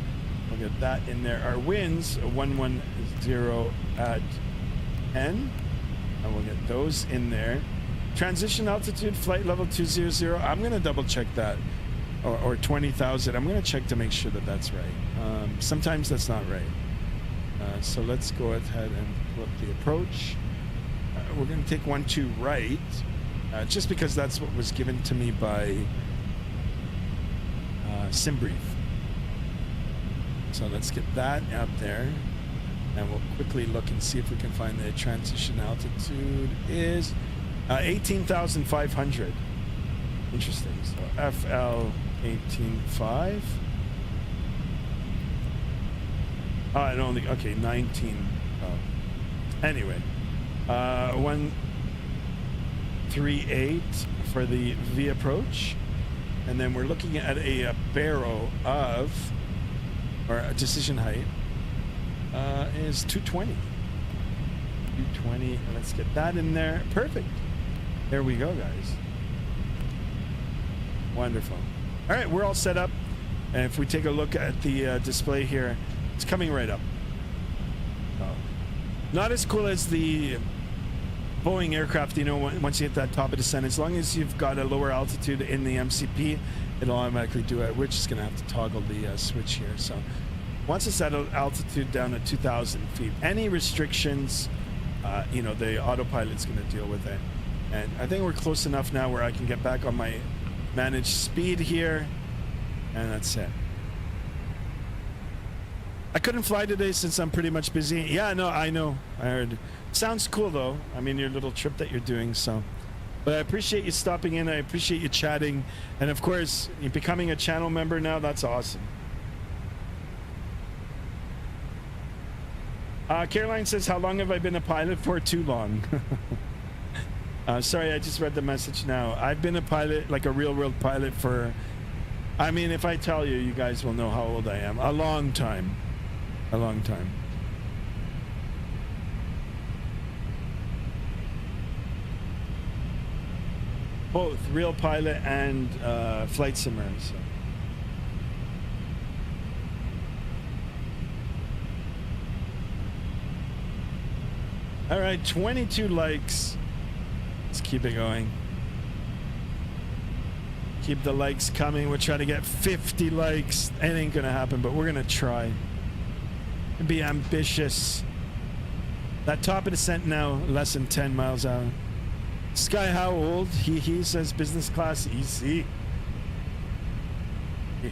We'll get that in there. Our winds 110 at 10, and we'll get those in there. Transition altitude, flight level 200. I'm going to double check that, or 20,000. I'm going to check to make sure that that's right. Sometimes that's not right. So let's go ahead and pull up the approach. We're going to take 12 right, just because that's what was given to me by SimBrief. So let's get that out there, and we'll quickly look and see if we can find the transition altitude is 18,500. Interesting. So FL 18.5. Oh, it only, okay, 19. Oh. Anyway, 138 for the V approach. And then we're looking at a barrow of, or a decision height, is 220. 220, let's get that in there. Perfect. There we go, guys. Wonderful. All right, we're all set up. And if we take a look at the display here, it's coming right up. Oh. Not as cool as the Boeing aircraft, you know, once you hit that top of descent. As long as you've got a lower altitude in the MCP, it'll automatically do it. We're just going to have to toggle the switch here. So once it's at altitude down at 2,000 feet, any restrictions, you know, the autopilot's going to deal with it. And I think we're close enough now where I can get back on my managed speed here. And that's it. I couldn't fly today since I'm pretty much busy. Yeah, no, I know. I heard. Sounds cool, though. I mean, your little trip that you're doing, so. But I appreciate you stopping in. I appreciate you chatting. And, of course, you're becoming a channel member now. That's awesome. Caroline says, how long have I been a pilot for? Too long. Sorry, I just read the message now. I've been a pilot, like a real-world pilot for, I mean, if I tell you, you guys will know how old I am. A long time. A long time. Both real pilot and flight simmer. So. All right, 22 likes. Let's keep it going. Keep the likes coming. We're trying to get 50 likes. It ain't gonna happen, but we're gonna try. And be ambitious. That top of descent now, less than 10 miles an hour. Sky, how old? He says business class EC. The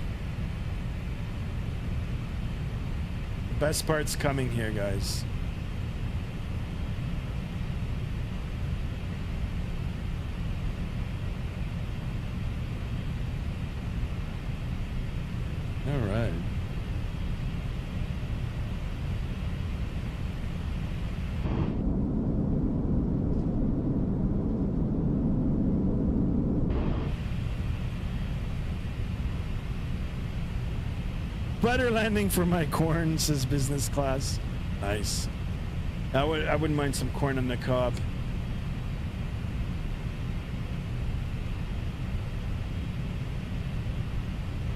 best part's coming here, guys. All right. Better landing for my corn, says business class. Nice. I wouldn't mind some corn on the cob.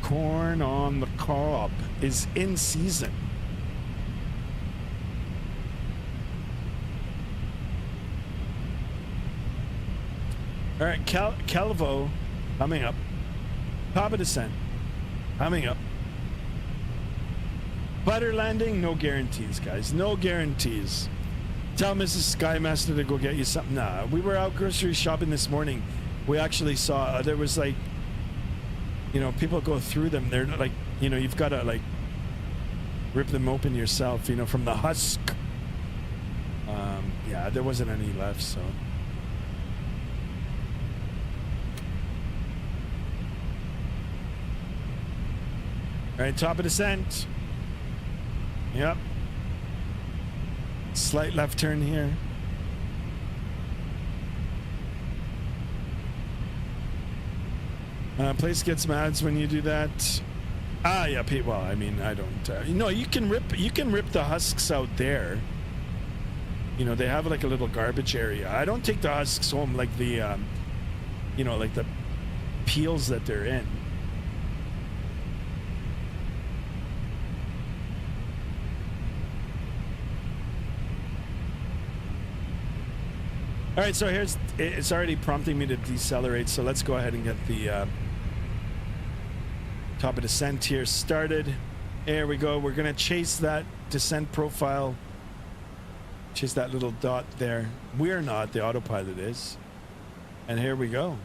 Corn on the cob is in season. All right, Calvo coming up. Top of descent coming up. Butter landing, no guarantees, guys. No guarantees. Tell Mrs. Skymaster to go get you something. Nah, we were out grocery shopping this morning. We actually saw there was like, you know, people go through them. They're like, you know, you've got to like rip them open yourself, you know, from the husk. Yeah, there wasn't any left, so. All right, top of descent. Yep. Slight left turn here. Place gets mad when you do that. Ah, yeah. Well, I mean, I don't. No, you can rip the husks out there. You know, they have like a little garbage area. I don't take the husks home, like the, you know, like the peels that they're in. All right, so it's already prompting me to decelerate, so let's go ahead and get the top of descent here started. There we go. We're going to chase that descent profile. Chase that little dot there. We're not, the autopilot is. And here we go.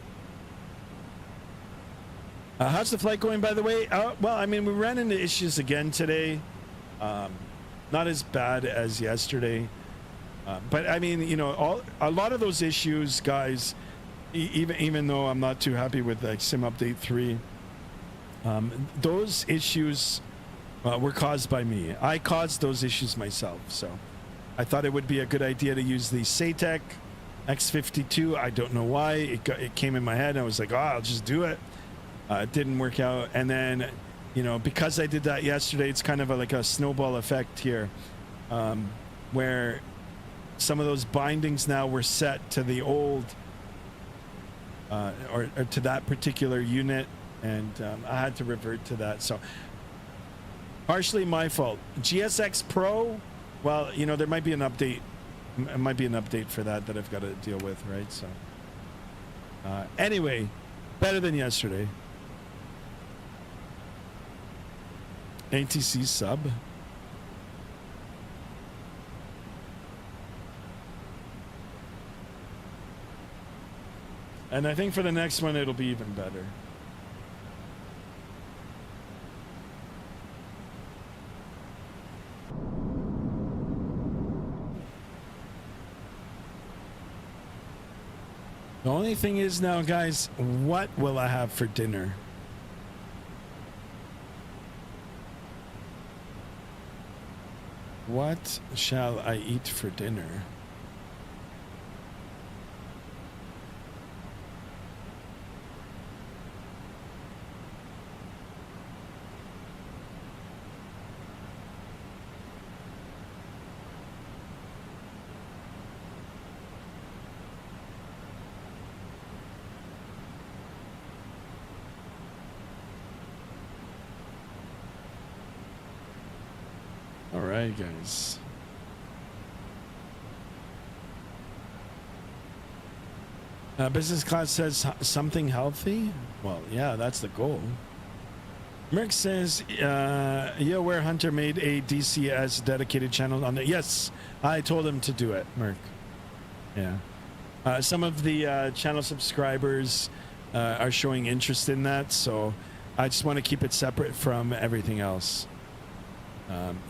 How's the flight going, by the way? Well, I mean, we ran into issues again today. Not as bad as yesterday. But I mean, you know, a lot of those issues, guys, even though I'm not too happy with like Sim Update 3, those issues were caused by me. I caused those issues myself. So I thought it would be a good idea to use the Satec X52. I don't know why. It came in my head and I was like, oh, I'll just do it. It didn't work out. And then, you know, because I did that yesterday, it's kind of like a snowball effect here, where some of those bindings now were set to the old or to that particular unit, and I had to revert to that. So partially my fault. GSX Pro, well, you know, there might be an update. It might be an update for that I've got to deal with, right? So anyway, better than yesterday. ATC sub. And I think for the next one, it'll be even better. The only thing is now, guys, what will I have for dinner? What shall I eat for dinner? All right, guys. Business class says something healthy. Well, yeah, that's the goal. Merck says, you aware Hunter made a DCS dedicated channel on the... Yes, I told him to do it, Merck. Yeah. Some of the channel subscribers are showing interest in that, so I just want to keep it separate from everything else.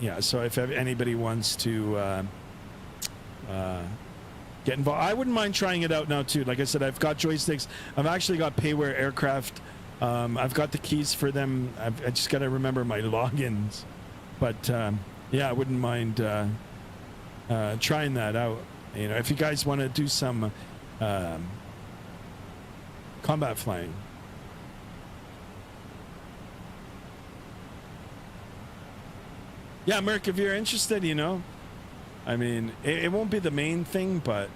Yeah, so if anybody wants to get involved, I wouldn't mind trying it out now too. Like I said, I've got joysticks. I've actually got Payware Aircraft. I've got the keys for them. I just got to remember my logins. But yeah, I wouldn't mind trying that out. You know, if you guys want to do some combat flying. Yeah, Merc, if you're interested, you know, I mean, it won't be the main thing, but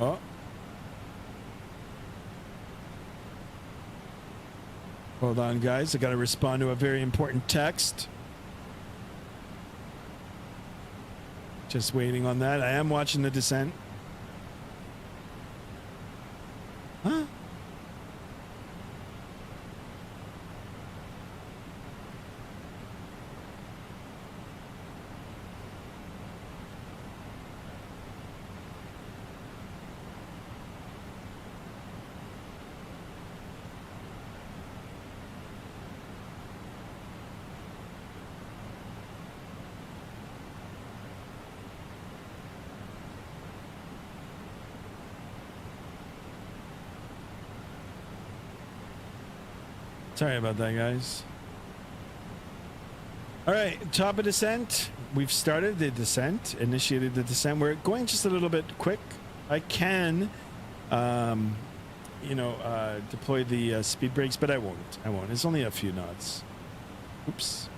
oh, hold on, guys. I got to respond to a very important text. Just waiting on that. I am watching the descent. Huh? Sorry about that, guys. All right, top of descent. We've started the descent, initiated the descent. We're going just a little bit quick. I can deploy the speed brakes, but I won't. It's only a few knots. Oops.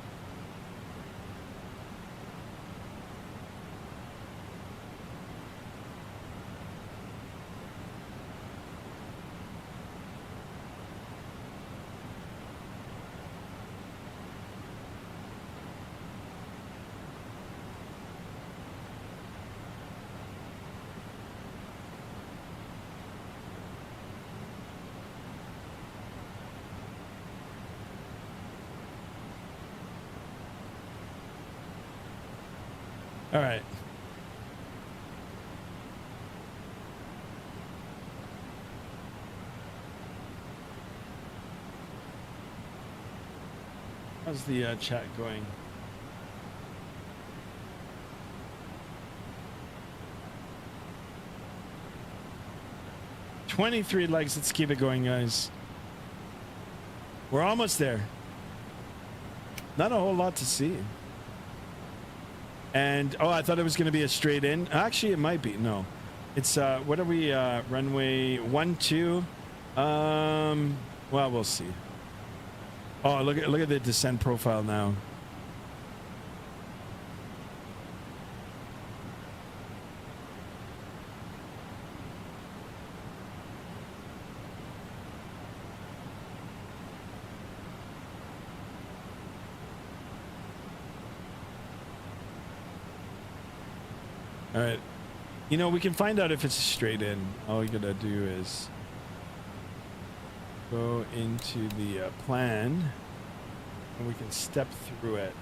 All right. How's the chat going? $23 likes. Let's keep it going, guys. We're almost there. Not a whole lot to see. And oh, I thought it was going to be a straight in. Actually, it might be. No, it's what are we? Runway 12. Well, we'll see. Oh, look at the descent profile now. All right, we can find out if it's straight in. All you gotta do is go into the plan, and we can step through it.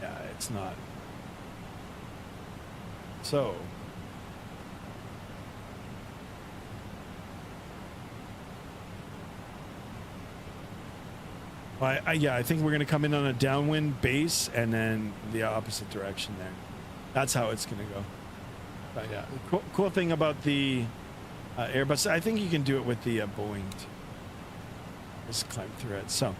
Yeah, it's not. So. I think we're gonna come in on a downwind base and then the opposite direction there. That's how it's gonna go. But yeah, cool thing about the Airbus, I think you can do it with the Boeing too. Just climb through it. So.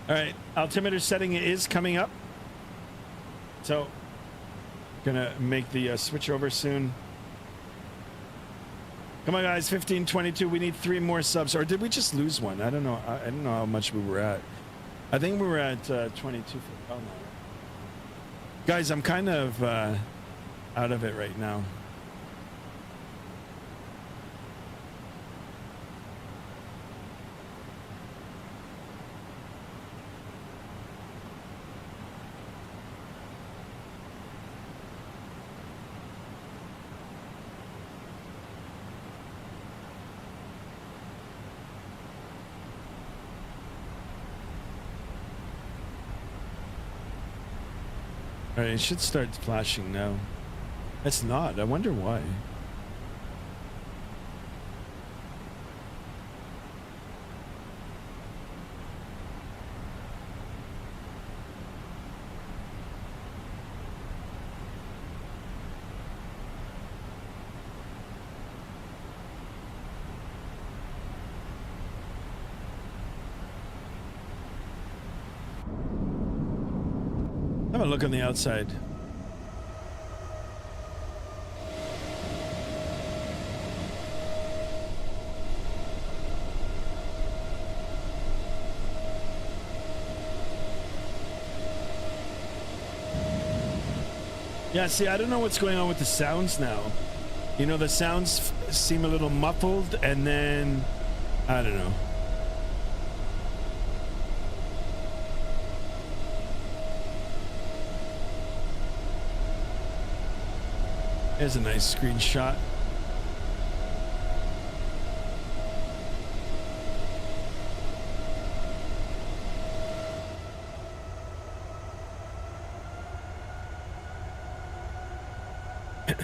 All right, altimeter setting is coming up. So, gonna make the switch over soon. Come on, guys, 15:22. We need 3 more subs, or did we just lose one? I don't know. I don't know how much we were at. I think we were at 22 for now. Guys, I'm kind of out of it right now. All right, it should start flashing now. It's not. I wonder why. Have a look on the outside. Yeah, see, I don't know what's going on with the sounds now. The sounds seem a little muffled, and then I don't know. There's a nice screenshot.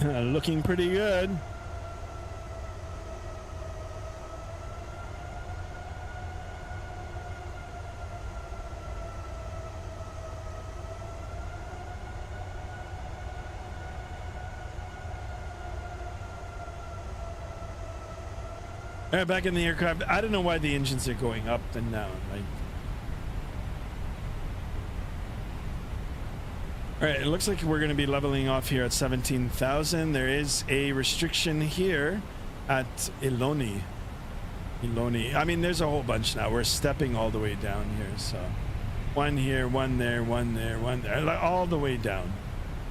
Looking pretty good. All right, back in the aircraft. I don't know why the engines are going up and down. Like, all right, it looks like we're going to be leveling off here at 17,000. There is a restriction here at Iloni. I mean, there's a whole bunch now. We're stepping all the way down here. So one here, one there, one there, one there, like all the way down,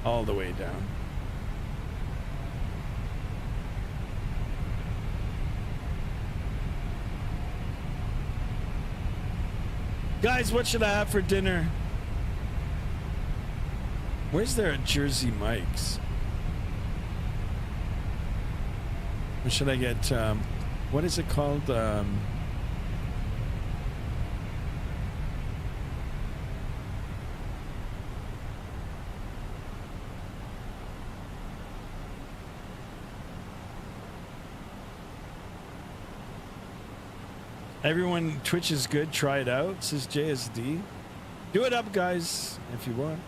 all the way down. Guys, what should I have for dinner? Where's there a Jersey Mike's? Or should I get, what is it called? Everyone, Twitch is good. Try it out, says JSD. Do it up, guys, if you want.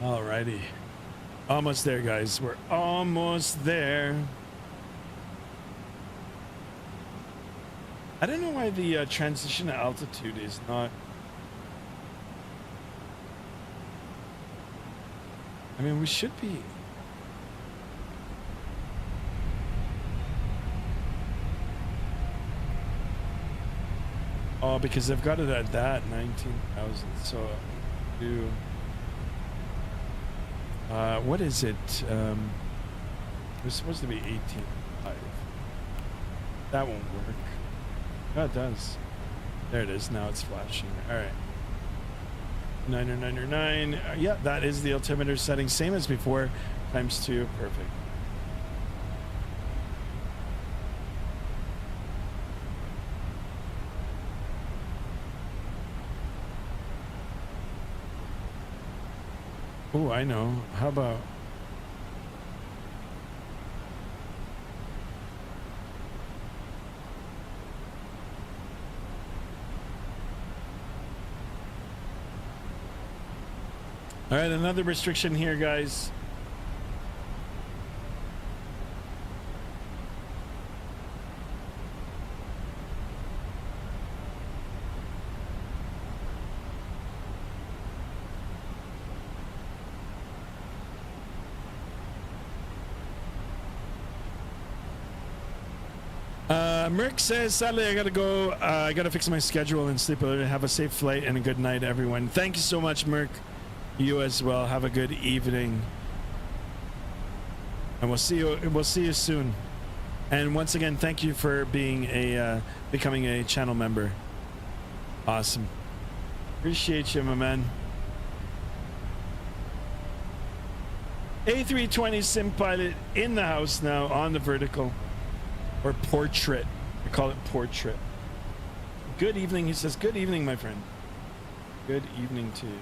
Alrighty. Almost there, guys. We're almost there. I don't know why the transition to altitude is not... I mean, we should be... Oh, because they've got it at that 19,000. So, do... what is it? It was supposed to be 18.5. That won't work. Oh, it does. There it is. Now it's flashing. All right. 999. Yeah, that is the altimeter setting. Same as before. ×2. Perfect. Oh, I know. How about... All right, another restriction here, guys. Merck says, sadly, I gotta go. I gotta fix my schedule and sleep early. Have a safe flight and a good night, everyone. Thank you so much, Merck. You as well. Have a good evening, and we'll see you. We'll see you soon. And once again, thank you for being a becoming a channel member. Awesome. Appreciate you, my man. A320 sim pilot in the house now on the vertical, or portrait. I call it portrait. Good evening. He says, good evening, my friend. Good evening to you.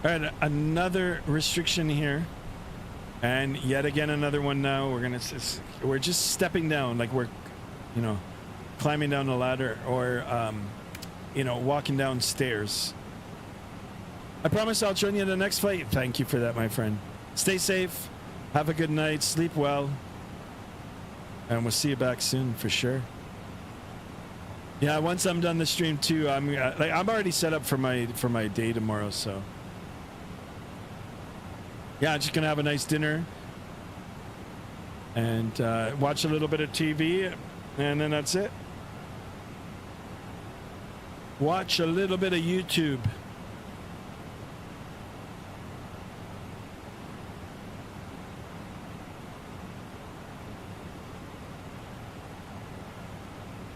All right, another restriction here, and yet again another one. Now we're just stepping down, like we're, you know, climbing down the ladder, or you know, walking down stairs. I promise I'll join you in the next flight. Thank you for that, my friend. Stay safe, have a good night, sleep well, and we'll see you back soon for sure. Yeah, once I'm done the stream too, I'm already set up for my day tomorrow, so. Yeah, just gonna have a nice dinner and watch a little bit of TV, and then that's it. Watch a little bit of YouTube.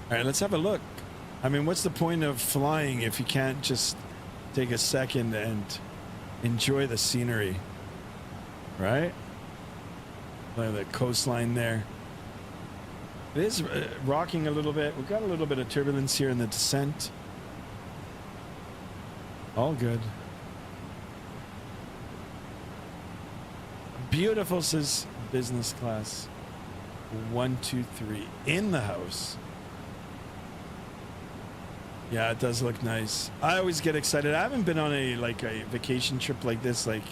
All right, let's have a look. I mean, what's the point of flying if you can't just take a second and enjoy the scenery? Right? Look at the coastline there. It is rocking a little bit. We've got a little bit of turbulence here in the descent. All good. Beautiful, says business class. 1, 2, 3 in the house. Yeah, it does look nice. I always get excited. I haven't been on a vacation trip like this, like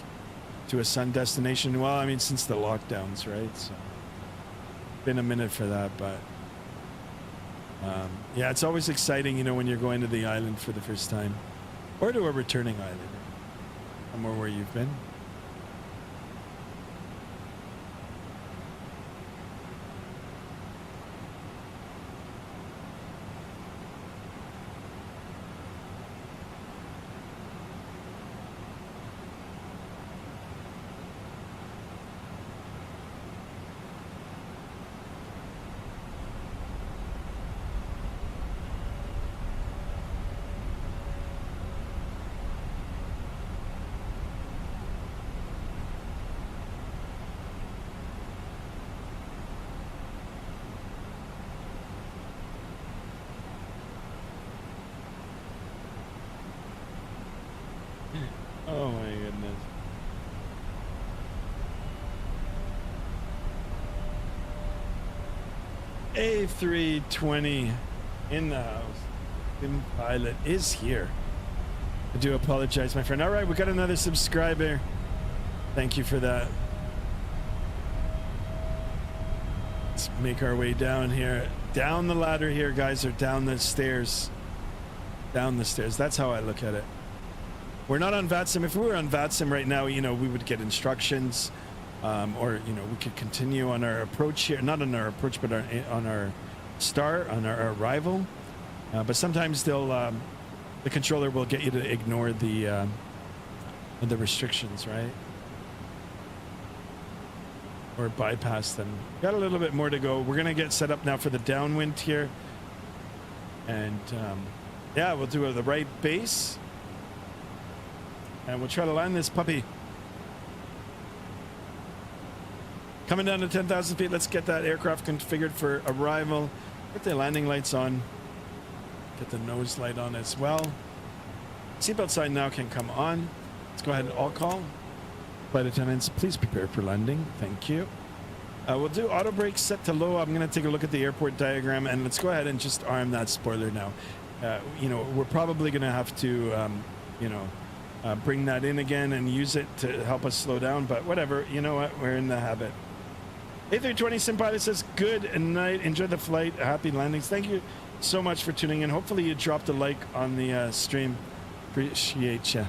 to a sun destination. Well, I mean, since the lockdowns, right? So been a minute for that, but yeah, it's always exciting, you know, when you're going to the island for the first time, or to a returning island, somewhere where you've been. Oh my goodness. A320 in the house. Tim Pilot is here. I do apologize, my friend. All right, we got another subscriber. Thank you for that. Let's make our way down here. Down the ladder here, guys, or down the stairs. Down the stairs. That's how I look at it. We're not on Vatsim. If we were on Vatsim right now, you know, we would get instructions, or, you know, we could continue on our approach here. Not on our approach, but on our start, on our arrival. But sometimes they'll, the controller will get you to ignore the restrictions, right? Or bypass them. Got a little bit more to go. We're going to get set up now for the downwind here. And, yeah, we'll do the right base. And we'll try to land this puppy. Coming down to 10,000 feet. Let's get that aircraft configured for arrival. Get the landing lights on. Get the nose light on as well. Seatbelt sign now can come on. Let's go ahead and all call. Flight attendants, please prepare for landing. Thank you. We'll do auto brakes set to low. I'm going to take a look at the airport diagram, and let's go ahead and just arm that spoiler now. You know, we're probably going to have to, you know, bring that in again and use it to help us slow down, but whatever, you know what, we're in the habit. A320 Sim Pilot says, good night, enjoy the flight, happy landings. Thank you so much for tuning in. Hopefully you dropped a like on the stream. Appreciate you.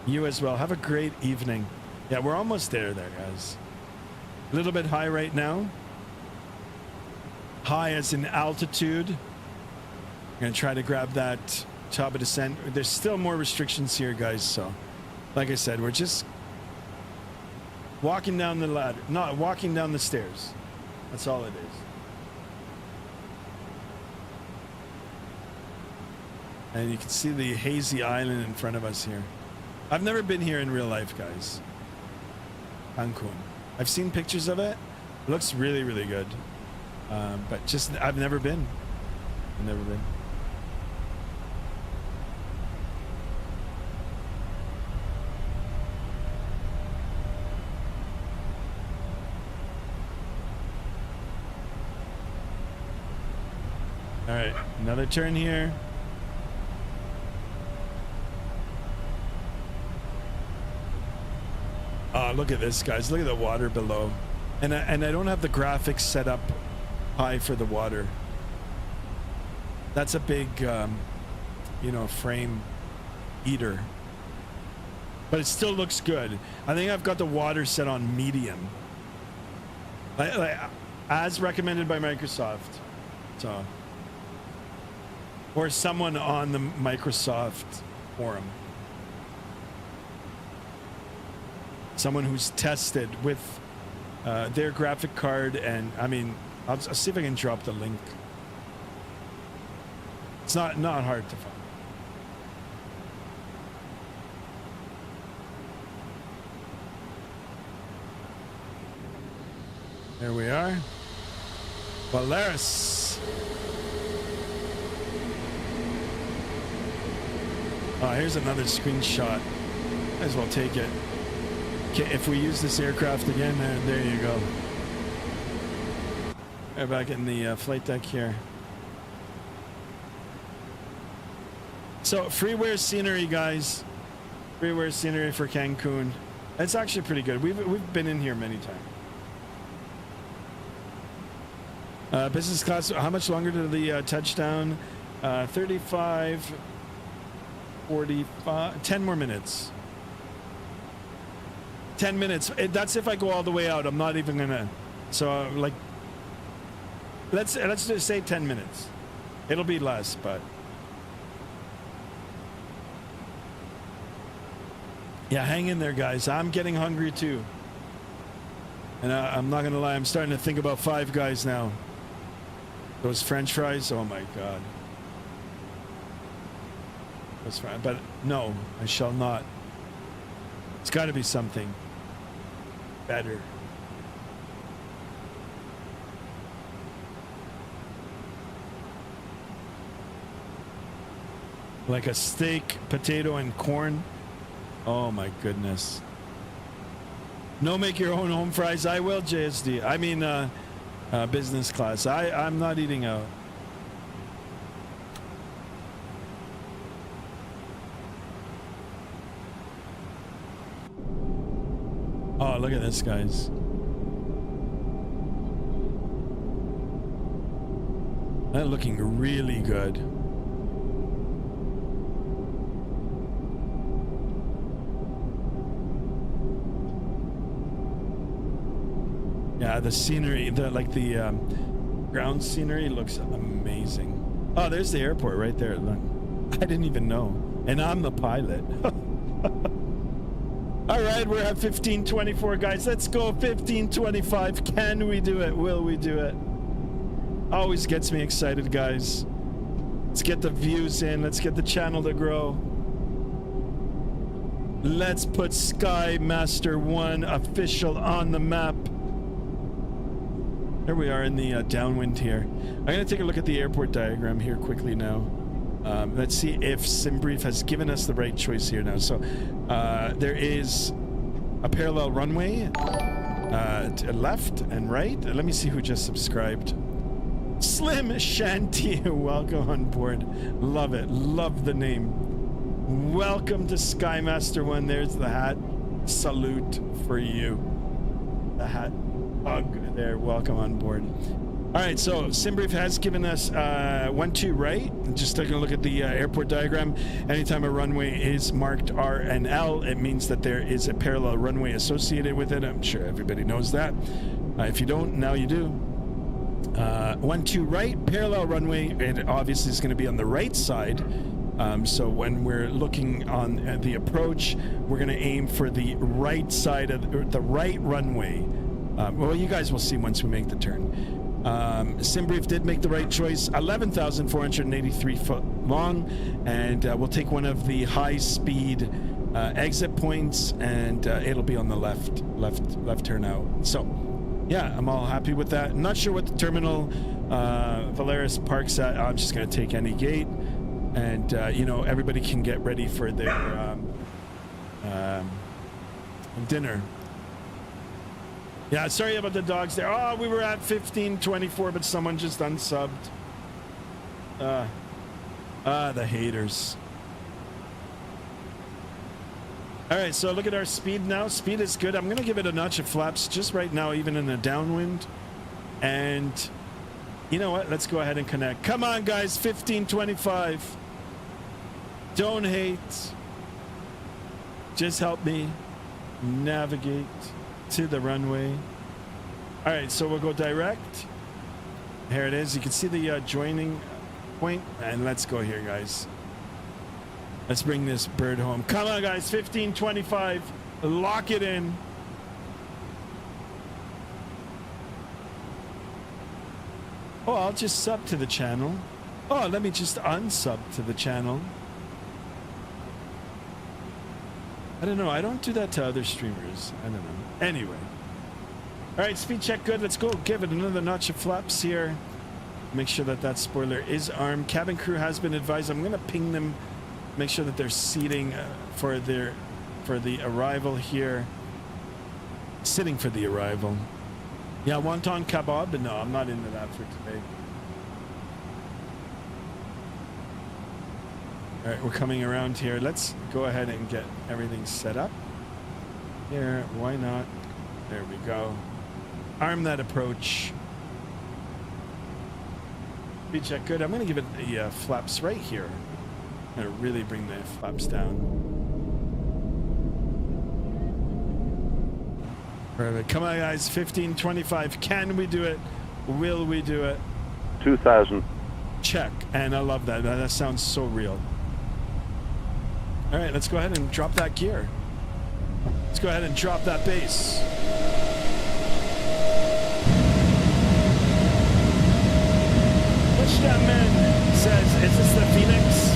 You as well. Have a great evening. Yeah, we're almost there, guys. A little bit high right now. High as in altitude. I'm gonna try to grab that top of descent. There's still more restrictions here, guys, so like I said, we're just walking down the ladder, not walking down the stairs. That's all it is. And you can see the hazy island in front of us here. I've never been here in real life, guys. Cancun. I've seen pictures of it. It looks really, really good. But just, I've never been. I've never been. All right, another turn here. Oh, look at this, guys. Look at the water below. And I don't have the graphics set up high for the water. That's a big, you know, frame eater. But it still looks good. I think I've got the water set on medium. Like, as recommended by Microsoft. So... or someone on the Microsoft forum. Someone who's tested with their graphic card, and I mean, I'll see if I can drop the link. It's not hard to find. There we are. Polaris. Oh, here's another screenshot. Might as well take it. Okay, if we use this aircraft again, there you go. We're back in the flight deck here. So, freeware scenery, guys. Freeware scenery for Cancun. It's actually pretty good. We've been in here many times. Business class, how much longer to the touchdown? 35, 45, 10 more minutes. 10 minutes. That's if I go all the way out. I'm not even gonna. So, like, let's just say 10 minutes. It'll be less, but. Yeah, hang in there, guys. I'm getting hungry too. And I'm not gonna lie, I'm starting to think about Five Guys now. Those French fries, oh my God. Those fries, but no, I shall not. It's got to be something better. Like a steak, potato, and corn. Oh my goodness. No, make your own home fries. I will, JSD. I mean, business class. I'm not eating out. Oh, look at this, guys. That's looking really good. Yeah, the scenery, the ground scenery looks amazing. Oh, there's the airport right there. Look. I didn't even know. And I'm the pilot. All right, we're at 15:24, guys. Let's go 15:25. Can we do it? Will we do it? Always gets me excited, guys. Let's get the views in. Let's get the channel to grow. Let's put Sky Master 1 official on the map. There we are in the downwind here. I'm going to take a look at the airport diagram here quickly now. Let's see if SimBrief has given us the right choice here now. So there is a parallel runway to left and right. Let me see who just subscribed. Slim Shanty, welcome on board. Love it. Love the name. Welcome to Skymaster 1. There's the hat. Salute for you. The hat. Hug there. Welcome on board. All right, so SimBrief has given us 1-2 right. Just taking a look at the airport diagram. Anytime a runway is marked R and L, it means that there is a parallel runway associated with it. I'm sure everybody knows that. If you don't, now you do. 1-2 right, parallel runway. It obviously is going to be on the right side. So when we're looking on the approach, we're going to aim for the right side of the right runway. Well, you guys will see once we make the turn. SimBrief did make the right choice. 11,483 foot long, and we'll take one of the high-speed exit points, and it'll be on the left turn out. So, yeah, I'm all happy with that. I'm not sure what the terminal Valeris parks at. I'm just going to take any gate, and you know, everybody can get ready for their dinner. Yeah, sorry about the dogs there. Oh, we were at 15:24, but someone just unsubbed. The haters. All right, so look at our speed now. Speed is good. I'm going to give it a notch of flaps just right now, even in a downwind. And you know what? Let's go ahead and connect. Come on, guys. 15:25. Don't hate. Just help me navigate to the runway. All right, so we'll go direct. Here it is. You can see the joining point, and let's go here, guys. Let's bring this bird home. Come on, guys. 15:25. Lock it in. Oh, I'll just sub to the channel. Oh, let me just unsub to the channel. I don't know. I don't do that to other streamers. I don't know. Anyway. All right, speed check good. Let's go give it another notch of flaps here. Make sure that that spoiler is armed. Cabin crew has been advised. I'm going to ping them make sure that they're seating for the arrival here. Sitting for the arrival. Yeah, wonton kebab, but no, I'm not into that for today. All right, we're coming around here. Let's go ahead and get everything set up. Here, why not? There we go. Arm that approach. Speed check good. I'm going to give it the flaps right here. I'm going to really bring the flaps down. Perfect. Come on, guys. 15:25. Can we do it? Will we do it? 2000. Check. And I love that. That sounds so real. All right, let's go ahead and drop that gear. Let's go ahead and drop that base. Pushback man says, is this the Phoenix?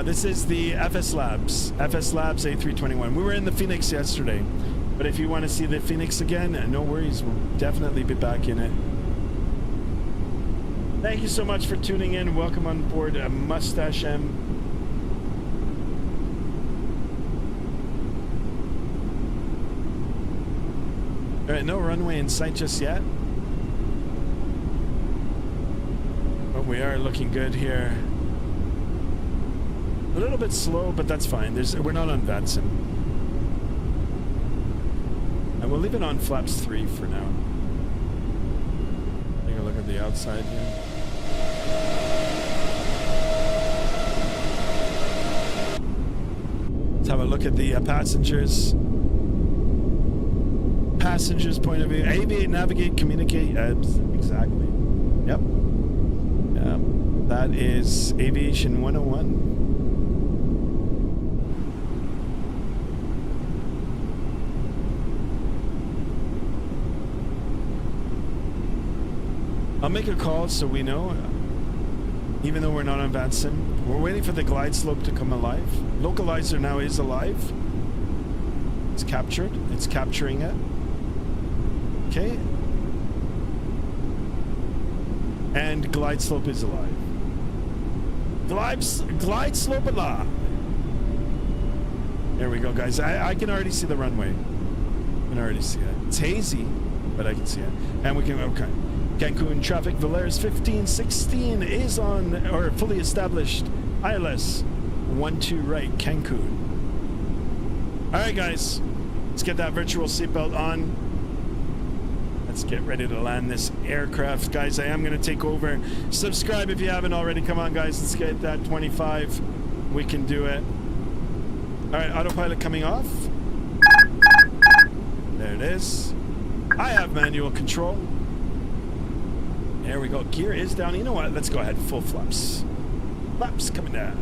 This is the FsLabs. FsLabs A321. We were in the Phoenix yesterday. But if you want to see the Phoenix again, no worries. We'll definitely be back in it. Thank you so much for tuning in. Welcome on board Mustache M. All right, no runway in sight just yet. But we are looking good here. A little bit slow, but that's fine. We're not on Vatsim. And we'll leave it on flaps 3 for now. Take a look at the outside here. Let's have a look at the passengers. Passengers' point of view. Aviate, navigate, communicate. Exactly. Yep. That is Aviation 101. I'll make a call so we know, even though we're not on Vatsim. We're waiting for the glide slope to come alive. Localizer now is alive. It's captured. It's capturing it. Okay. And glide slope is alive. Glide slope alive. There we go, guys. I can already see the runway. I can already see it. It's hazy, but I can see it. And we can, okay. Cancun traffic, Valeris 1516 is on, or fully established. ILS 12 right, Cancun. All right, guys, let's get that virtual seatbelt on. Let's get ready to land this aircraft. Guys, I am going to take over. Subscribe if you haven't already. Come on, guys, let's get that 25. We can do it. All right, autopilot coming off. There it is. I have manual control. There we go. Gear is down. You know what? Let's go ahead. Full flaps. Flaps coming down.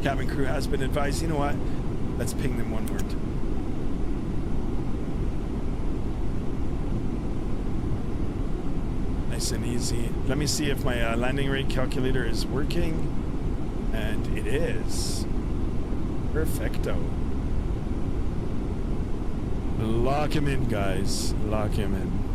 Cabin crew has been advised. You know what? Let's ping them one more time. Nice and easy. Let me see if my landing rate calculator is working. And it is. Perfecto. Lock him in, guys. Lock him in.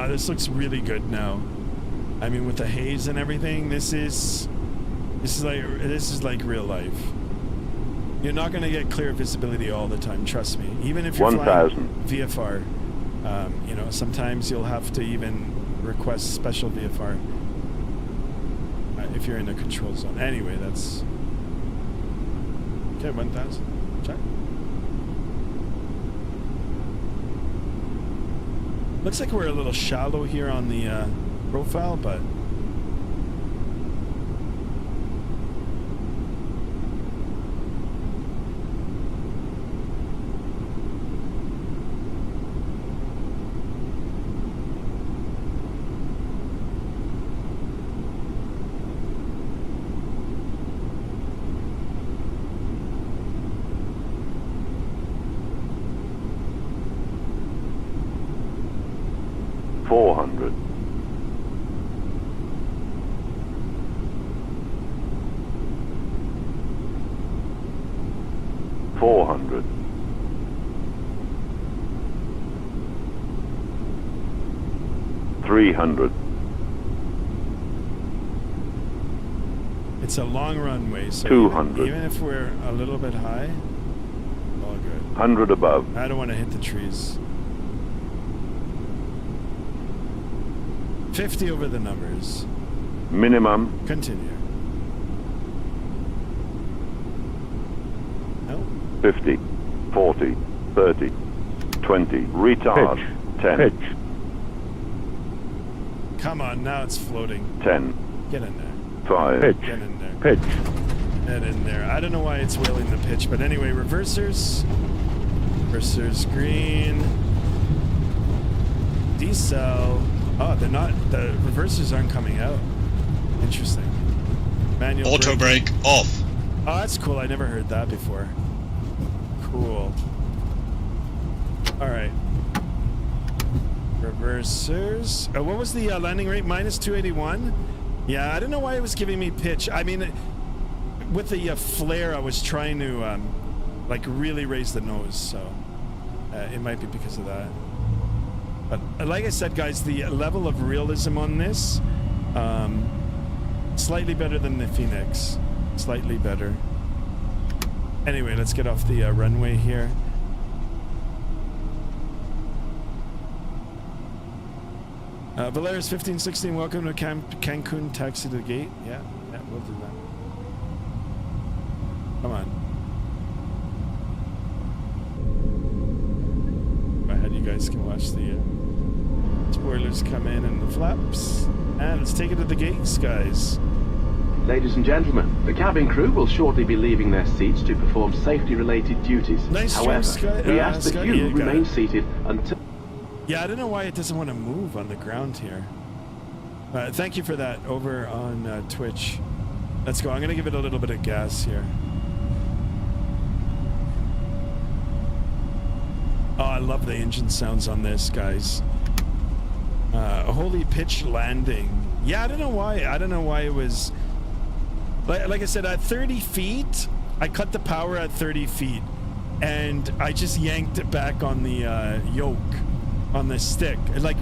This looks really good now. I mean, with the haze and everything, this is like real life. You're not going to get clear visibility all the time. Trust me. Even if you're flying VFR, you know, sometimes you'll have to even request special VFR if you're in a control zone. Anyway, that's okay. 1,000. Check. Looks like we're a little shallow here on the profile, but 400. 300. It's a long runway, so 200. even if we're a little bit high, all good. 100 above. I don't want to hit the trees. 50 over the numbers. Minimum. Continue. No. 50. 40. 30. 20. Retard. Pitch. 10. Pitch. Come on, now it's floating. 10. Get in there. 5. Pitch. Get in there. Pitch. Get in there. I don't know why it's wheeling the pitch, but anyway, reversers. Reversers green. Decel. Oh, they're not. The reversers aren't coming out. Interesting. Manual Auto brake off. Oh, that's cool. I never heard that before. Cool. All right. Reversers. What was the landing rate? Minus 281? Yeah, I don't know why it was giving me pitch. I mean, with the flare, I was trying to, like, really raise the nose, so it might be because of that. But like I said, guys, the level of realism on this, slightly better than the Phoenix. Slightly better. Anyway, let's get off the runway here. Valerius 1516, welcome to Cancun, taxi to the gate. Yeah, we'll do that. Come on. Go ahead, you guys can watch the spoilers come in and the flaps. And let's take it to the gates, guys. Ladies and gentlemen, the cabin crew will shortly be leaving their seats to perform safety-related duties. Nice However, stream, we ask that Scott, you yeah, got remain it. seated until... Yeah, I don't know why it doesn't want to move on the ground here. Thank you for that over on Twitch. Let's go. I'm going to give it a little bit of gas here. Oh, I love the engine sounds on this, guys. A holy pitch landing. Yeah, I don't know why. I don't know why it was... Like I said, at 30 feet, I cut the power at 30 feet. And I just yanked it back on the yoke. On the stick, like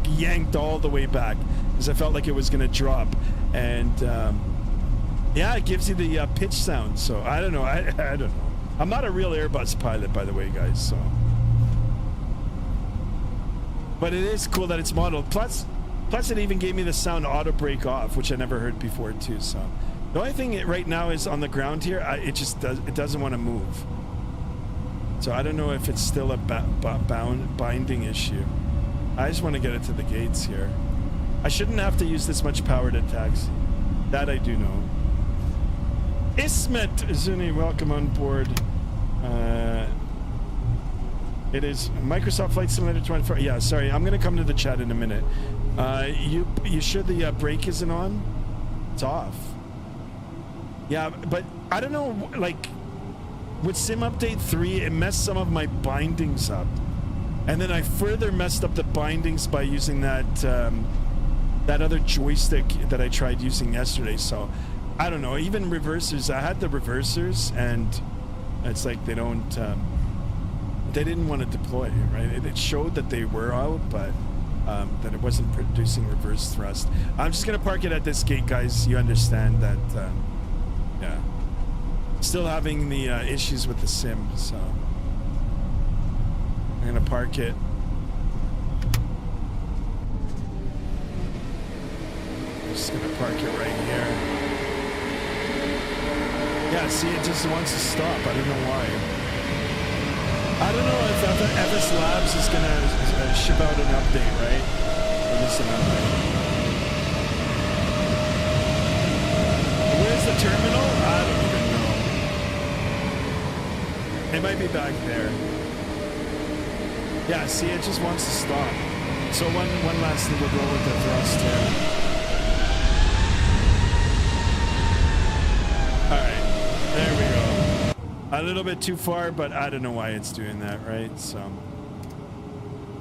yanked all the way back because I felt like it was gonna drop, and yeah, it gives you the pitch sound. So I don't know. I don't know. I'm not a real Airbus pilot, by the way, guys. So, but it is cool that it's modeled. Plus it even gave me the sound auto brake off, which I never heard before too. So the only thing right now is on the ground here. It doesn't want to move. So I don't know if it's still a binding issue. I just want to get it to the gates here. I shouldn't have to use this much power to taxi. That I do know. Ismet Zuni, welcome on board. It is Microsoft Flight Simulator 24. Yeah, sorry, I'm gonna come to the chat in a minute. You sure the brake isn't on? It's off. Yeah, but I don't know, like, with Sim Update 3, it messed some of my bindings up. And then I further messed up the bindings by using that that other joystick that I tried using yesterday. So, I don't know, even reversers, I had the reversers, and it's like they don't, they didn't want to deploy, right? It showed that they were out, but that it wasn't producing reverse thrust. I'm just going to park it at this gate, guys. You understand that, yeah. Still having the issues with the sim, so I'm gonna park it. I'm just gonna park it right here. Yeah, see, it just wants to stop. I don't know why. I don't know if FsLabs is gonna ship out an update, right? Release an update. Where's the terminal? I don't even know. It might be back there. Yeah, see, it just wants to stop. So one last little go with the thrust here. Alright, there we go. A little bit too far, but I don't know why it's doing that, right? So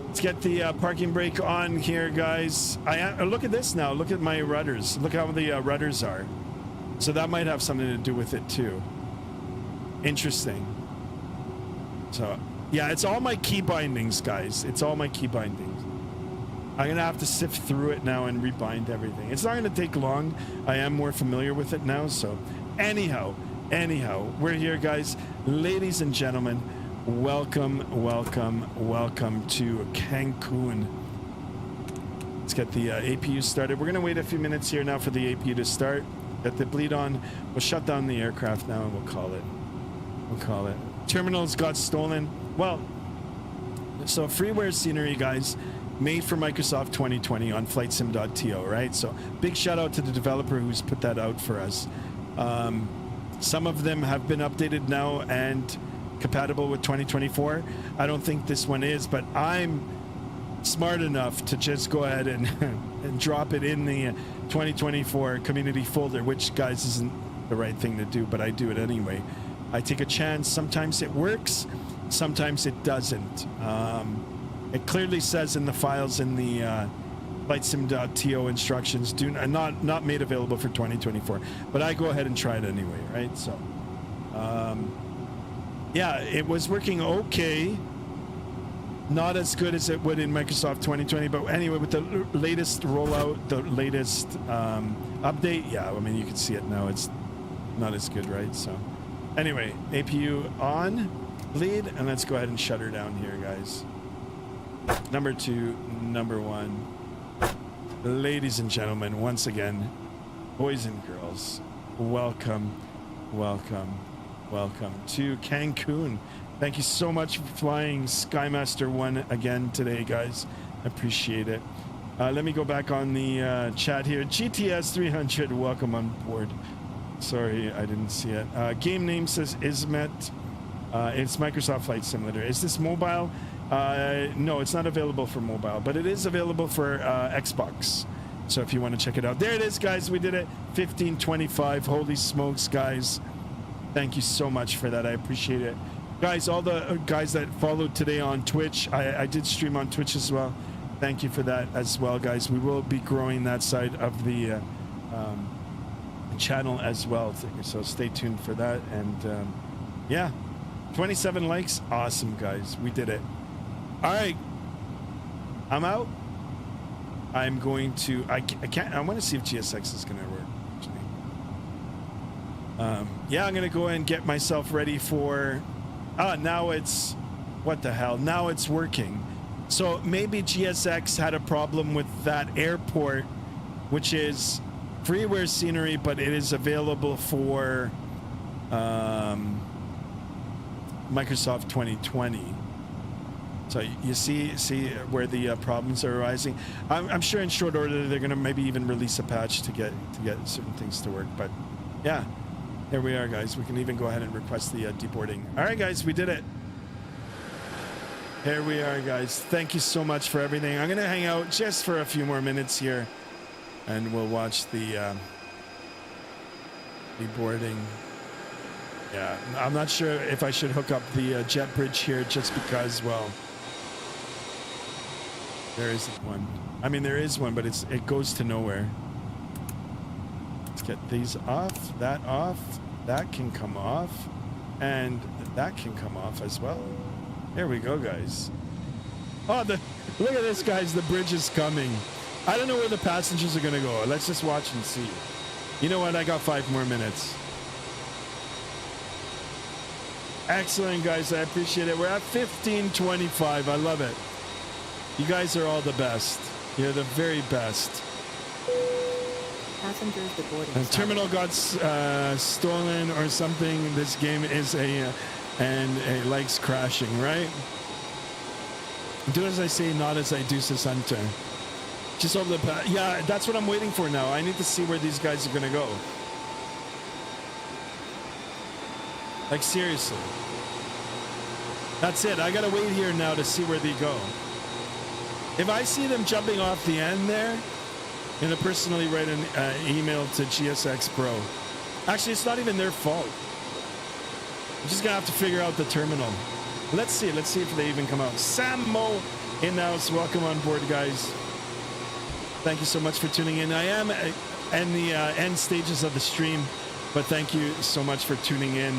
let's get the parking brake on here, guys. Look at this now. Look at my rudders. Look how the rudders are. So that might have something to do with it too. Interesting. So, yeah, it's all my key bindings, guys. It's all my key bindings. I'm going to have to sift through it now and rebind everything. It's not going to take long. I am more familiar with it now. So, anyhow, we're here, guys. Ladies and gentlemen, welcome to Cancun. Let's get the APU started. We're going to wait a few minutes here now for the APU to start. Get the bleed on. We'll shut down the aircraft now and we'll call it. Terminals got stolen. Well, so freeware scenery, guys, made for Microsoft 2020 on flightsim.to, right? So big shout out to the developer who's put that out for us. Some of them have been updated now and compatible with 2024. I don't think this one is, but I'm smart enough to just go ahead and, and drop it in the 2024 community folder, which, guys, isn't the right thing to do, but I do it anyway. I take a chance. Sometimes it works, sometimes it doesn't. It clearly says in the files in the flightsim.to instructions, not made available for 2024, but I go ahead and try it anyway, right? So yeah, it was working okay. Not as good as it would in Microsoft 2020, but anyway, with the latest rollout, the latest update, yeah, I mean, you can see it now. It's not as good, right? So anyway, APU on, bleed, and let's go ahead and shut her down here, guys. Number 2, number 1. Ladies and gentlemen, once again, boys and girls, welcome to Cancun. Thank you so much for flying Skymaster 1 again today, guys. I appreciate it. Let me go back on the chat here. GTS 300, welcome on board. Sorry, I didn't see it. Game name says Ismet. It's Microsoft Flight Simulator. Is this mobile? No, it's not available for mobile, but it is available for Xbox. So if you want to check it out. There it is, guys. We did it. 1525. Holy smokes, guys. Thank you so much for that. I appreciate it. Guys, all the guys that followed today on Twitch, I did stream on Twitch as well. Thank you for that as well, guys. We will be growing that side of the channel as well. So stay tuned for that. And yeah, 27 likes. Awesome, guys. We did it. All right. I'm out. I'm going to, I want to see if GSX is going to work. Yeah, I'm going to go and get myself ready for, now it's, what the hell? Now it's working. So maybe GSX had a problem with that airport, which is freeware scenery, but it is available for Microsoft 2020. So you see where the problems are arising. I'm sure in short order they're going to maybe even release a patch to get certain things to work. But yeah, there we are, guys. We can even go ahead and request the deboarding. All right, guys, we did it. Here we are, guys. Thank you so much for everything. I'm going to hang out just for a few more minutes here, and we'll watch the deboarding. Yeah, I'm not sure if I should hook up the jet bridge here just because, well, there isn't one. I mean, there is one, but it goes to nowhere. Let's get these off, that can come off, and that can come off as well. There we go, guys. Oh, look at this, guys. The bridge is coming. I don't know where the passengers are going to go. Let's just watch and see. You know what? I got 5 more minutes. Excellent, guys. I appreciate it. We're at 1525. I love it. You guys are all the best. You're the very best. Passengers deboarding. The terminal got stolen or something. This game is and it likes crashing, right? Do as I say, not as I do, says Hunter. Just over the yeah, that's what I'm waiting for now. I need to see where these guys are gonna go. Like, seriously. That's it. I gotta wait here now to see where they go. If I see them jumping off the end there, I'm gonna personally write an email to GSX Pro. Actually, it's not even their fault. I'm just gonna have to figure out the terminal. Let's see if they even come out. Sam Mo in the house. Welcome on board, guys. Thank you so much for tuning in. I am in the end stages of the stream, but thank you so much for tuning in.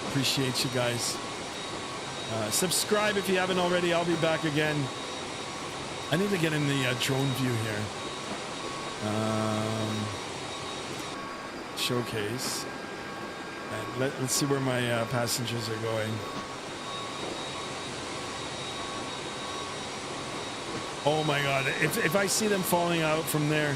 Appreciate you guys. Subscribe if you haven't already. I'll be back again. I need to get in the drone view here. Showcase. And let's see where my passengers are going. Oh my god, if I see them falling out from there.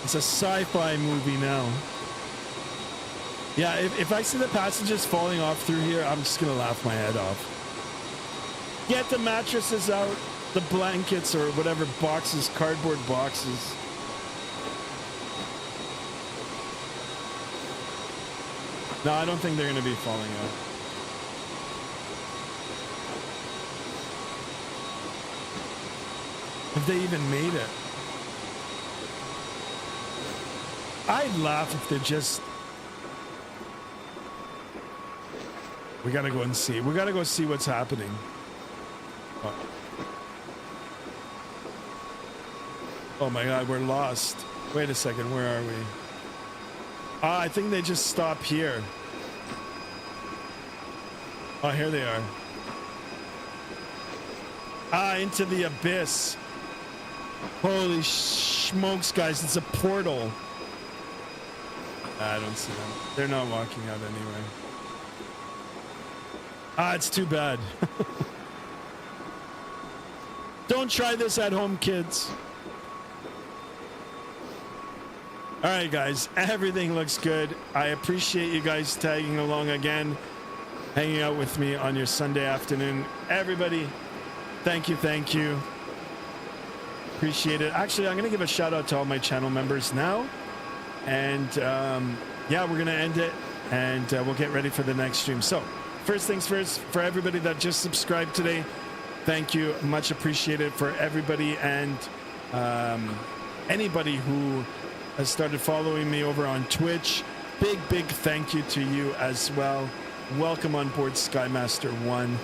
It's a sci-fi movie now. Yeah, if I see the passengers falling off through here, I'm just gonna laugh my head off. Get the mattresses out, the blankets or whatever boxes, cardboard boxes. No, I don't think they're gonna be falling out. If they even made it. I'd laugh if they're just... We gotta go and see. We gotta go see what's happening. Oh my god, we're lost. Wait a second, where are we? I think they just stop here. Oh, here they are. Into the abyss. Holy smokes, guys, it's a portal. I don't see them. They're not walking out anyway. It's too bad. Don't try this at home, kids. All right, guys, everything looks good. I appreciate you guys tagging along again, hanging out with me on your Sunday afternoon. Everybody, thank you, thank you. Appreciate it. Actually, I'm going to give a shout out to all my channel members now. And yeah, we're going to end it and we'll get ready for the next stream. So first things first, for everybody that just subscribed today, thank you. Much appreciated for everybody and anybody who has started following me over on Twitch. Big thank you to you as well. Welcome on board Skymaster 1.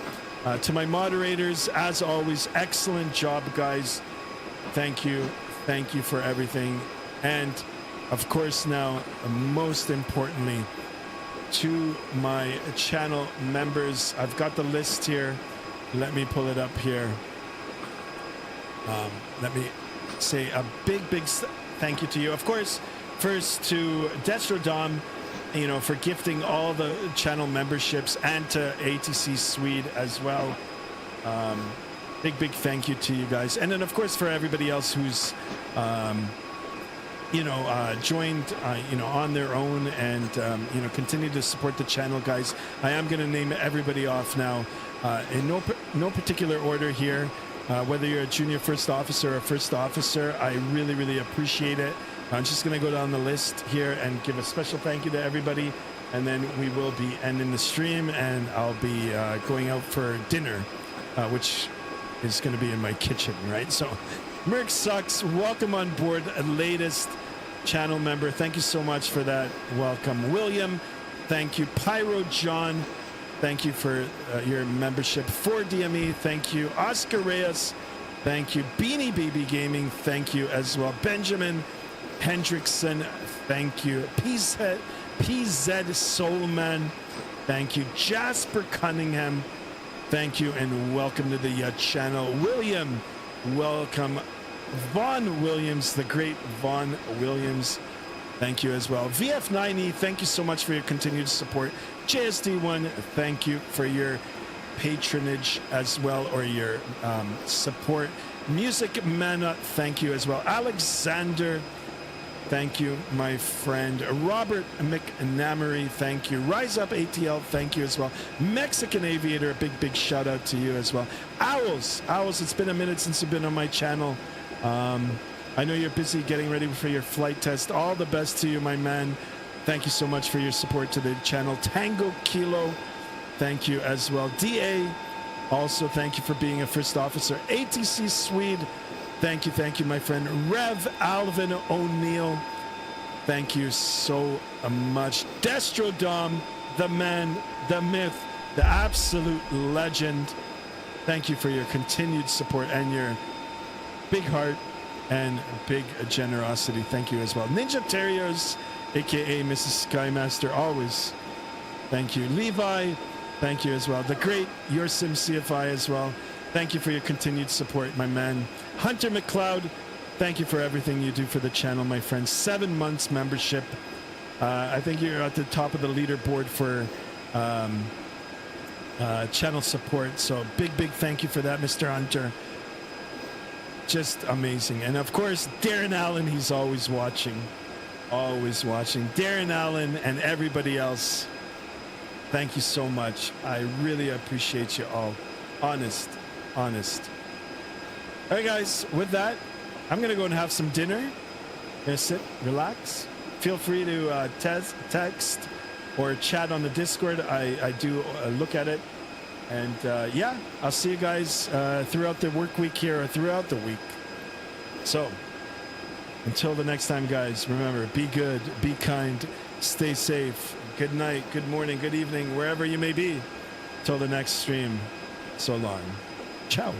To my moderators, as always, excellent job, guys. Thank you for everything. And of course now, most importantly, to my channel members, I've got the list here. Let me pull it up here. Let me say a big thank you to you. Of course, first to Destrodom, you know, for gifting all the channel memberships, and to ATC Swede as well. Big thank you to you guys. And then of course for everybody else who's you know, joined you know, on their own and you know, continue to support the channel, guys. I am going to name everybody off now in no particular order here. Whether you're a junior first officer or a first officer, I really appreciate it. I'm just going to go down the list here and give a special thank you to everybody, and then we will be ending the stream, and I'll be going out for dinner, which is going to be in my kitchen, right? So, Merc Sucks, welcome on board, latest channel member. Thank you so much for that. Welcome, William. Thank you, Pyro John. Thank you for your membership. 4DME, thank you. Oscar Reyes, thank you. Beanie Baby Gaming, thank you as well. Benjamin Hendrickson, thank you. PZ Soulman, thank you. Jasper Cunningham, thank you, and welcome to the channel. William, welcome. Vaughn Williams, the great Vaughn Williams, thank you as well. VF90, thank you so much for your continued support. JSD1, thank you for your patronage as well, or your support. Music Mana, thank you as well. Alexander, thank you, my friend. Robert McNamery, thank you. Rise Up ATL, thank you as well. Mexican Aviator, a big shout out to you as well. Owls, it's been a minute since you've been on my channel. I know you're busy getting ready for your flight test. All the best to you, my man. Thank you so much for your support to the channel. Tango Kilo, thank you as well. DA, also thank you for being a first officer. ATC Swede, thank you, my friend. Rev Alvin O'Neill, thank you so much. Destrodom, the man, the myth, the absolute legend. Thank you for your continued support and your big heart and big generosity. Thank you as well. Ninja Terriers aka Mrs. Skymaster, always. Thank you. Levi, thank you as well. The great Your Sim CFI as well. Thank you for your continued support, my man. Hunter McLeod, thank you for everything you do for the channel, my friend. 7 months membership. I think you're at the top of the leaderboard for channel support. So big thank you for that, Mr. Hunter. Just amazing. And of course, Darren Allen, he's always watching. Always watching. Darren Allen and everybody else, thank you so much. I really appreciate you all. Honest. All right, guys, with that, I'm going to go and have some dinner. Gonna sit, relax. Feel free to text or chat on the Discord. I do look at it. And yeah, I'll see you guys throughout the work week here or throughout the week. So until the next time, guys, remember, be good, be kind, stay safe. Good night, good morning, good evening, wherever you may be. Till the next stream. So long. Ciao.